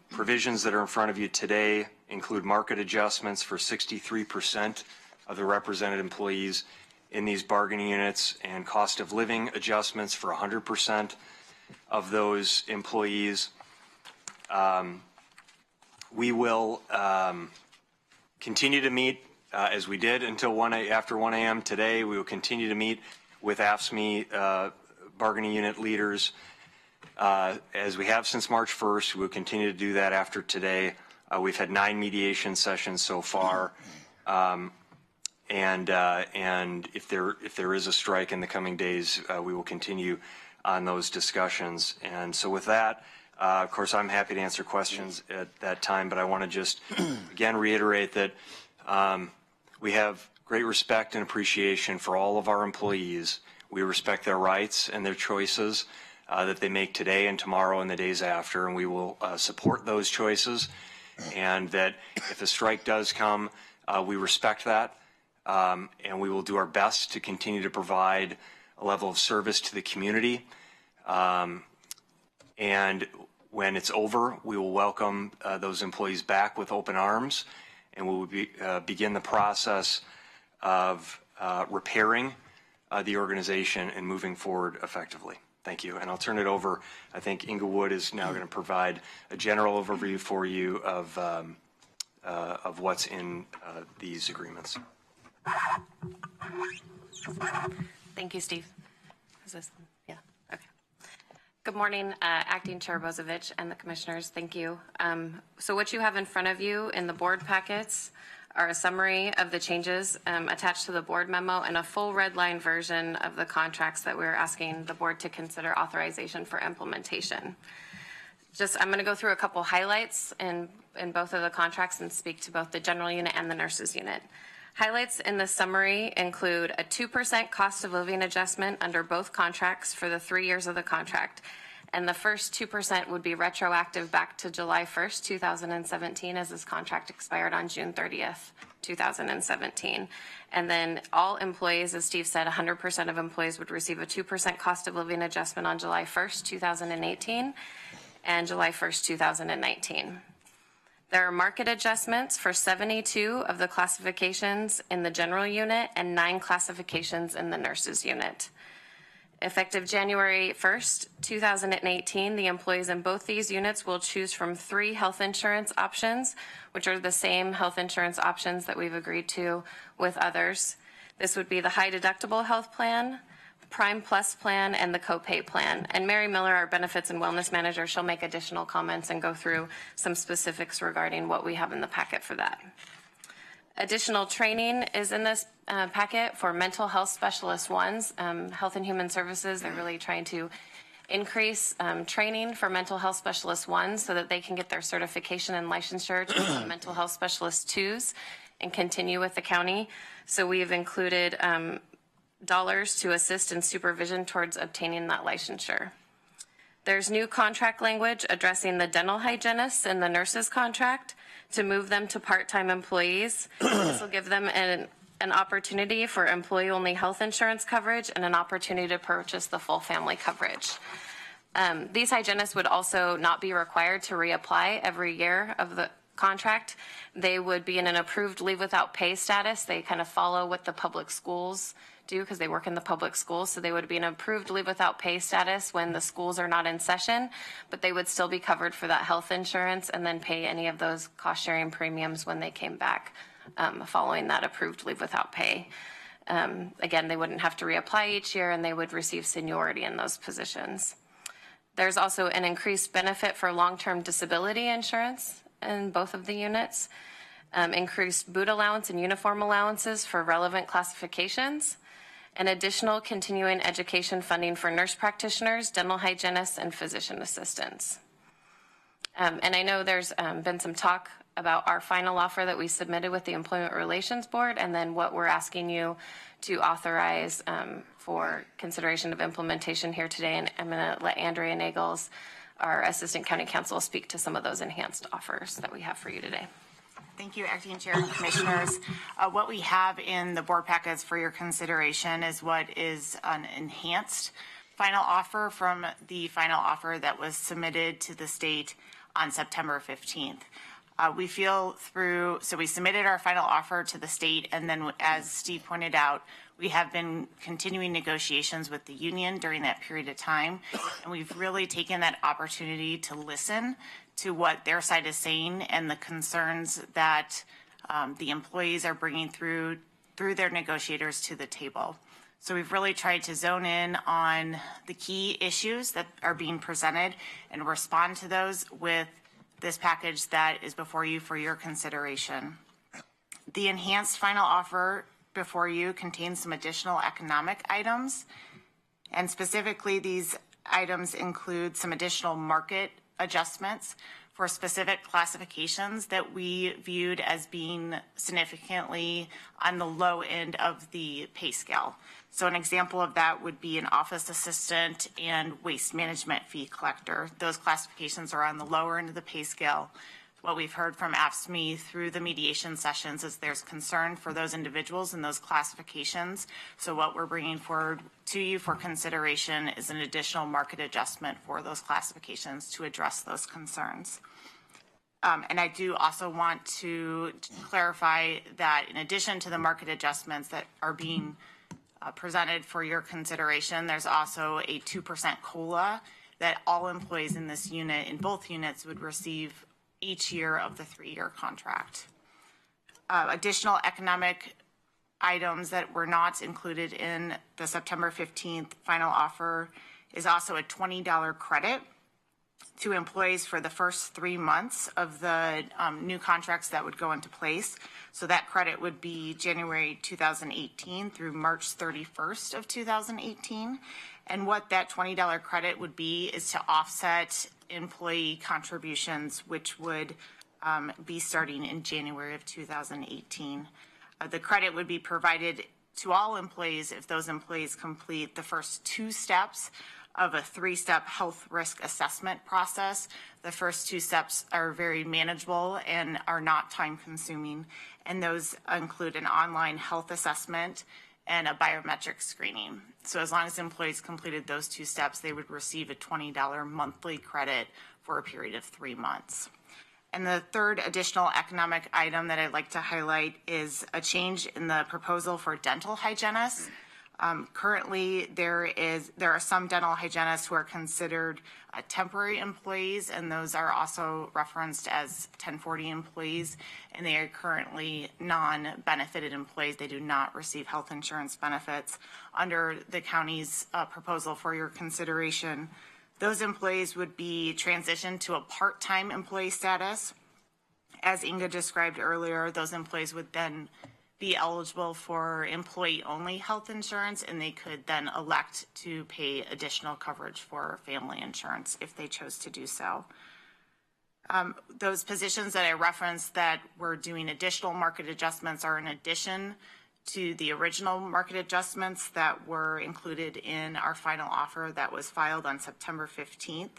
provisions that are in front of you today include market adjustments for 63% of the represented employees in these bargaining units, and cost of living adjustments for 100% of those employees. We will continue to meet as we did until after 1 a.m. today. We will continue to meet with AFSCME bargaining unit leaders as we have since March 1st. We will continue to do that after today. We've had 9 mediation sessions so far. And if there is a strike in the coming days, we will continue on those discussions. And so with that, of course, I'm happy to answer questions at that time, but I want to just again reiterate that we have great respect and appreciation for all of our employees. We respect their rights and their choices that they make today and tomorrow and the days after, and we will support those choices. And that if a strike does come, we respect that. And we will do our best to continue to provide a level of service to the community. And when it's over, we will welcome those employees back with open arms, and we will begin the process of repairing the organization and moving forward effectively. Thank you. And I'll turn it over. I think Inglewood is now going to provide a general overview for you of what's in these agreements.
Thank you, Steve. Is this, yeah, okay. Good morning, Acting Chair Bozovich and the commissioners. Thank you. So what you have in front of you in the board packets are a summary of the changes attached to the board memo and a full red line version of the contracts that we're asking the board to consider authorization for implementation. I'm going to go through a couple highlights in both of the contracts and speak to both the general unit and the nurses unit. Highlights in the summary include a 2% cost of living adjustment under both contracts for the 3 years of the contract. And the first 2% would be retroactive back to July 1st, 2017, as this contract expired on June 30th, 2017. And then all employees, as Steve said, 100% of employees would receive a 2% cost of living adjustment on July 1st, 2018 and July 1st, 2019. There are market adjustments for 72 of the classifications in the general unit and 9 classifications in the nurses unit. Effective January 1st, 2018, the employees in both these units will choose from 3 health insurance options, which are the same health insurance options that we've agreed to with others. This would be the high deductible health plan, Prime Plus plan, and the copay plan. And Mary Miller, our benefits and wellness manager, she'll make additional comments and go through some specifics regarding what we have in the packet for that. Additional training is in this packet for mental health specialist ones. Health and Human Services, they're really trying to increase training for mental health specialist ones so that they can get their certification and licensure to become mental health specialist twos and continue with the county. So we've included dollars to assist in supervision towards obtaining that licensure. There's new contract language addressing the dental hygienists in the nurses contract to move them to part-time employees. This will give them an opportunity for employee-only health insurance coverage and an opportunity to purchase the full family coverage. These hygienists would also not be required to reapply every year of the contract. They would be in an approved leave without pay status. They kind of follow what the public schools do because they work in the public schools. So they would be an approved leave without pay status when the schools are not in session, but they would still be covered for that health insurance and then pay any of those cost sharing premiums when they came back following that approved leave without pay. Again, they wouldn't have to reapply each year and they would receive seniority in those positions. There's also an increased benefit for long-term disability insurance in both of the units, increased boot allowance and uniform allowances for relevant classifications, and additional continuing education funding for nurse practitioners, dental hygienists, and physician assistants. And I know there's been some talk about our final offer that we submitted with the Employment Relations Board, and then what we're asking you to authorize for consideration of implementation here today. And I'm going to let Andrea Nagels, our Assistant County Counsel, speak to some of those enhanced offers that we have for you today.
Thank you, Acting Chair and Commissioners. What we have in the board packets for your consideration is what is an enhanced final offer from the final offer that was submitted to the state on September 15th. We feel so we submitted our final offer to the state, and then as Steve pointed out, we have been continuing negotiations with the union during that period of time, and we've really taken that opportunity to listen to what their side is saying and the concerns that the employees are bringing through their negotiators to the table. So we've really tried to zone in on the key issues that are being presented and respond to those with this package that is before you for your consideration. The enhanced final offer before you contains some additional economic items, and specifically these items include some additional market adjustments for specific classifications that we viewed as being significantly on the low end of the pay scale. So an example of that would be an office assistant and waste management fee collector. Those classifications are on the lower end of the pay scale. What we've heard from AFSCME through the mediation sessions is there's concern for those individuals in those classifications. So what we're bringing forward to you for consideration is an additional market adjustment for those classifications to address those concerns. And I do also want to clarify that in addition to the market adjustments that are being presented for your consideration, there's also a 2% COLA that all employees in this unit, in both units, would receive each year of the 3-year contract. Additional economic items that were not included in the September 15th final offer is also a $20 credit to employees for the first 3 months of the new contracts that would go into place. So that credit would be January 2018 through March 31st of 2018. And what that $20 credit would be is to offset employee contributions, which would be starting in January of 2018. The credit would be provided to all employees if those employees complete the first 2 steps of a 3-step health risk assessment process. The first 2 steps are very manageable and are not time consuming, and those include an online health assessment and a biometric screening. So as long as employees completed those 2 steps, they would receive a $20 monthly credit for a period of 3 months. And the third additional economic item that I'd like to highlight is a change in the proposal for dental hygienists. Currently, there are some dental hygienists who are considered temporary employees, and those are also referenced as 1040 employees, and they are currently non-benefited employees. They do not receive health insurance benefits. Under the county's proposal for your consideration, those employees would be transitioned to a part-time employee status. As Inga described earlier, those employees would then be eligible for employee-only health insurance, and they could then elect to pay additional coverage for family insurance if they chose to do so. Those positions that I referenced that we're doing additional market adjustments are in addition to the original market adjustments that were included in our final offer that was filed on September 15th.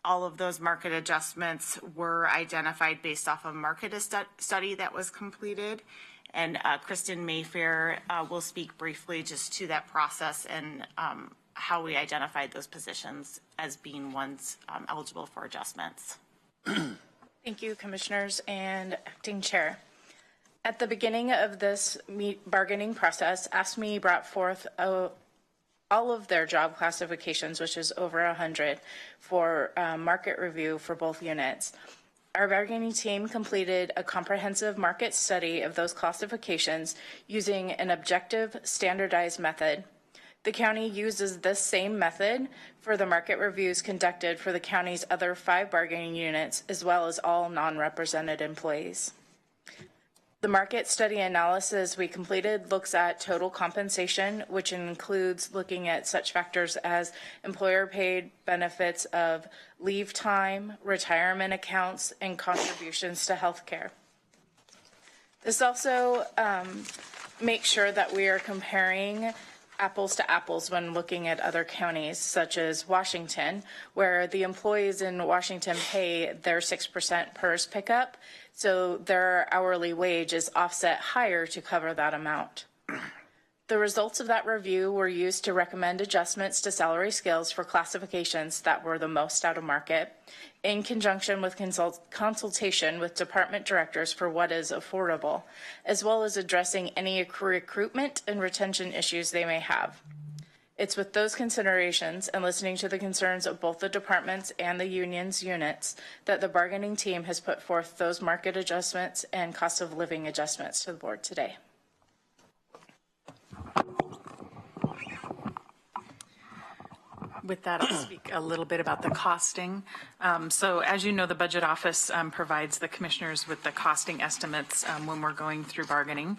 All of those market adjustments were identified based off a market study that was completed. And Kristen Mayfair will speak briefly just to that process and how we identified those positions as being ones eligible for adjustments.
Thank you, Commissioners and Acting Chair. At the beginning of this bargaining process, AFSCME brought forth all of their job classifications, which is over 100, for market review for both units. Our bargaining team completed a comprehensive market study of those classifications using an objective, standardized method. The county uses this same method for the market reviews conducted for the county's other 5 bargaining units, as well as all non-represented employees. The market study analysis we completed looks at total compensation, which includes looking at such factors as employer-paid benefits of leave time, retirement accounts, and contributions to health care. This also makes sure that we are comparing apples to apples when looking at other counties, such as Washington, where the employees in Washington pay their 6% PERS pickup, so their hourly wage is offset higher to cover that amount. The results of that review were used to recommend adjustments to salary scales for classifications that were the most out of market, in conjunction with consultation with department directors for what is affordable, as well as addressing any recruitment and retention issues they may have. It's with those considerations and listening to the concerns of both the departments and the union's units that the bargaining team has put forth those market adjustments and cost of living adjustments to the board today.
With that, I'll speak a little bit about the costing. So as you know, the Budget Office provides the commissioners with the costing estimates when we're going through bargaining.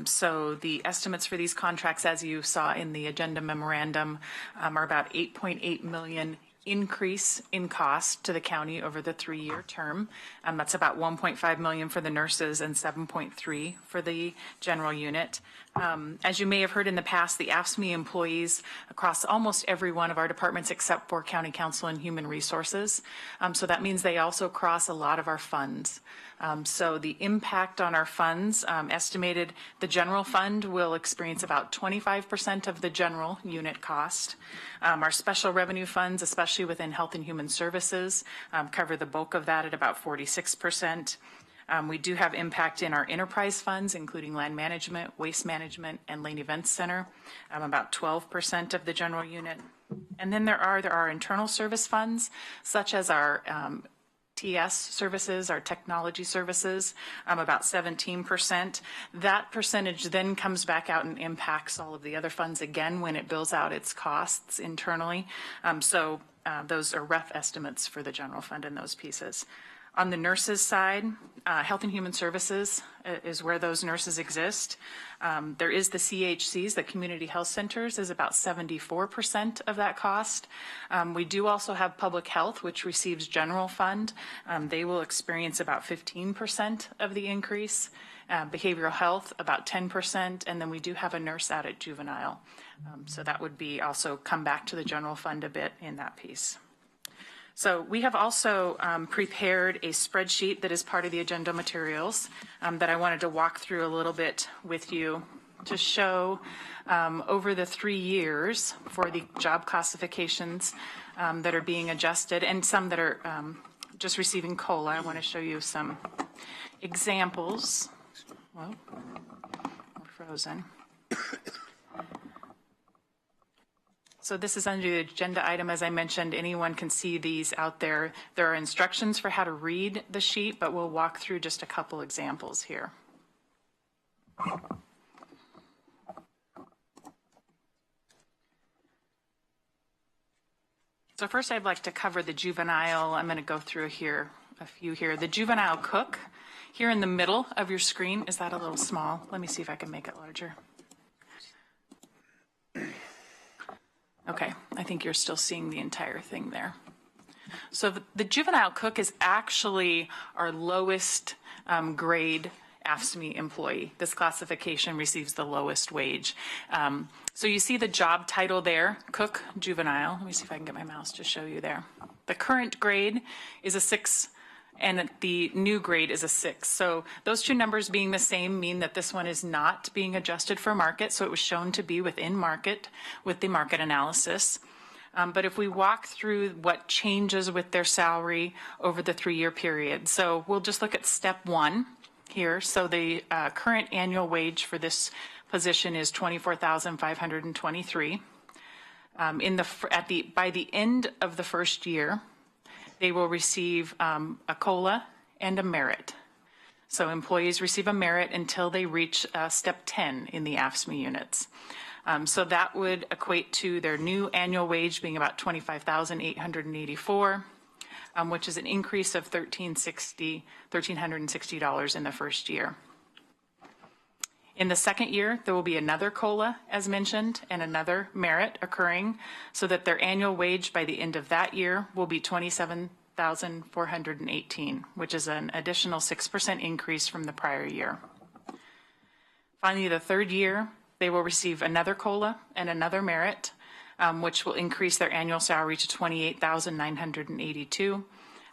So the estimates for these contracts, as you saw in the agenda memorandum, are about $8.8 million increase in cost to the county over the 3-year term. That's about $1.5 million for the nurses and $7.3 for the general unit. As you may have heard in the past, the AFSCME employees across almost every one of our departments except for County Council and Human Resources. So that means they also cross a lot of our funds. So the impact on our funds, estimated the general fund will experience about 25% of the general unit cost. Our special revenue funds, especially within Health and Human Services, cover the bulk of that at about 46%. We do have impact in our enterprise funds, including land management, waste management, and lane events center, about 12% of the general unit. And then there are our internal service funds, such as our TS services, our technology services, about 17%. That percentage then comes back out and impacts all of the other funds again when it bills out its costs internally. So those are rough estimates for the general fund in those pieces. On the nurses side, Health and Human Services is where those nurses exist. There is the CHCs, the community health centers, is about 74% of that cost. We do also have public health, which receives general fund. They will experience about 15% of the increase. Behavioral health, about 10%, and then we do have a nurse out at juvenile. So that would be also come back to the general fund a bit in that piece. So we have also prepared a spreadsheet that is part of the agenda materials that I wanted to walk through a little bit with you to show over the 3 years for the job classifications that are being adjusted and some that are just receiving COLA. I want to show you some examples. Well, we're frozen. So this is under the agenda item. As I mentioned, anyone can see these out there. There are instructions for how to read the sheet, but we'll walk through just a couple examples here. So first I'd like to cover the juvenile. I'm going to go through here a few here. The juvenile cook here in the middle of your screen. Is that a little small? Let me see if I can make it larger. Okay, I think you're still seeing the entire thing there. So the juvenile cook is actually our lowest grade AFSCME employee. This classification receives the lowest wage. So you see the job title there, cook juvenile. Let me see if I can get my mouse to show you there. The current grade is a 6 and the new grade is a 6. So those two numbers being the same mean that this one is not being adjusted for market, so it was shown to be within market with the market analysis. But if we walk through what changes with their salary over the 3-year period, so we'll just look at step 1 here. So the current annual wage for this position is $24,523. By the end of the first year, they will receive a COLA and a merit. So employees receive a merit until they reach step 10 in the AFSCME units. So that would equate to their new annual wage being about $25,884, which is an increase of $1,360 in the first year. In the second year, there will be another COLA, as mentioned, and another merit occurring, so that their annual wage by the end of that year will be $27,418, which is an additional 6% increase from the prior year. Finally, the third year, they will receive another COLA and another merit, which will increase their annual salary to $28,982,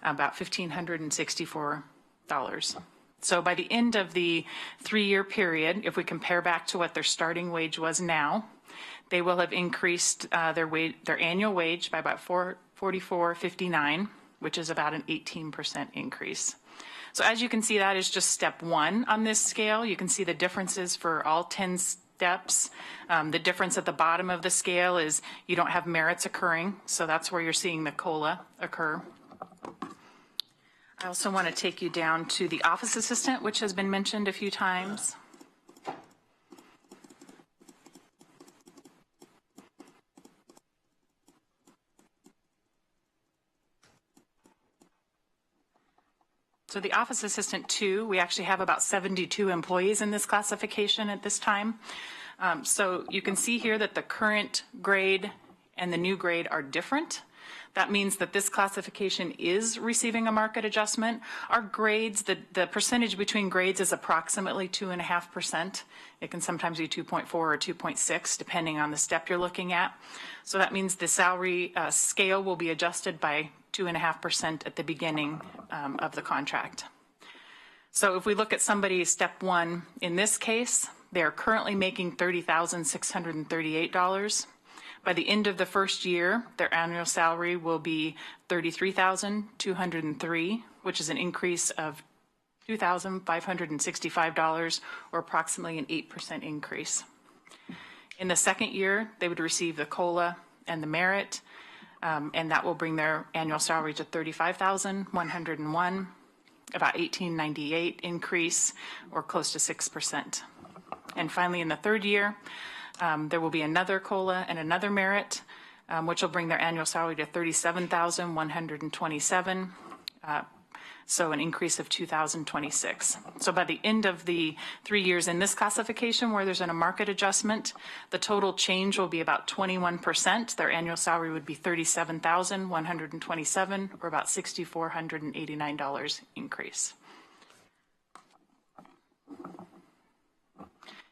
about $1,564. So by the end of the 3-year period, if we compare back to what their starting wage was now, they will have increased their annual wage by about $44.59, which is about an 18% increase. So as you can see, that is just step 1 on this scale. You can see the differences for all 10 steps. The difference at the bottom of the scale is you don't have merits occurring, so that's where you're seeing the COLA occur. I also want to take you down to the office assistant, which has been mentioned a few times. So the office assistant 2, we actually have about 72 employees in this classification at this time. So you can see here that the current grade and the new grade are different. That means that this classification is receiving a market adjustment. Our grades, the percentage between grades is approximately 2.5%. It can sometimes be 2.4 or 2.6, depending on the step you're looking at. So that means the salary scale will be adjusted by 2.5% at the beginning of the contract. So if we look at somebody step 1, in this case, they're currently making $30,638. By the end of the first year, their annual salary will be $33,203, which is an increase of $2,565, or approximately an 8% increase. In the second year, they would receive the COLA and the merit, and that will bring their annual salary to $35,101, about $1,898 increase, or close to 6%. And finally, in the third year, there will be another COLA and another merit, which will bring their annual salary to $37,127, so an increase of $2,026. So by the end of the 3 years in this classification, where there's a market adjustment, the total change will be about 21%. Their annual salary would be $37,127, or about $6,489 increase.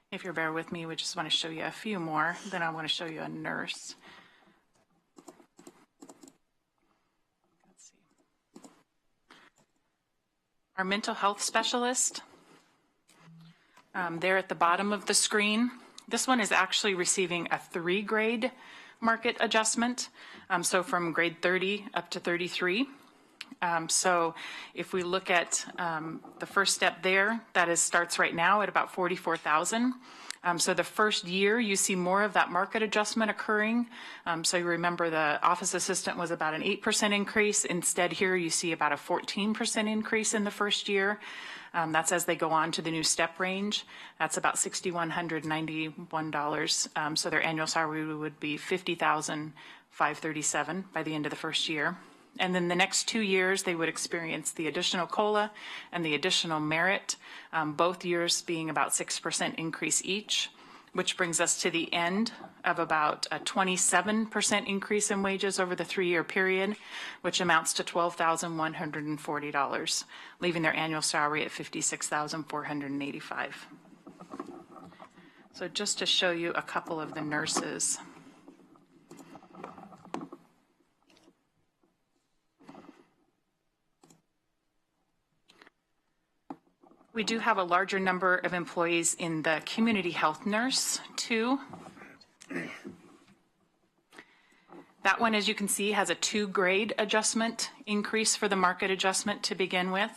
If you bear with me, we just want to show you a few more. Then I want to show you a nurse. Let's see. Our mental health specialist, there at the bottom of the screen. This one is actually receiving a 3-grade market adjustment, so from grade 30 up to 33. So if we look at the first step there, that starts right now at about $44,000. So the first year, you see more of that market adjustment occurring. So you remember the office assistant was about an 8% increase. Instead here, you see about a 14% increase in the first year. That's as they go on to the new step range. That's about $6,191. So their annual salary would be $50,537 by the end of the first year. And then the next 2 years, they would experience the additional COLA and the additional merit, both years being about 6% increase each, which brings us to the end of about a 27% increase in wages over the 3-year period, which amounts to $12,140, leaving their annual salary at $56,485. So just to show you a couple of the nurses. We do have a larger number of employees in the community health nurse, too. That one, as you can see, has a 2-grade adjustment increase for the market adjustment to begin with.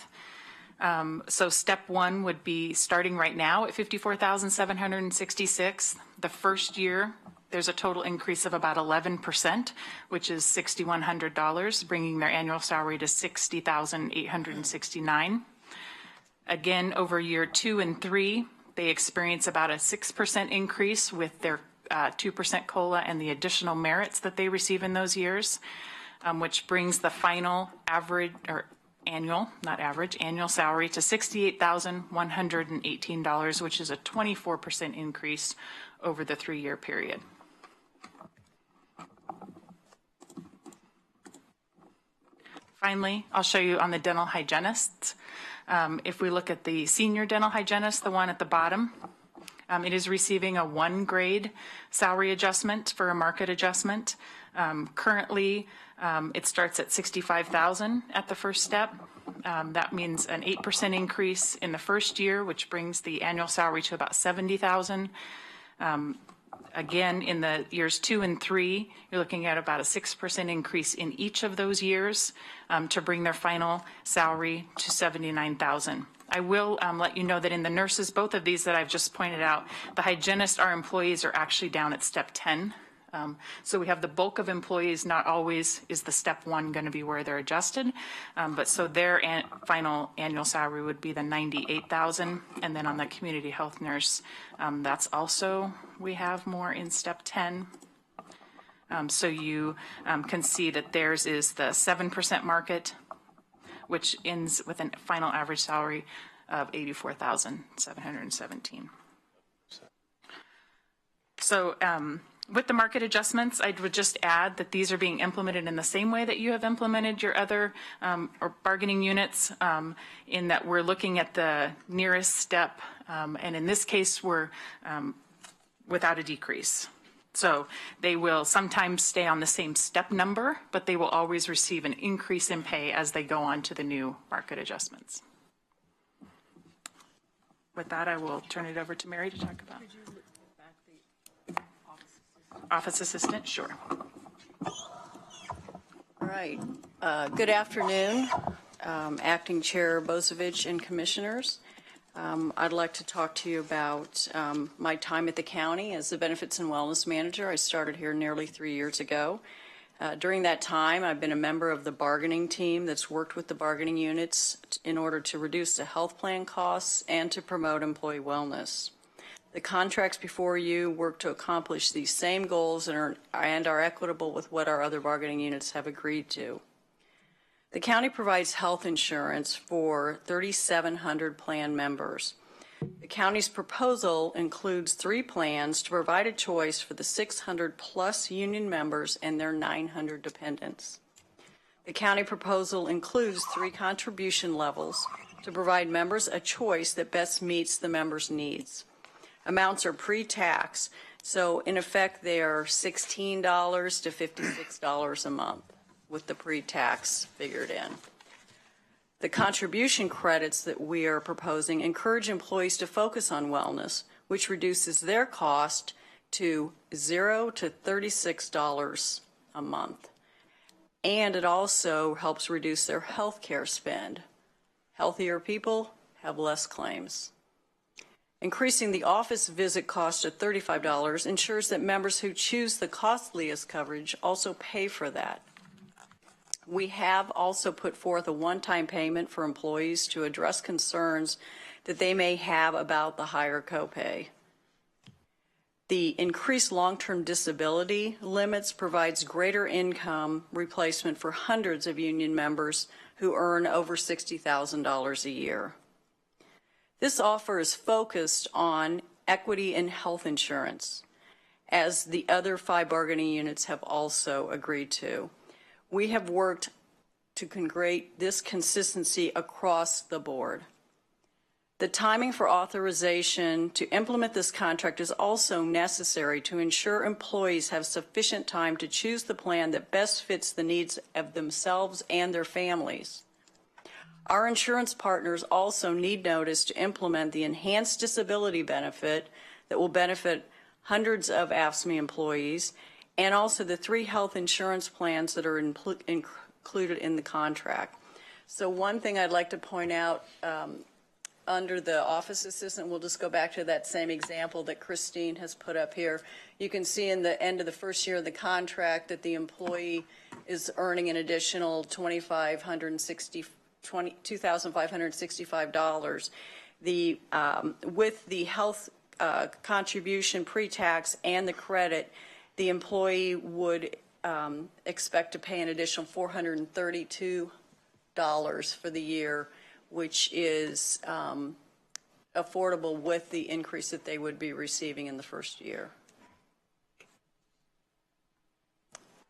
So step 1 would be starting right now at $54,766. The first year, there's a total increase of about 11%, which is $6,100, bringing their annual salary to $60,869. Again, over year 2 and 3, they experience about a 6% increase with their 2% COLA and the additional merits that they receive in those years, which brings the final average, or annual, not average, annual salary to $68,118, which is a 24% increase over the 3-year period. Finally, I'll show you on the dental hygienists. If we look at the senior dental hygienist, the one at the bottom, it is receiving a 1-grade salary adjustment for a market adjustment. Currently, it starts at $65,000 at the first step. That means an 8% increase in the first year, which brings the annual salary to about $70,000. Again, in the years 2 and 3, you're looking at about a 6% increase in each of those years to bring their final salary to $79,000. I will let you know that in the nurses, both of these that I've just pointed out, the hygienists, our employees, are actually down at step 10. So we have the bulk of employees. Not always is the step 1 going to be where they're adjusted, but so their final annual salary would be the $98,000. And then on the community health nurse, that's also, we have more in step 10. So you can see that theirs is the 7% market, which ends with a final average salary of $84,717. So with the market adjustments, I would just add that these are being implemented in the same way that you have implemented your other or bargaining units, in that we're looking at the nearest step, and in this case, we're without a decrease. So they will sometimes stay on the same step number, but they will always receive an increase in pay as they go on to the new market adjustments. With that, I will turn it over to Mary to talk about office assistant. Sure.
All right. Good afternoon, Acting Chair Bozovich and Commissioners. I'd like to talk to you about my time at the county as the Benefits and Wellness Manager. I started here nearly 3 years ago. During that time, I've been a member of the bargaining team that's worked with the bargaining units in order to reduce the health plan costs and to promote employee wellness. The contracts before you work to accomplish these same goals and are equitable with what our other bargaining units have agreed to. The county provides health insurance for 3,700 plan members. The county's proposal includes 3 plans to provide a choice for the 600 plus union members and their 900 dependents. The county proposal includes 3 contribution levels to provide members a choice that best meets the members' needs. Amounts are pre-tax, so in effect they are $16 to $56 a month, with the pre-tax figured in. The contribution credits that we are proposing encourage employees to focus on wellness, which reduces their cost to $0 to $36 a month. And it also helps reduce their health care spend. Healthier people have less claims. Increasing the office visit cost to $35 ensures that members who choose the costliest coverage also pay for that. We have also put forth a one-time payment for employees to address concerns that they may have about the higher copay. The increased long-term disability limits provides greater income replacement for hundreds of union members who earn over $60,000 a year. This offer is focused on equity in health insurance, as the other 5 bargaining units have also agreed to. We have worked to create this consistency across the board. The timing for authorization to implement this contract is also necessary to ensure employees have sufficient time to choose the plan that best fits the needs of themselves and their families. Our insurance partners also need notice to implement the enhanced disability benefit that will benefit hundreds of AFSCME employees, and also the 3 health insurance plans that are included in the contract. So one thing I'd like to point out, under the office assistant, we'll just go back to that same example that Christine has put up here. You can see in the end of the first year of the contract that the employee is earning an additional $2,565. With the health contribution pre-tax and the credit, the employee would expect to pay an additional $432 for the year, which is affordable with the increase that they would be receiving in the first year.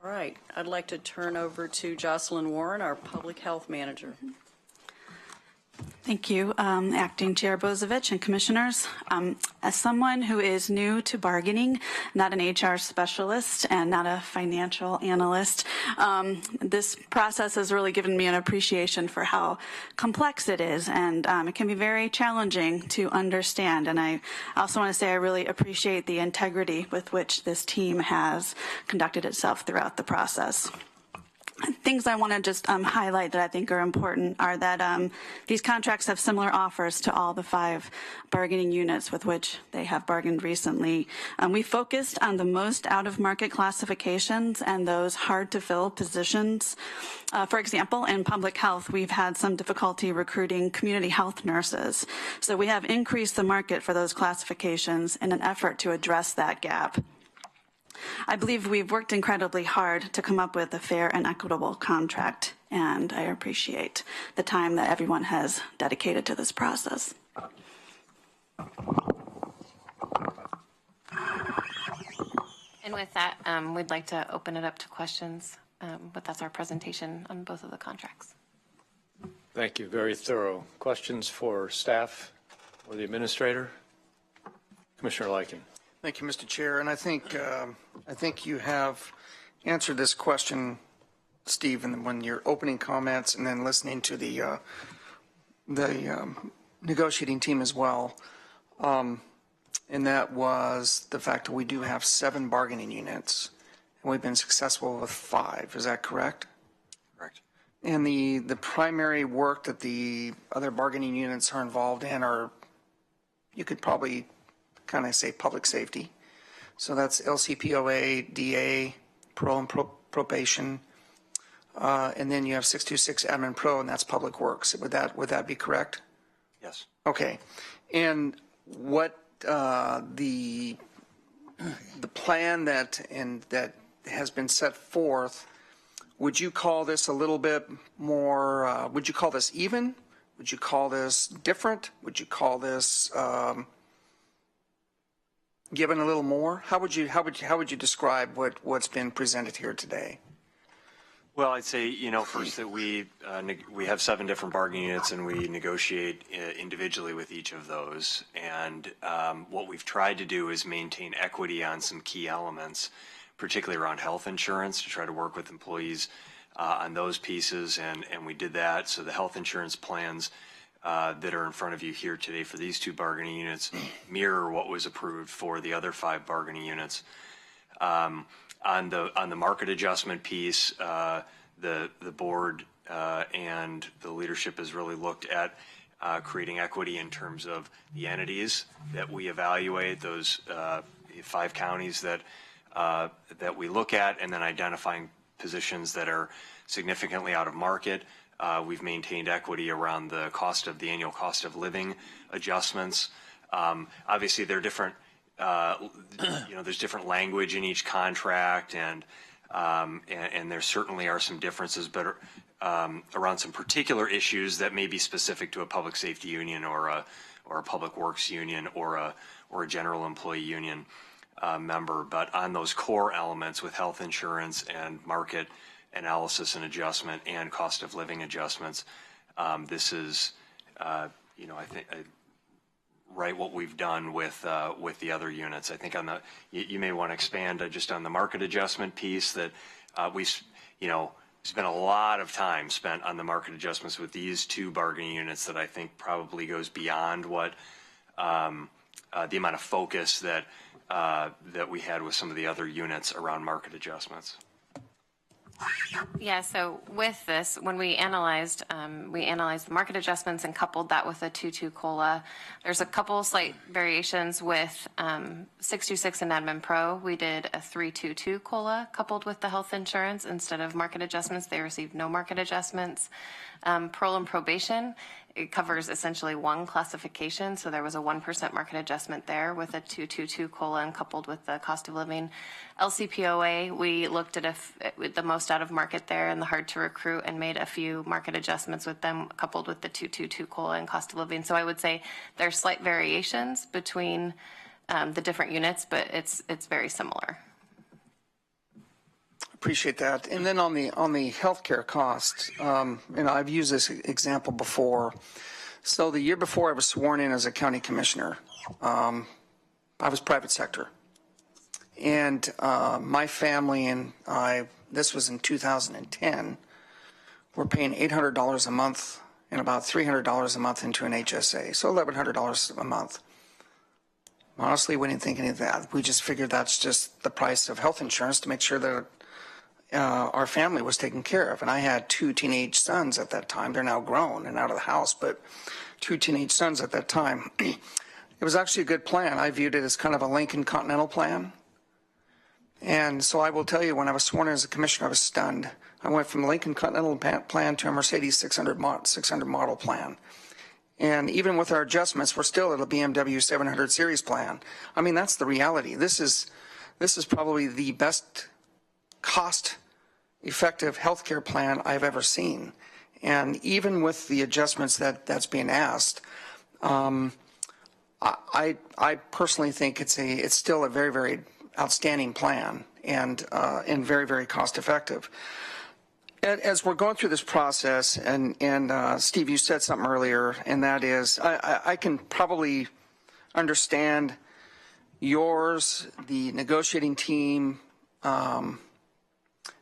All right, I'd like to turn over to Jocelyn Warren, our Public Health Manager.
Thank you, Acting Chair Bozovich and Commissioners. As someone who is new to bargaining, not an HR specialist and not a financial analyst, this process has really given me an appreciation for how complex it is, and it can be very challenging to understand. And I also want to say I really appreciate the integrity with which this team has conducted itself throughout the process. Things I want to just highlight that I think are important are that these contracts have similar offers to all the 5 bargaining units with which they have bargained recently. We focused on the most out-of-market classifications and those hard-to-fill positions. For example, in public health, we've had some difficulty recruiting community health nurses. So we have increased the market for those classifications in an effort to address that gap. I believe we've worked incredibly hard to come up with a fair and equitable contract, and I appreciate the time that everyone has dedicated to this process.
And with that, we'd like to open it up to questions, but that's our presentation on both of the contracts.
Thank you. Very thorough. Questions for staff or the administrator? Commissioner Lyken.
Thank you, Mr. Chair. And I think you have answered this question, Steve, when your opening comments and then listening to the negotiating team as well. And that was the fact that we do have 7 bargaining units, and we've been successful with 5. Is that correct?
Correct.
And the primary work that the other bargaining units are involved in are, you could probably kind of say, public safety. So that's LCPOA, DA, parole and probation, and then you have 626 admin pro, and that's public works. Would that be correct?
Yes.
Okay. And what the plan that has been set forth, would you call this a little bit more? Would you call this even? Would you call this different? Would you call this given a little more? How would you describe what's been presented here today?
Well, I'd say, first that we have 7 different bargaining units, and we negotiate individually with each of those. And what we've tried to do is maintain equity on some key elements, particularly around health insurance, to try to work with employees on those pieces. And we did that. So the health insurance plans that are in front of you here today for these 2 bargaining units mirror what was approved for the other 5 bargaining units. On the market adjustment piece, the board and the leadership has really looked at creating equity in terms of the entities that we evaluate, those 5 counties that we look at, and then identifying positions that are significantly out of market. We've maintained equity around the annual cost of living adjustments. Obviously, they're different. There's different language in each contract, and there certainly are some differences, but around some particular issues that may be specific to a public safety union or a public works union or a general employee union member. But on those core elements with health insurance and market analysis and adjustment and cost of living adjustments, this is, I think, right what we've done with the other units. I think on you may want to expand just on the market adjustment piece that there's been a lot of time spent on the market adjustments with these two bargaining units that I think probably goes beyond what the amount of focus that we had with some of the other units around market adjustments.
Yeah, so with this, when we analyzed the market adjustments and coupled that with a 2.2 COLA, there's a couple slight variations with 626 and Admin Pro. We did a 3.22 COLA coupled with the health insurance instead of market adjustments. They received no market adjustments. Parole and probation, it covers essentially one classification, so there was a 1% market adjustment there with a 2.22 COLA and coupled with the cost of living. LCPOA, we looked at the most out of market there and the hard to recruit and made a few market adjustments with them coupled with the 2.22 COLA and cost of living. So I would say there are slight variations between the different units, but it's very similar.
Appreciate that. And then on the healthcare cost, I've used this example before. So the year before I was sworn in as a county commissioner, I was private sector. And my family and I, this was in 2010, were paying $800 a month and about $300 a month into an HSA, so $1,100 a month. Honestly, we didn't think any of that. We just figured that's just the price of health insurance to make sure that our family was taken care of. And I had two teenage sons at that time. They're now grown and out of the house, but two teenage sons at that time. It was actually a good plan. I viewed it as kind of a Lincoln Continental plan. And so I will tell you, when I was sworn in as a commissioner, I was stunned. I went from the Lincoln Continental plan to a Mercedes 600 model plan. And even with our adjustments, we're still at a BMW 700 series plan. I mean, that's the reality. This is probably the best cost-effective healthcare plan I've ever seen. And even with the adjustments that's being asked, I personally think it's still a very, very outstanding plan and very, very cost-effective. As we're going through this process, and Steve, you said something earlier, and that is, I can probably understand yours, the negotiating team,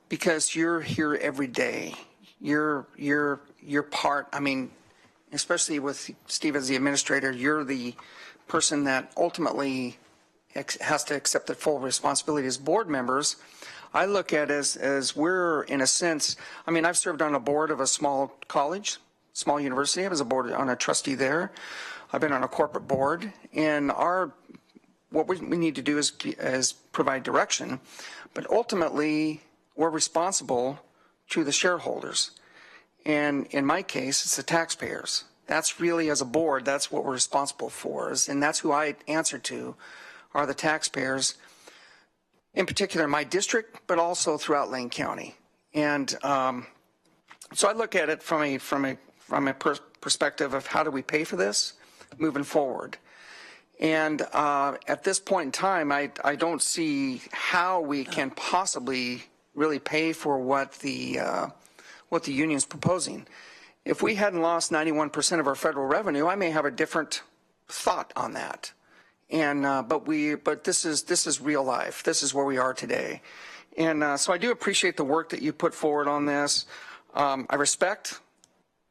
because you're here every day. You're part, I mean, especially with Steve as the administrator, you're the person that ultimately has to accept the full responsibility. As board members, I look at it as we're, in a sense, I mean, I've served on a board of a small college, small university. I was on a trustee there. I've been on a corporate board, and what we need to do is provide direction, but ultimately we're responsible to the shareholders. And in my case, it's the taxpayers. That's really, as a board, that's what we're responsible for, and that's who I answer to, are the taxpayers, in particular in my district, but also throughout Lane County. And so I look at it from a perspective of how do we pay for this moving forward. And at this point in time, I don't see how we can possibly really pay for what the union's proposing. If we hadn't lost 91% of our federal revenue, I may have a different thought on that. And but this is real life. This is where we are today. And so I do appreciate the work that you put forward on this. I respect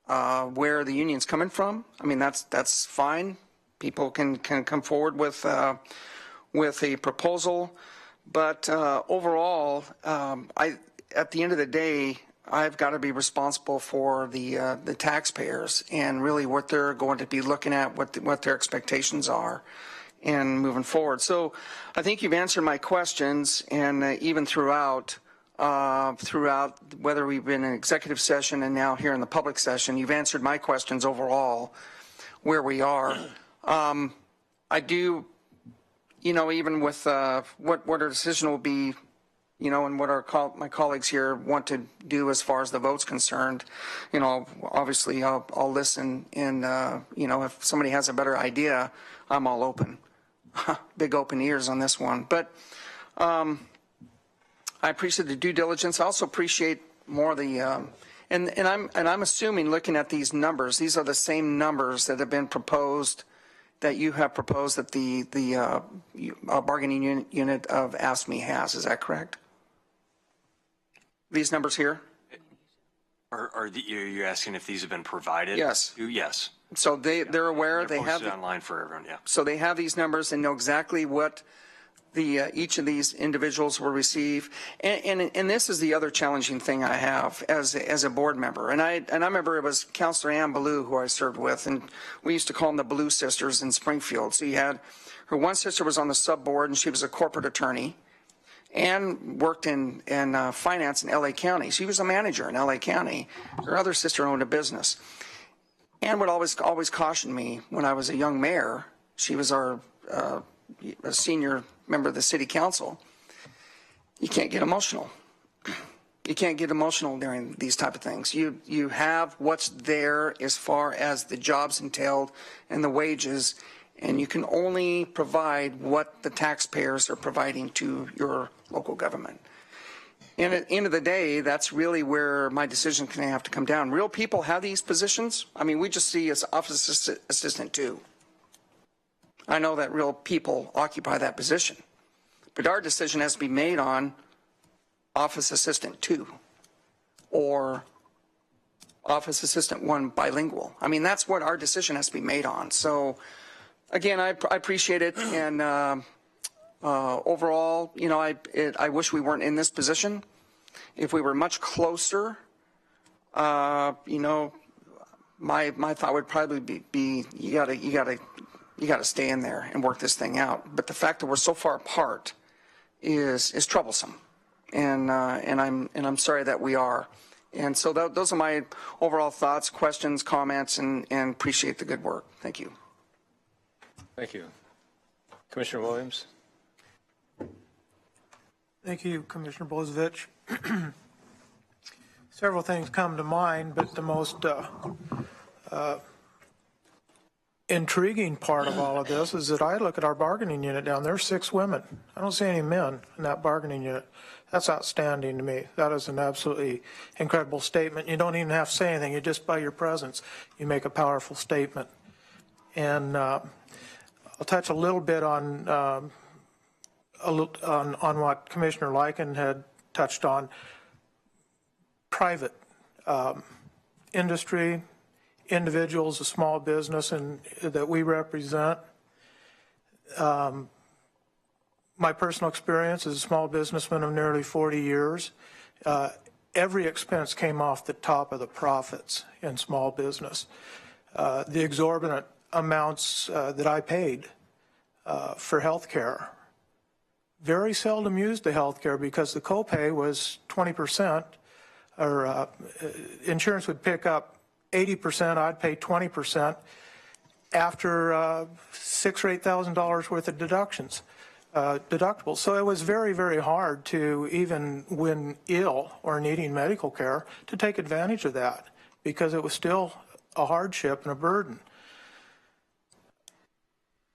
where the union's coming from. I mean, that's fine. People can come forward with a proposal, but overall, at the end of the day, I've got to be responsible for the taxpayers and really what they're going to be looking at, what their expectations are, and moving forward. So I think you've answered my questions, and even throughout whether we've been in executive session and now here in the public session, you've answered my questions overall where we are. I do, even with what our decision will be, and what my colleagues here want to do as far as the vote's concerned, obviously I'll listen, and if somebody has a better idea, I'm all open. Big open ears on this one. But I appreciate the due diligence. I also appreciate more the and I'm assuming, looking at these numbers, these are the same numbers that have been proposed, that you have proposed, that the bargaining unit of AFSCME has. Is that correct? These numbers here?
Are you asking if these have been provided?
Yes.
Yes.
So they're aware, they have.
Posted online for everyone, yeah.
So they have these numbers and know exactly what each of these individuals will receive. And this is the other challenging thing I have as a board member. And I remember it was Councilor Ann Ballou who I served with, and we used to call them the Ballou sisters in Springfield. So you had, her one sister was on the sub board, and she was a corporate attorney and worked in finance in LA County. She was a manager in LA County. Her other sister owned a business. Ann would always caution me when I was a young mayor. She was our a senior member of the city council. You can't get emotional. You can't get emotional during these type of things. You have what's there as far as the jobs entailed and the wages, and you can only provide what the taxpayers are providing to your local government. And at the end of the day, that's really where my decision can have to come down. Real people have these positions. I mean, we just see as office assistant too. I know that real people occupy that position. But our decision has to be made on office assistant 2 or office assistant 1 bilingual. I mean, that's what our decision has to be made on. So, again, I appreciate it. And overall, you know, I wish we weren't in this position. If we were much closer, you know, my thought would probably be you gotta stay in there and work this thing out. But the fact that we're so far apart is troublesome, and I'm sorry that we are. And so those are my overall thoughts, questions, comments, and appreciate the good work. Thank you.
Thank you. Commissioner Williams.
Thank you, Commissioner Bozovich. Several things come to mind, but the most intriguing part of all of this is that I look at our bargaining unit down there, 6 women. I don't see any men in that bargaining unit. That's outstanding to me. That is an absolutely incredible statement. You don't even have to say anything. You just by your presence, you make a powerful statement. And I'll touch a little bit on what Commissioner Lyken had touched on. Private industry, individuals, a small business that we represent. My personal experience as a small businessman of nearly 40 years, every expense came off the top of the profits in small business. The exorbitant amounts that I paid for health care, very seldom used the health care because the copay was 20%, or insurance would pick up 80%, I'd pay 20% after $6,000 or $8,000 worth of deductibles. So it was very, very hard to, even when ill or needing medical care, to take advantage of that because it was still a hardship and a burden.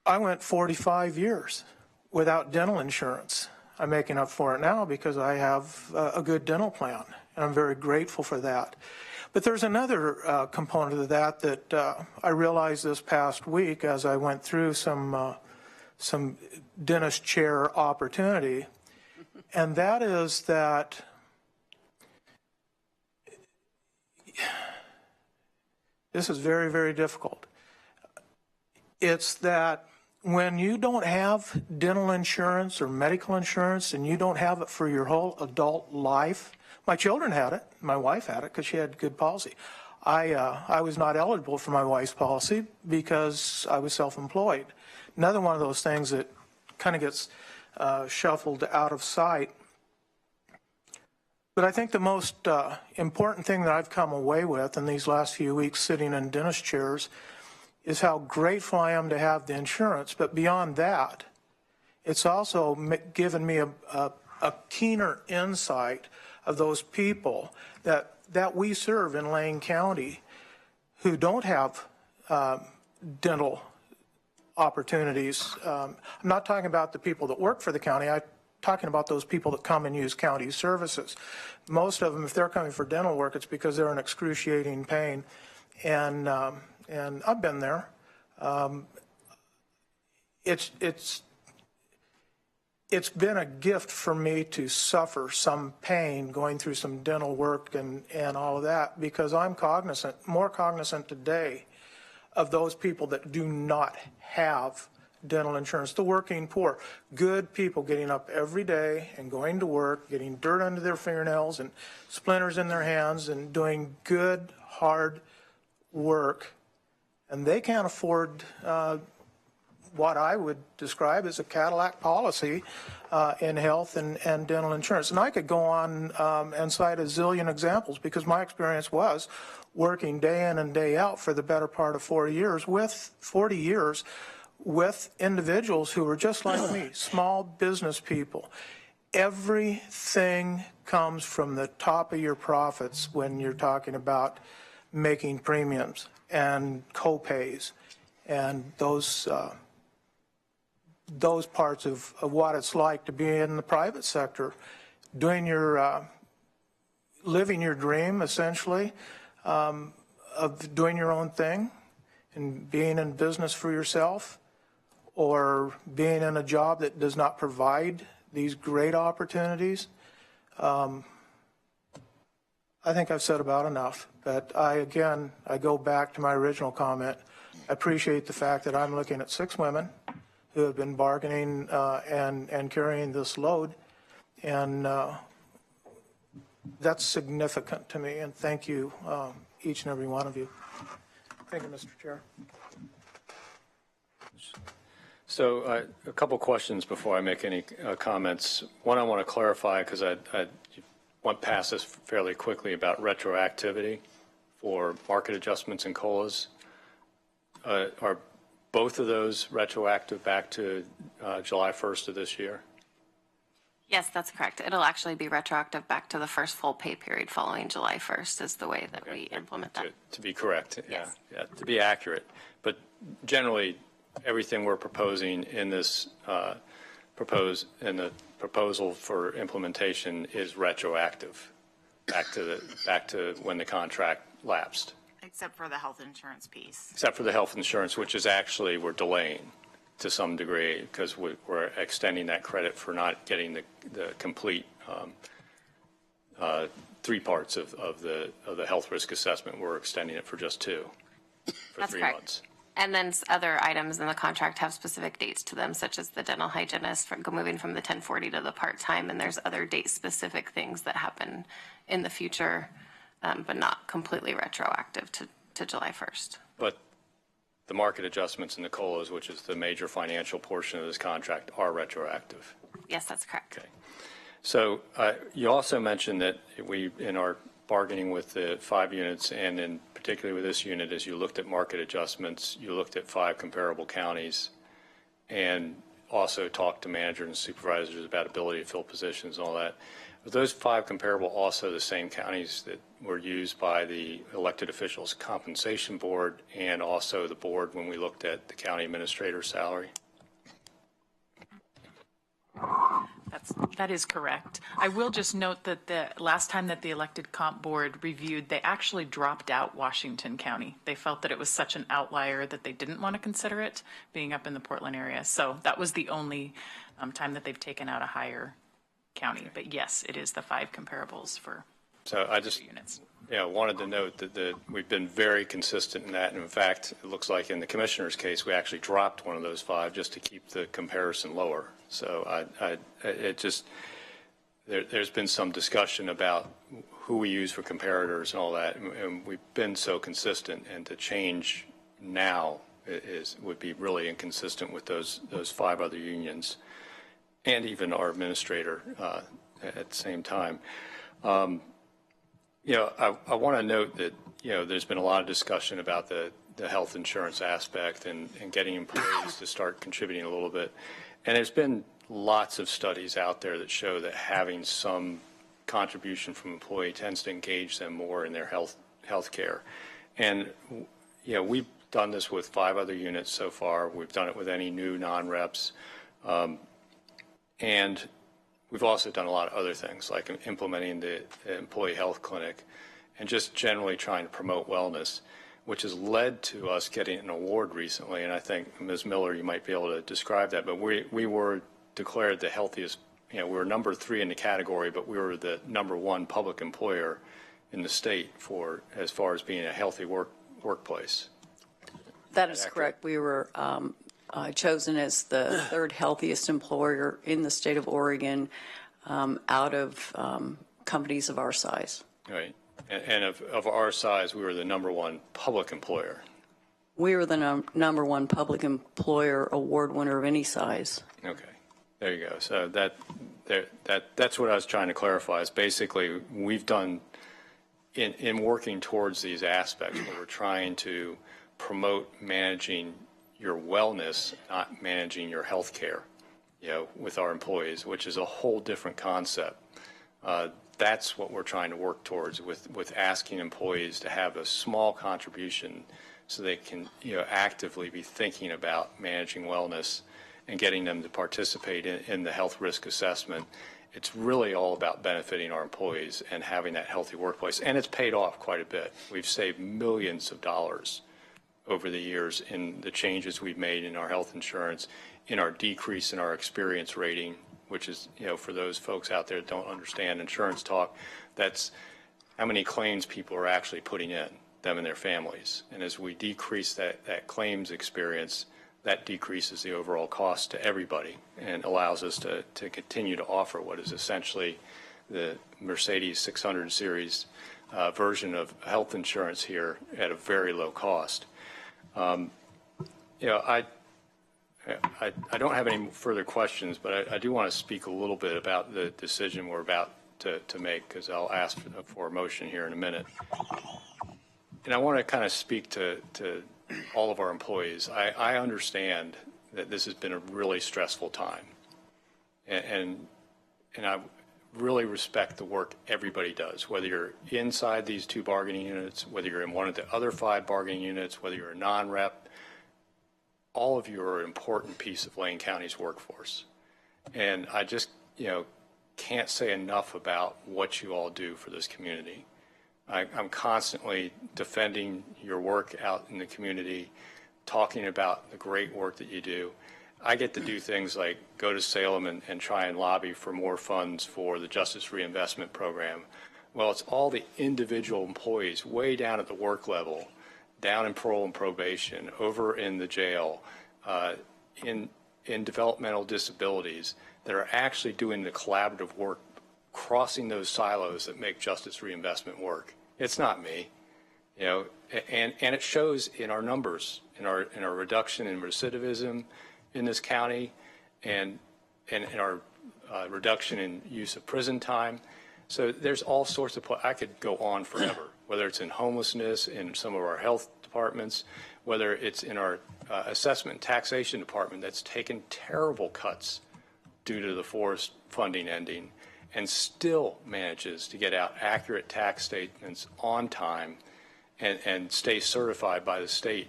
I went 45 years without dental insurance. I'm making up for it now because I have a good dental plan, and I'm very grateful for that. But there's another component of that I realized this past week as I went through some dentist chair opportunity, and that is that this is very, very difficult. It's that when you don't have dental insurance or medical insurance and you don't have it for your whole adult life, my children had it. My wife had it because she had good policy. I was not eligible for my wife's policy because I was self-employed. Another one of those things that kind of gets shuffled out of sight. But I think the most important thing that I've come away with in these last few weeks sitting in dentist chairs is how grateful I am to have the insurance. But beyond that, it's also given me a keener insight of those people that we serve in Lane County who don't have dental opportunities. I'm not talking about the people that work for the county. I'm talking about those people that come and use county services. Most of them, if they're coming for dental work, it's because they're in excruciating pain. And I've been there. It's it's been a gift for me to suffer some pain going through some dental work and all of that, because I'm more cognizant today of those people that do not have dental insurance, the working poor, good people getting up every day and going to work, getting dirt under their fingernails and splinters in their hands and doing good, hard work. And they can't afford what I would describe as a Cadillac policy in health and dental insurance. And I could go on and cite a zillion examples, because my experience was working day in and day out for the better part of 40 years with individuals who were just like me, small business people. Everything comes from the top of your profits when you're talking about making premiums and co-pays and those parts of what it's like to be in the private sector, doing your, living your dream, essentially, of doing your own thing and being in business for yourself, or being in a job that does not provide these great opportunities. I think I've said about enough, but I go back to my original comment. I appreciate the fact that I'm looking at 6 women who have been bargaining and carrying this load, and that's significant to me, and thank you, each and every one of you. Thank you, Mr. Chair.
So a couple questions before I make any comments. One, I want to clarify, because I went past this fairly quickly, about retroactivity for market adjustments and COLAs. Are both of those retroactive back to July 1st of this year?
Yes, that's correct. It'll actually be retroactive back to the first full pay period following July 1st is the way that we implement that.
To be correct,
Yes.
yeah, to be accurate. But generally, everything we're proposing in this the proposal for implementation is retroactive back to when the contract lapsed.
Except for the health insurance piece.
Except for the health insurance, which is actually we're delaying to some degree, because we're extending that credit for not getting the complete 3 parts of the health risk assessment. We're extending it for just 2 for
That's
3
correct.
months.
And then other items in the contract have specific dates to them, such as the dental hygienist moving from the 1040 to the part-time, and there's other date-specific things that happen in the future, but not completely retroactive to July 1st.
But the market adjustments and the COLAs, which is the major financial portion of this contract, are retroactive.
Yes, that's correct.
Okay. So you also mentioned that we, in our bargaining with the 5 units, and in particularly with this unit, as you looked at market adjustments, you looked at 5 comparable counties, and also talked to managers and supervisors about ability to fill positions and all that. Are those 5 comparable also the same counties that were used by the elected officials compensation board and also the board when we looked at the county administrator's salary?
That is correct. I will just note that the last time that the elected comp board reviewed, they actually dropped out Washington County. They felt that it was such an outlier that they didn't want to consider it being up in the Portland area. So that was the only time that they've taken out a higher county. But yes, it is the 5 comparables for
So I just
units.
Wanted to note that we've been very consistent in that. And in fact, it looks like in the commissioner's case, we actually dropped one of those 5 just to keep the comparison lower. So there's been some discussion about who we use for comparators and all that. And we've been so consistent, and to change now would be really inconsistent with those 5 other unions and even our administrator at the same time. I want to note that, there's been a lot of discussion about the health insurance aspect and getting employees to start contributing a little bit. And there's been lots of studies out there that show that having some contribution from employee tends to engage them more in their health care. And, we've done this with 5 other units so far. We've done it with any new non-reps. And we've also done a lot of other things, like implementing the employee health clinic and just generally trying to promote wellness, which has led to us getting an award recently. And I think, Ms. Miller, you might be able to describe that. But we were declared the healthiest, we were number 3 in the category, but we were the number 1 public employer in the state for as far as being a healthy workplace.
That is correct. We were chosen as the 3rd healthiest employer in the state of Oregon out of companies of our size.
Right. And of our size, we were the number 1 public employer.
We were the number 1 public employer award winner of any size.
Okay. There you go. So that's what I was trying to clarify is basically we've done in working towards these aspects where we're trying to promote managing your wellness, not managing your health care, with our employees, which is a whole different concept. That's what we're trying to work towards with asking employees to have a small contribution so they can, actively be thinking about managing wellness and getting them to participate in the health risk assessment. It's really all about benefiting our employees and having that healthy workplace. And it's paid off quite a bit. We've saved millions of dollars over the years in the changes we've made in our health insurance, in our decrease in our experience rating, which is, for those folks out there that don't understand insurance talk, that's how many claims people are actually putting in, them and their families. And as we decrease that claims experience, that decreases the overall cost to everybody and allows us to continue to offer what is essentially the Mercedes 600 series version of health insurance here at a very low cost. I don't have any further questions, but I do want to speak a little bit about the decision we're about to make, because I'll ask for a motion here in a minute. And I want to kind of speak to all of our employees. I understand that this has been a really stressful time, and I really respect the work everybody does, whether you're inside these 2 bargaining units, whether you're in one of the other 5 bargaining units, whether you're a non-rep. All of you are an important piece of Lane County's workforce. And I just, can't say enough about what you all do for this community. I'm constantly defending your work out in the community, talking about the great work that you do. I get to do things like go to Salem and try and lobby for more funds for the Justice Reinvestment Program. Well, it's all the individual employees way down at the work level, down in parole and probation, over in the jail, in developmental disabilities that are actually doing the collaborative work, crossing those silos that make justice reinvestment work. It's not me, and it shows in our numbers, in our reduction in recidivism in this county, and in our reduction in use of prison time. So there's all sorts of, I could go on forever, whether it's in homelessness, in some of our health departments, whether it's in our assessment and taxation department that's taken terrible cuts due to the forest funding ending and still manages to get out accurate tax statements on time and stay certified by the state.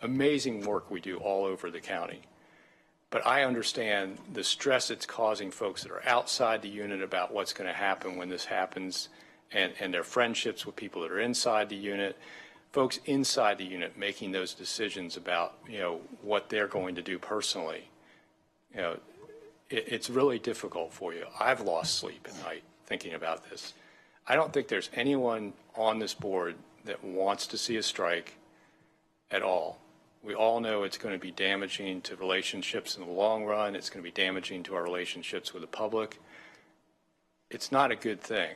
Amazing work we do all over the county. But I understand the stress it's causing folks that are outside the unit about what's going to happen when this happens, and their friendships with people that are inside the unit, folks inside the unit making those decisions about, what they're going to do personally. It's really difficult for you. I've lost sleep at night thinking about this. I don't think there's anyone on this board that wants to see a strike at all. We all know it's going to be damaging to relationships in the long run. It's going to be damaging to our relationships with the public. It's not a good thing,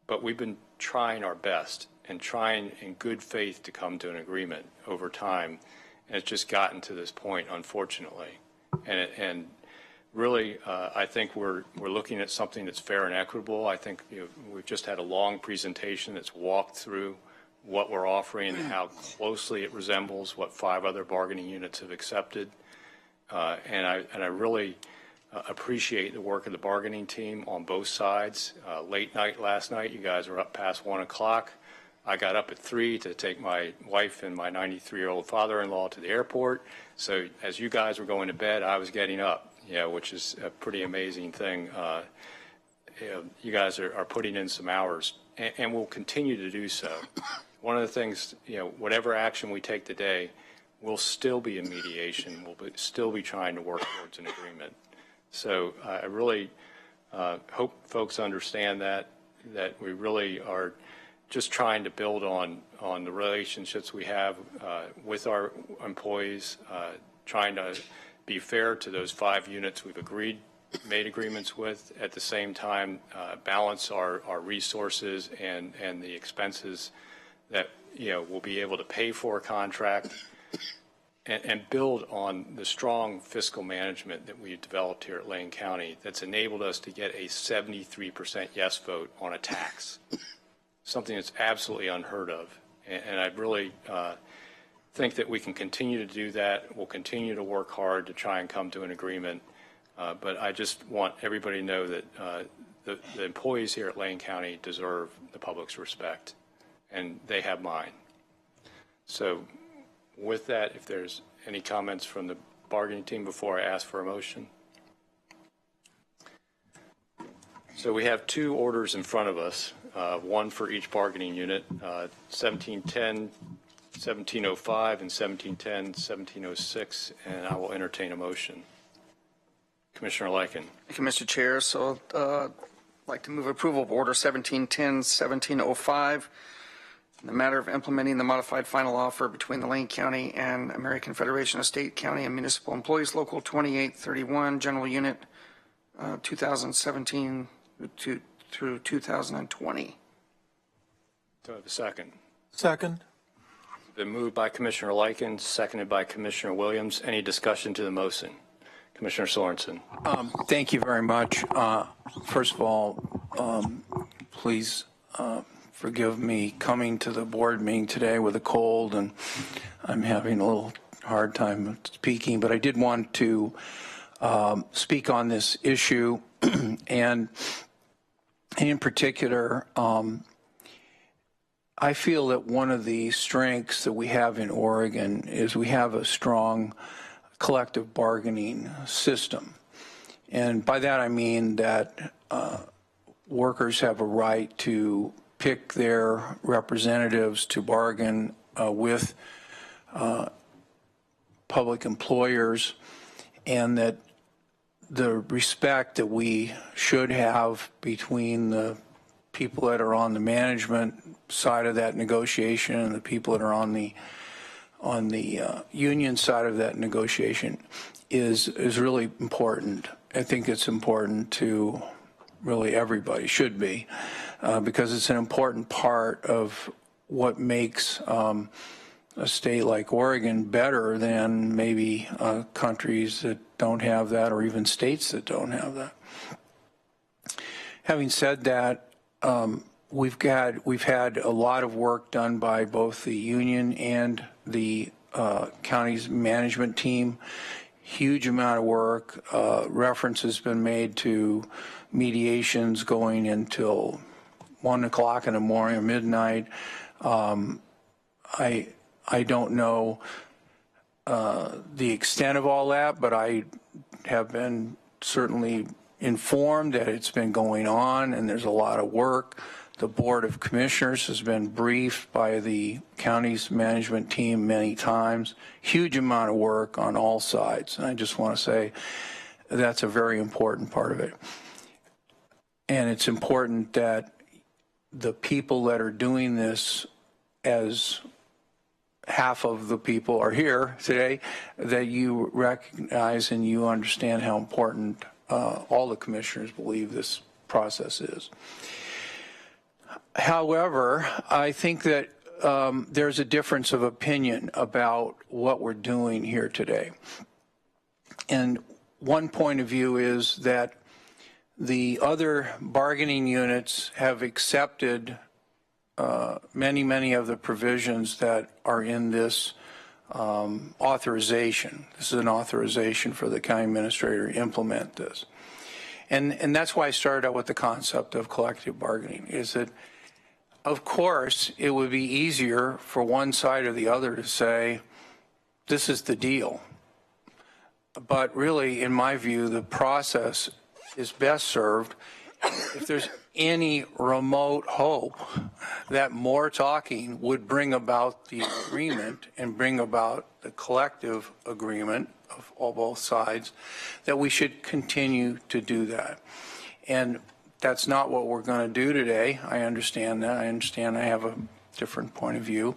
but we've been trying our best and trying in good faith to come to an agreement over time, and it's just gotten to this point, unfortunately. And really, I think we're looking at something that's fair and equitable. I think we've just had a long presentation that's walked through what we're offering and how closely it resembles what 5 other bargaining units have accepted. And I really appreciate the work of the bargaining team on both sides. Late night last night, you guys were up past 1 o'clock. I got up at 3 to take my wife and my 93-year-old father-in-law to the airport. So as you guys were going to bed, I was getting up, which is a pretty amazing thing. You guys are putting in some hours, and will continue to do so. One of the things, whatever action we take today, we'll still be in mediation. We'll still be trying to work towards an agreement. So I really hope folks understand that we really are just trying to build on the relationships we have with our employees, trying to be fair to those 5 units we've made agreements with, at the same time balance our resources and the expenses that we'll be able to pay for a contract, and build on the strong fiscal management that we've developed here at Lane County that's enabled us to get a 73% yes vote on a tax, something that's absolutely unheard of. And I really think that we can continue to do that. We'll continue to work hard to try and come to an agreement. But I just want everybody to know that the employees here at Lane County deserve the public's respect, and they have mine. So with that, if there's any comments from the bargaining team before I ask for a motion. So we have 2 orders in front of us, one for each bargaining unit, 1710, 1705, and 1710, 1706, and I will entertain a motion. Commissioner Lyken.
Thank you, Mr. Chair. So I'd like to move approval of Order 1710, 1705, in the matter of implementing the modified final offer between the Lane County and American Federation of State, County, and Municipal Employees, Local 2831, General Unit 2017 through 2020.
Do I have a second?
Second.
Been moved by Commissioner Lyken, seconded by Commissioner Williams. Any discussion to the motion? Commissioner Sorensen.
Thank you very much. First of all, please forgive me coming to the board meeting today with a cold, and I'm having a little hard time speaking, but I did want to speak on this issue, and in particular, I feel that one of the strengths that we have in Oregon is we have a strong collective bargaining system. And by that I mean that workers have a right to pick their representatives to bargain with public employers, and that the respect that we should have between the people that are on the management side of that negotiation and the people that are on the union side of that negotiation is really important. I think it's important to really everybody, should be, because it's an important part of what makes a state like Oregon better than maybe countries that don't have that, or even states that don't have that. Having said that, we've had a lot of work done by both the union and the county's management team. Huge amount of work. Reference has been made to mediations going until 1 o'clock in the morning or midnight. I don't know the extent of all that, but I have been certainly informed that it's been going on and there's a lot of work. The Board of Commissioners has been briefed by the county's management team many times. Huge amount of work on all sides. And I just want to say that's a very important part of it. And it's important that the people that are doing this, as half of the people are here today, that you recognize and you understand how important all the commissioners believe this process is. However, I think that there's a difference of opinion about what we're doing here today. And one point of view is that the other bargaining units have accepted many of the provisions that are in this authorization. This is an authorization for the county administrator to implement this. And that's why I started out with the concept of collective bargaining, is that, of course, it would be easier for one side or the other to say, this is the deal. But really, in my view, the process is best served if there's any remote hope that more talking would bring about the agreement and bring about the collective agreement of all both sides, that we should continue to do that. And that's not what we're going to do today. I understand that. I understand I have a different point of view.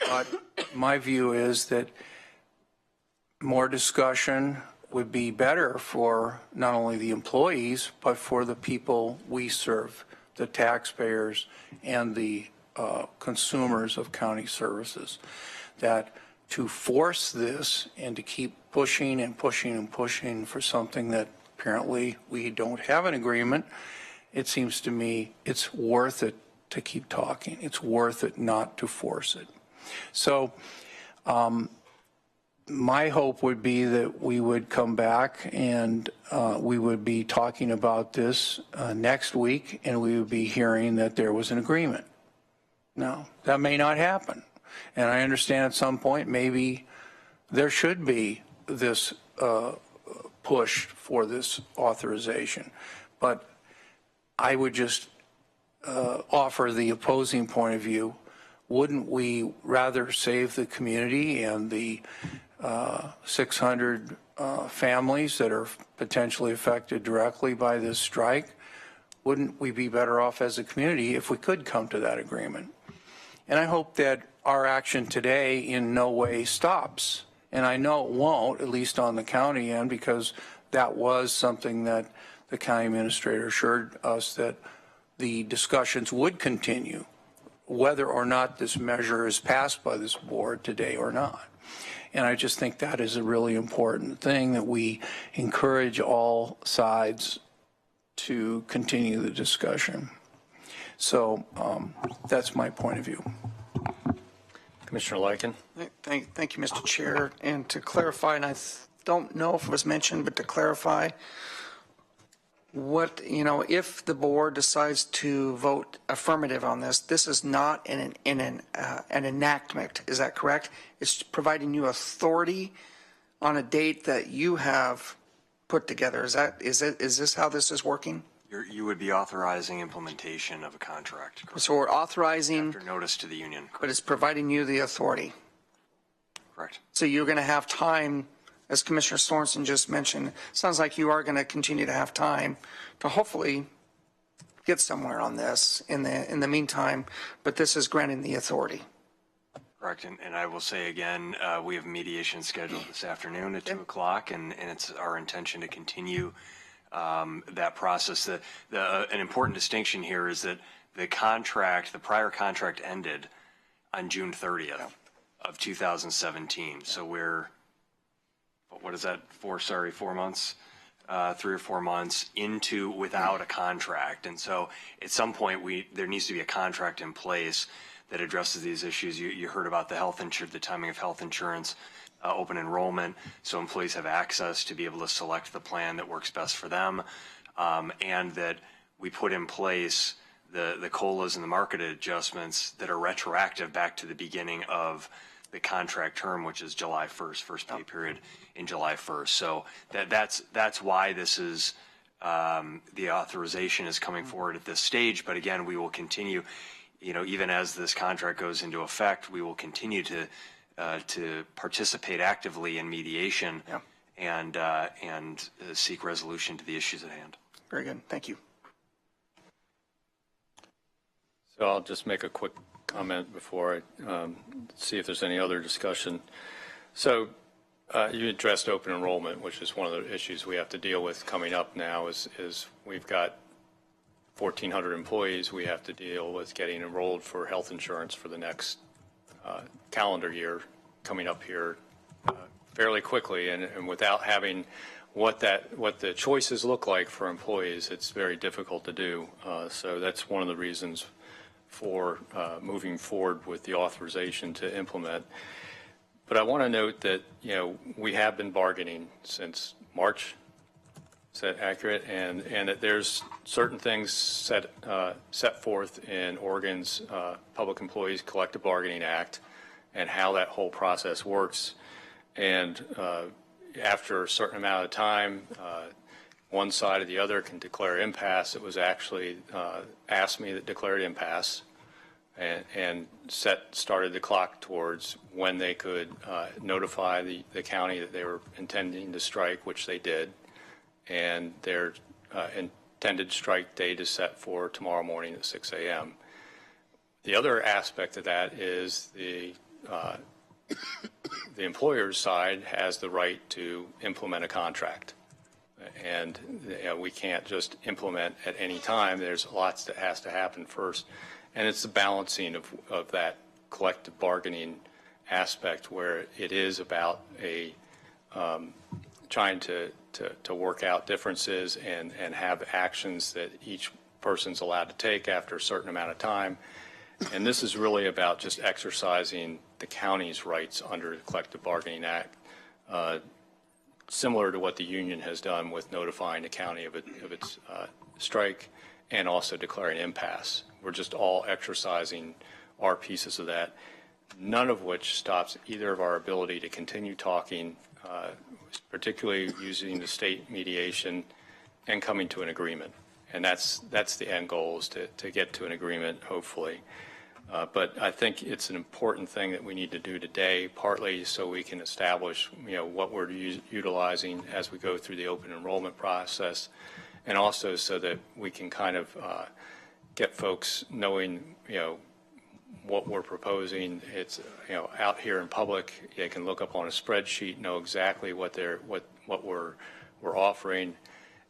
But my view is that more discussion would be better for not only the employees, but for the people we serve, the taxpayers and the consumers of county services. That to force this and to keep pushing and pushing and pushing for something that apparently we don't have an agreement, it seems to me it's worth it to keep talking. It's worth it not to force it. So my hope would be that we would come back and we would be talking about this next week, and we would be hearing that there was an agreement. Now, that may not happen. And I understand at some point maybe there should be this push for this authorization. But I would just offer the opposing point of view. Wouldn't we rather save the community and the 600 families that are potentially affected directly by this strike? Wouldn't we be better off as a community if we could come to that agreement? And I hope that our action today in no way stops. And I know it won't, at least on the county end, because that was something that the county administrator assured us that the discussions would continue, whether or not this measure is passed by this board today or not. And I just think that is a really important thing, that we encourage all sides to continue the discussion. So that's my point of view.
Commissioner Lyken.
Thank you, Mr. Chair. And to clarify, and I don't know if it was mentioned, but to clarify, what, if the board decides to vote affirmative on this, this is not an enactment. Is that correct? It's providing you authority on a date that you have put together. Is this how this is working?
You would be authorizing implementation of a contract. Correct?
So we're authorizing
after notice to the union. Correct.
But it's providing you the authority.
Correct.
So you're going to have time, as Commissioner Sorensen just mentioned. Sounds like you are going to continue to have time to hopefully get somewhere on this in the meantime. But this is granting the authority.
Correct. And I will say again, we have mediation scheduled this afternoon at 2 o'clock, and it's our intention to continue that process. An important distinction here is that the prior contract ended on June 30th of 2017. So we're, what is that, 4 months, 3 or 4 months into without a contract. And so at some point there needs to be a contract in place that addresses these issues. You heard about the timing of health insurance, open enrollment, so employees have access to be able to select the plan that works best for them, and that we put in place the COLAs and the market adjustments that are retroactive back to the beginning of the contract term, which is July 1st, first pay period in July 1st. So that's why this is, the authorization is coming forward at this stage. But again, we will continue, even as this contract goes into effect, we will continue to participate actively in mediation and seek resolution to the issues at hand.
Very good. Thank you.
So I'll just make a quick comment before I see if there's any other discussion. So you addressed open enrollment, which is one of the issues we have to deal with coming up now is we've got 1,400 employees we have to deal with getting enrolled for health insurance for the next calendar year coming up here fairly quickly, and without having what the choices look like for employees, it's very difficult to do. So that's one of the reasons for moving forward with the authorization to implement. But I want to note that we have been bargaining since March. Is that accurate? And that there's certain things set forth in Oregon's Public Employees Collective Bargaining Act and how that whole process works. And after a certain amount of time, one side or the other can declare impasse. It was actually ASME that declared impasse. and started the clock towards when they could notify the county that they were intending to strike, which they did, and their intended strike date is set for tomorrow morning at 6 a.m. The other aspect of that is the employer's side has the right to implement a contract. And we can't just implement at any time. There's lots that has to happen first. And it's the balancing of that collective bargaining aspect where it is about trying to work out differences and have actions that each person's allowed to take after a certain amount of time. And this is really about just exercising the county's rights under the Collective Bargaining Act, similar to what the union has done with notifying the county of its strike and also declaring impasse. We're just all exercising our pieces of that, none of which stops either of our ability to continue talking, particularly using the state mediation and coming to an agreement. And that's the end goal, is to get to an agreement, hopefully. But I think it's an important thing that we need to do today, partly so we can establish, what we're utilizing as we go through the open enrollment process, and also so that we can kind of get folks knowing, what we're proposing. It's, out here in public, they can look up on a spreadsheet, know exactly what we're offering,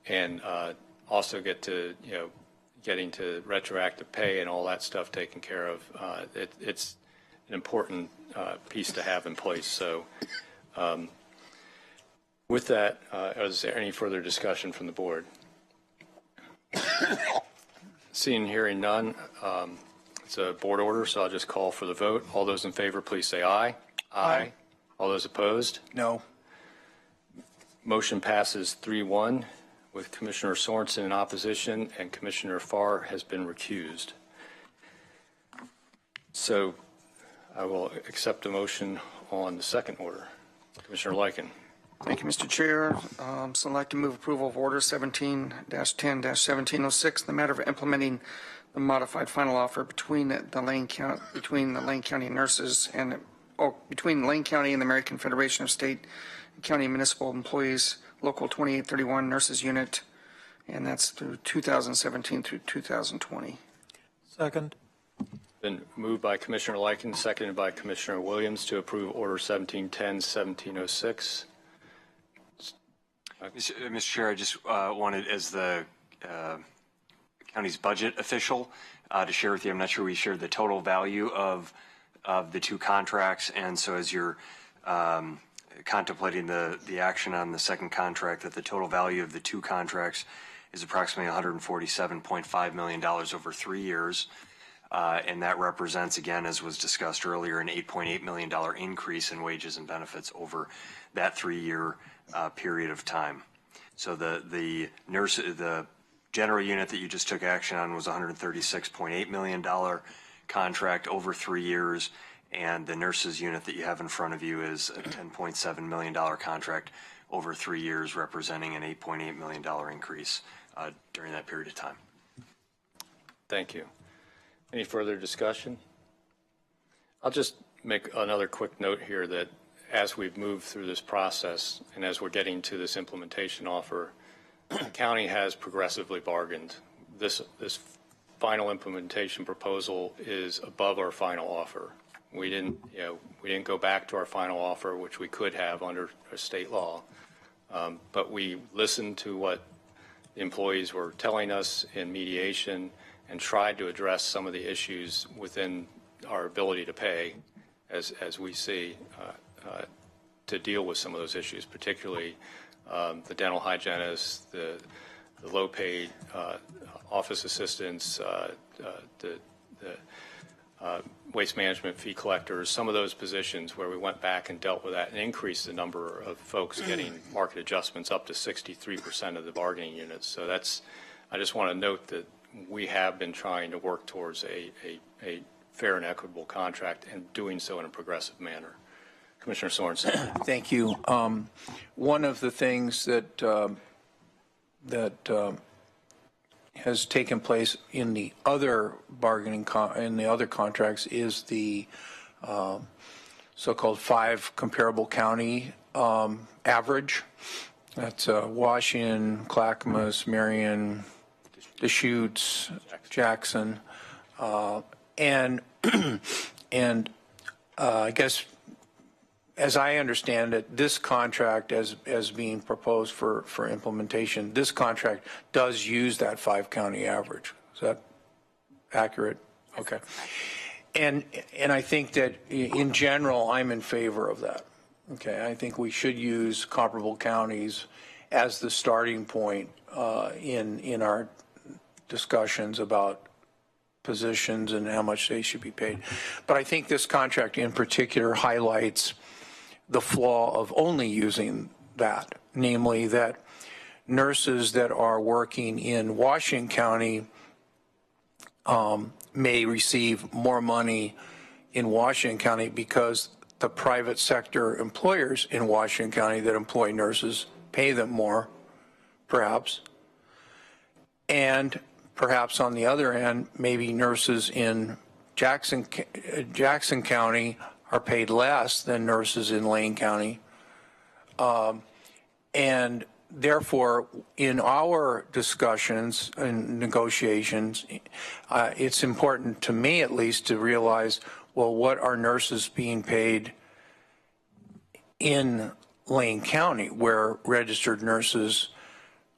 and also get to, getting to retroactive pay and all that stuff taken care of. It's an important piece to have in place. So with that, is there any further discussion from the board? Seeing and hearing none, it's a board order, so I'll just call for the vote. All those in favor, please say aye. Aye. All those opposed?
No.
Motion passes 3-1. With Commissioner Sorensen in opposition, and Commissioner Farr has been recused. So I will accept a motion on the second order. Commissioner Lyken.
Thank you, Mr. Chair. So I'd like to move approval of Order 17-10-1706, the matter of implementing the modified final offer between the Lane County nurses and between Lane County and the American Federation of State and County Municipal Employees, Local 2831 Nurses Unit, and that's through 2017 through 2020.
Second.
Been moved by Commissioner Lyken, seconded by Commissioner Williams to approve Order 17-10-1706.
Mr. Chair, I just wanted, as the county's budget official, to share with you, I'm not sure we shared the total value of the two contracts, and so as you're contemplating the action on the second contract, that the total value of the two contracts is approximately $147.5 million over 3 years. And that represents, again, as was discussed earlier, an $8.8 million increase in wages and benefits over that 3-year period of time. So the general unit that you just took action on was $136.8 million contract over 3 years. And the nurses unit that you have in front of you is a $10.7 million contract over 3 years, representing an $8.8 million increase during that period of time.
Thank you. Any further discussion? I'll just make another quick note here that as we've moved through this process and as we're getting to this implementation offer, the county has progressively bargained. This final implementation proposal is above our final offer. We didn't go back to our final offer, which we could have under state law, but we listened to what the employees were telling us in mediation and tried to address some of the issues within our ability to pay, as we see, to deal with some of those issues, particularly the dental hygienists, the low-paid office assistants, the waste management fee collectors, some of those positions where we went back and dealt with that and increased the number of folks getting market adjustments up to 63% of the bargaining units. So I just want to note that we have been trying to work towards a fair and equitable contract and doing so in a progressive manner. Commissioner Sorensen.
Thank you. One of the things that has taken place in the other in the other contracts is the so-called 5 comparable county average. That's Washington, Clackamas, Marion, Deschutes, Jackson, and I guess, as I understand it, this contract as being proposed for implementation, this contract does use that 5 county average. Is that accurate? Okay. And I think that in general, I'm in favor of that. Okay. I think we should use comparable counties as the starting point in our discussions about positions and how much they should be paid. But I think this contract in particular highlights the flaw of only using that, namely that nurses that are working in Washington County may receive more money in Washington County because the private sector employers in Washington County that employ nurses pay them more, perhaps. And perhaps on the other end, maybe nurses in Jackson County are paid less than nurses in Lane County. And therefore, in our discussions and negotiations, it's important to me at least to realize, well, what are nurses being paid in Lane County, where registered nurses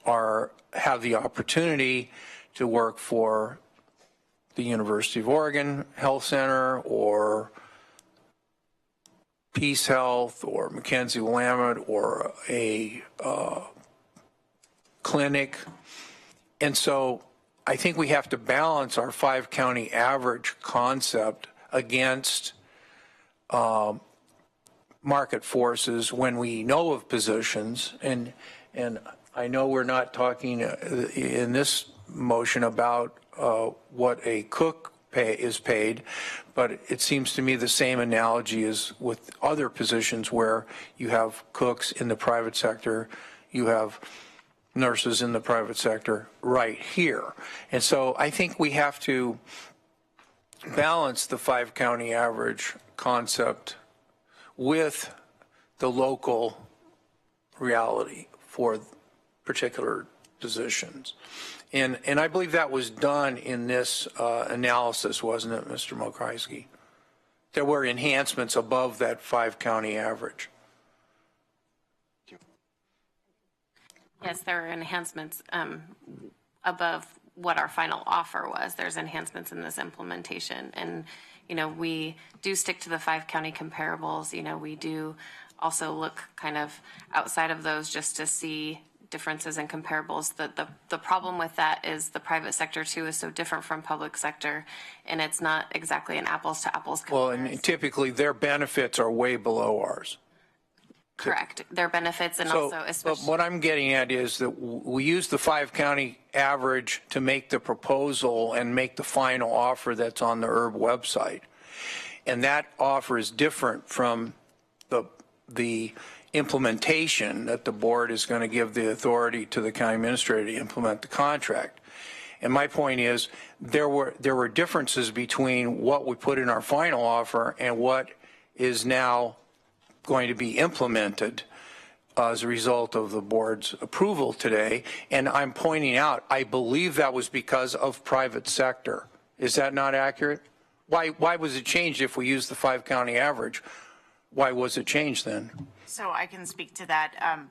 have the opportunity to work for the University of Oregon Health Center or Peace Health or Mackenzie Willamette or a clinic. And so I think we have to balance our 5 county average concept against market forces when we know of positions. And I know we're not talking in this motion about what a cook is paid, but it seems to me the same analogy is with other positions where you have cooks in the private sector, you have nurses in the private sector right here. And so I think we have to balance the 5 county average concept with the local reality for particular positions. And I believe that was done in this analysis, wasn't it, Mr. Mokryski? There were enhancements above that 5 county average.
Yes, there are enhancements above what our final offer was. There's enhancements in this implementation. And, you know, we do stick to the 5 county comparables. You know, we do also look kind of outside of those just to see differences in comparables. The problem with that is the private sector too is so different from public sector, and it's not exactly an apples to apples comparison.
Well, and typically their benefits are way below ours.
Correct. Their benefits and also especially.
But what I'm getting at is that we use the 5 county average to make the proposal and make the final offer that's on the IRB website. And that offer is different from the implementation that the board is going to give the authority to the county administrator to implement the contract. And my point is there were differences between what we put in our final offer and what is now going to be implemented as a result of the board's approval today. And I'm pointing out, I believe that was because of private sector. Is that not accurate? Why was it changed if we used the 5 county average? Why was it changed then?
So I can speak to that.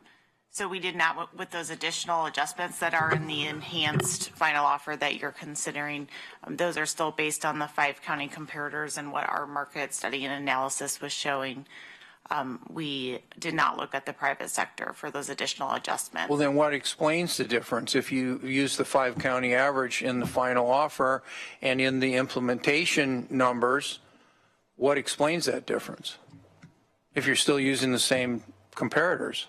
So we did not, with those additional adjustments that are in the enhanced final offer that you're considering, those are still based on the 5 county comparators and what our market study and analysis was showing. We did not look at the private sector for those additional adjustments.
Well, then what explains the difference? If you use the 5 county average in the final offer and in the implementation numbers, what explains that difference? If you're still using the same comparators.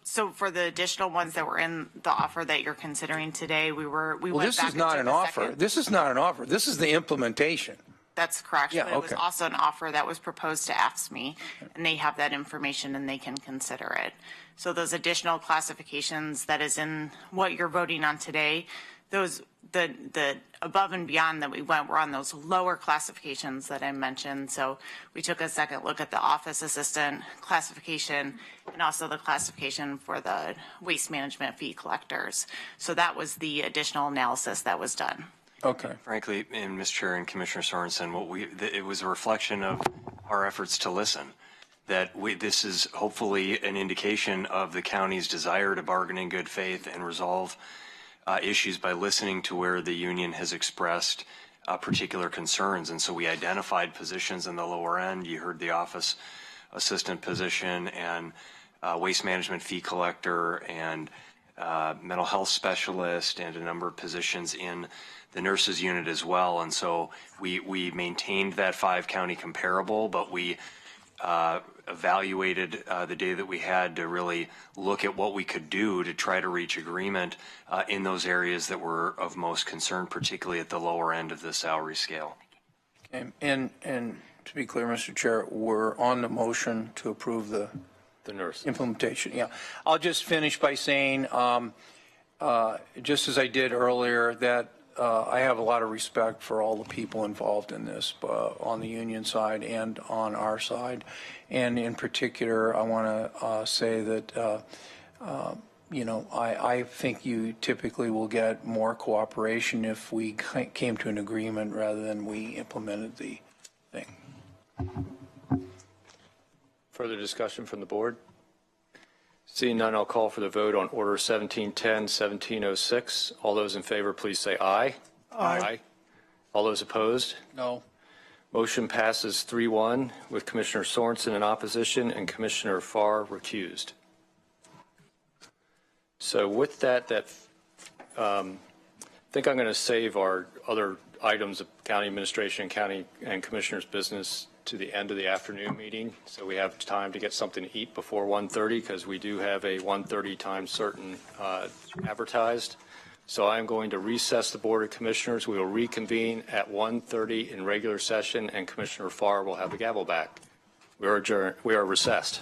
So for the additional ones that were in the offer that you're considering today, we went back.
This is not an offer. This is not an offer. This is the implementation.
That's correct.
Yeah,
but it was also an offer that was proposed to AFSCME, and they have that information and they can consider it. So those additional classifications that is in what you're voting on today, the above and beyond that we went were on those lower classifications that I mentioned. So we took a second look at the office assistant classification and also the classification for the waste management fee collectors. So that was the additional analysis that was done.
Okay.
Frankly, and Mr. Chair and Commissioner Sorensen, it was a reflection of our efforts to listen. This is hopefully an indication of the county's desire to bargain in good faith and resolve issues by listening to where the union has expressed particular concerns. And so we identified positions in the lower end. You heard the office assistant position and waste management fee collector and mental health specialist and a number of positions in the nurses unit as well. And so we maintained that 5-county comparable, but we evaluated the data that we had to really look at what we could do to try to reach agreement in those areas that were of most concern, particularly at the lower end of the salary scale.
Okay. And to be clear, Mr. Chair, we're on the motion to approve the
nurse
implementation. Yeah. I'll just finish by saying, just as I did earlier, that I have a lot of respect for all the people involved in this, on the union side and on our side. And in particular, I want to say that, I think you typically will get more cooperation if we came to an agreement rather than we implemented the thing.
Further discussion from the board? Seeing none, I'll call for the vote on Order 1710, 1706. All those in favor, please say aye.
Aye.
All those opposed?
No.
Motion passes 3-1 with Commissioner Sorensen in opposition and Commissioner Farr recused. So with that, I think I'm going to save our other items of county administration, county and commissioners' business to the end of the afternoon meeting, so we have time to get something to eat before 1:30, because we do have a 1:30 time certain advertised. So I'm going to recess the Board of Commissioners. We will reconvene at 1:30 in regular session, and Commissioner Farr will have the gavel back. We are adjourned. We are recessed.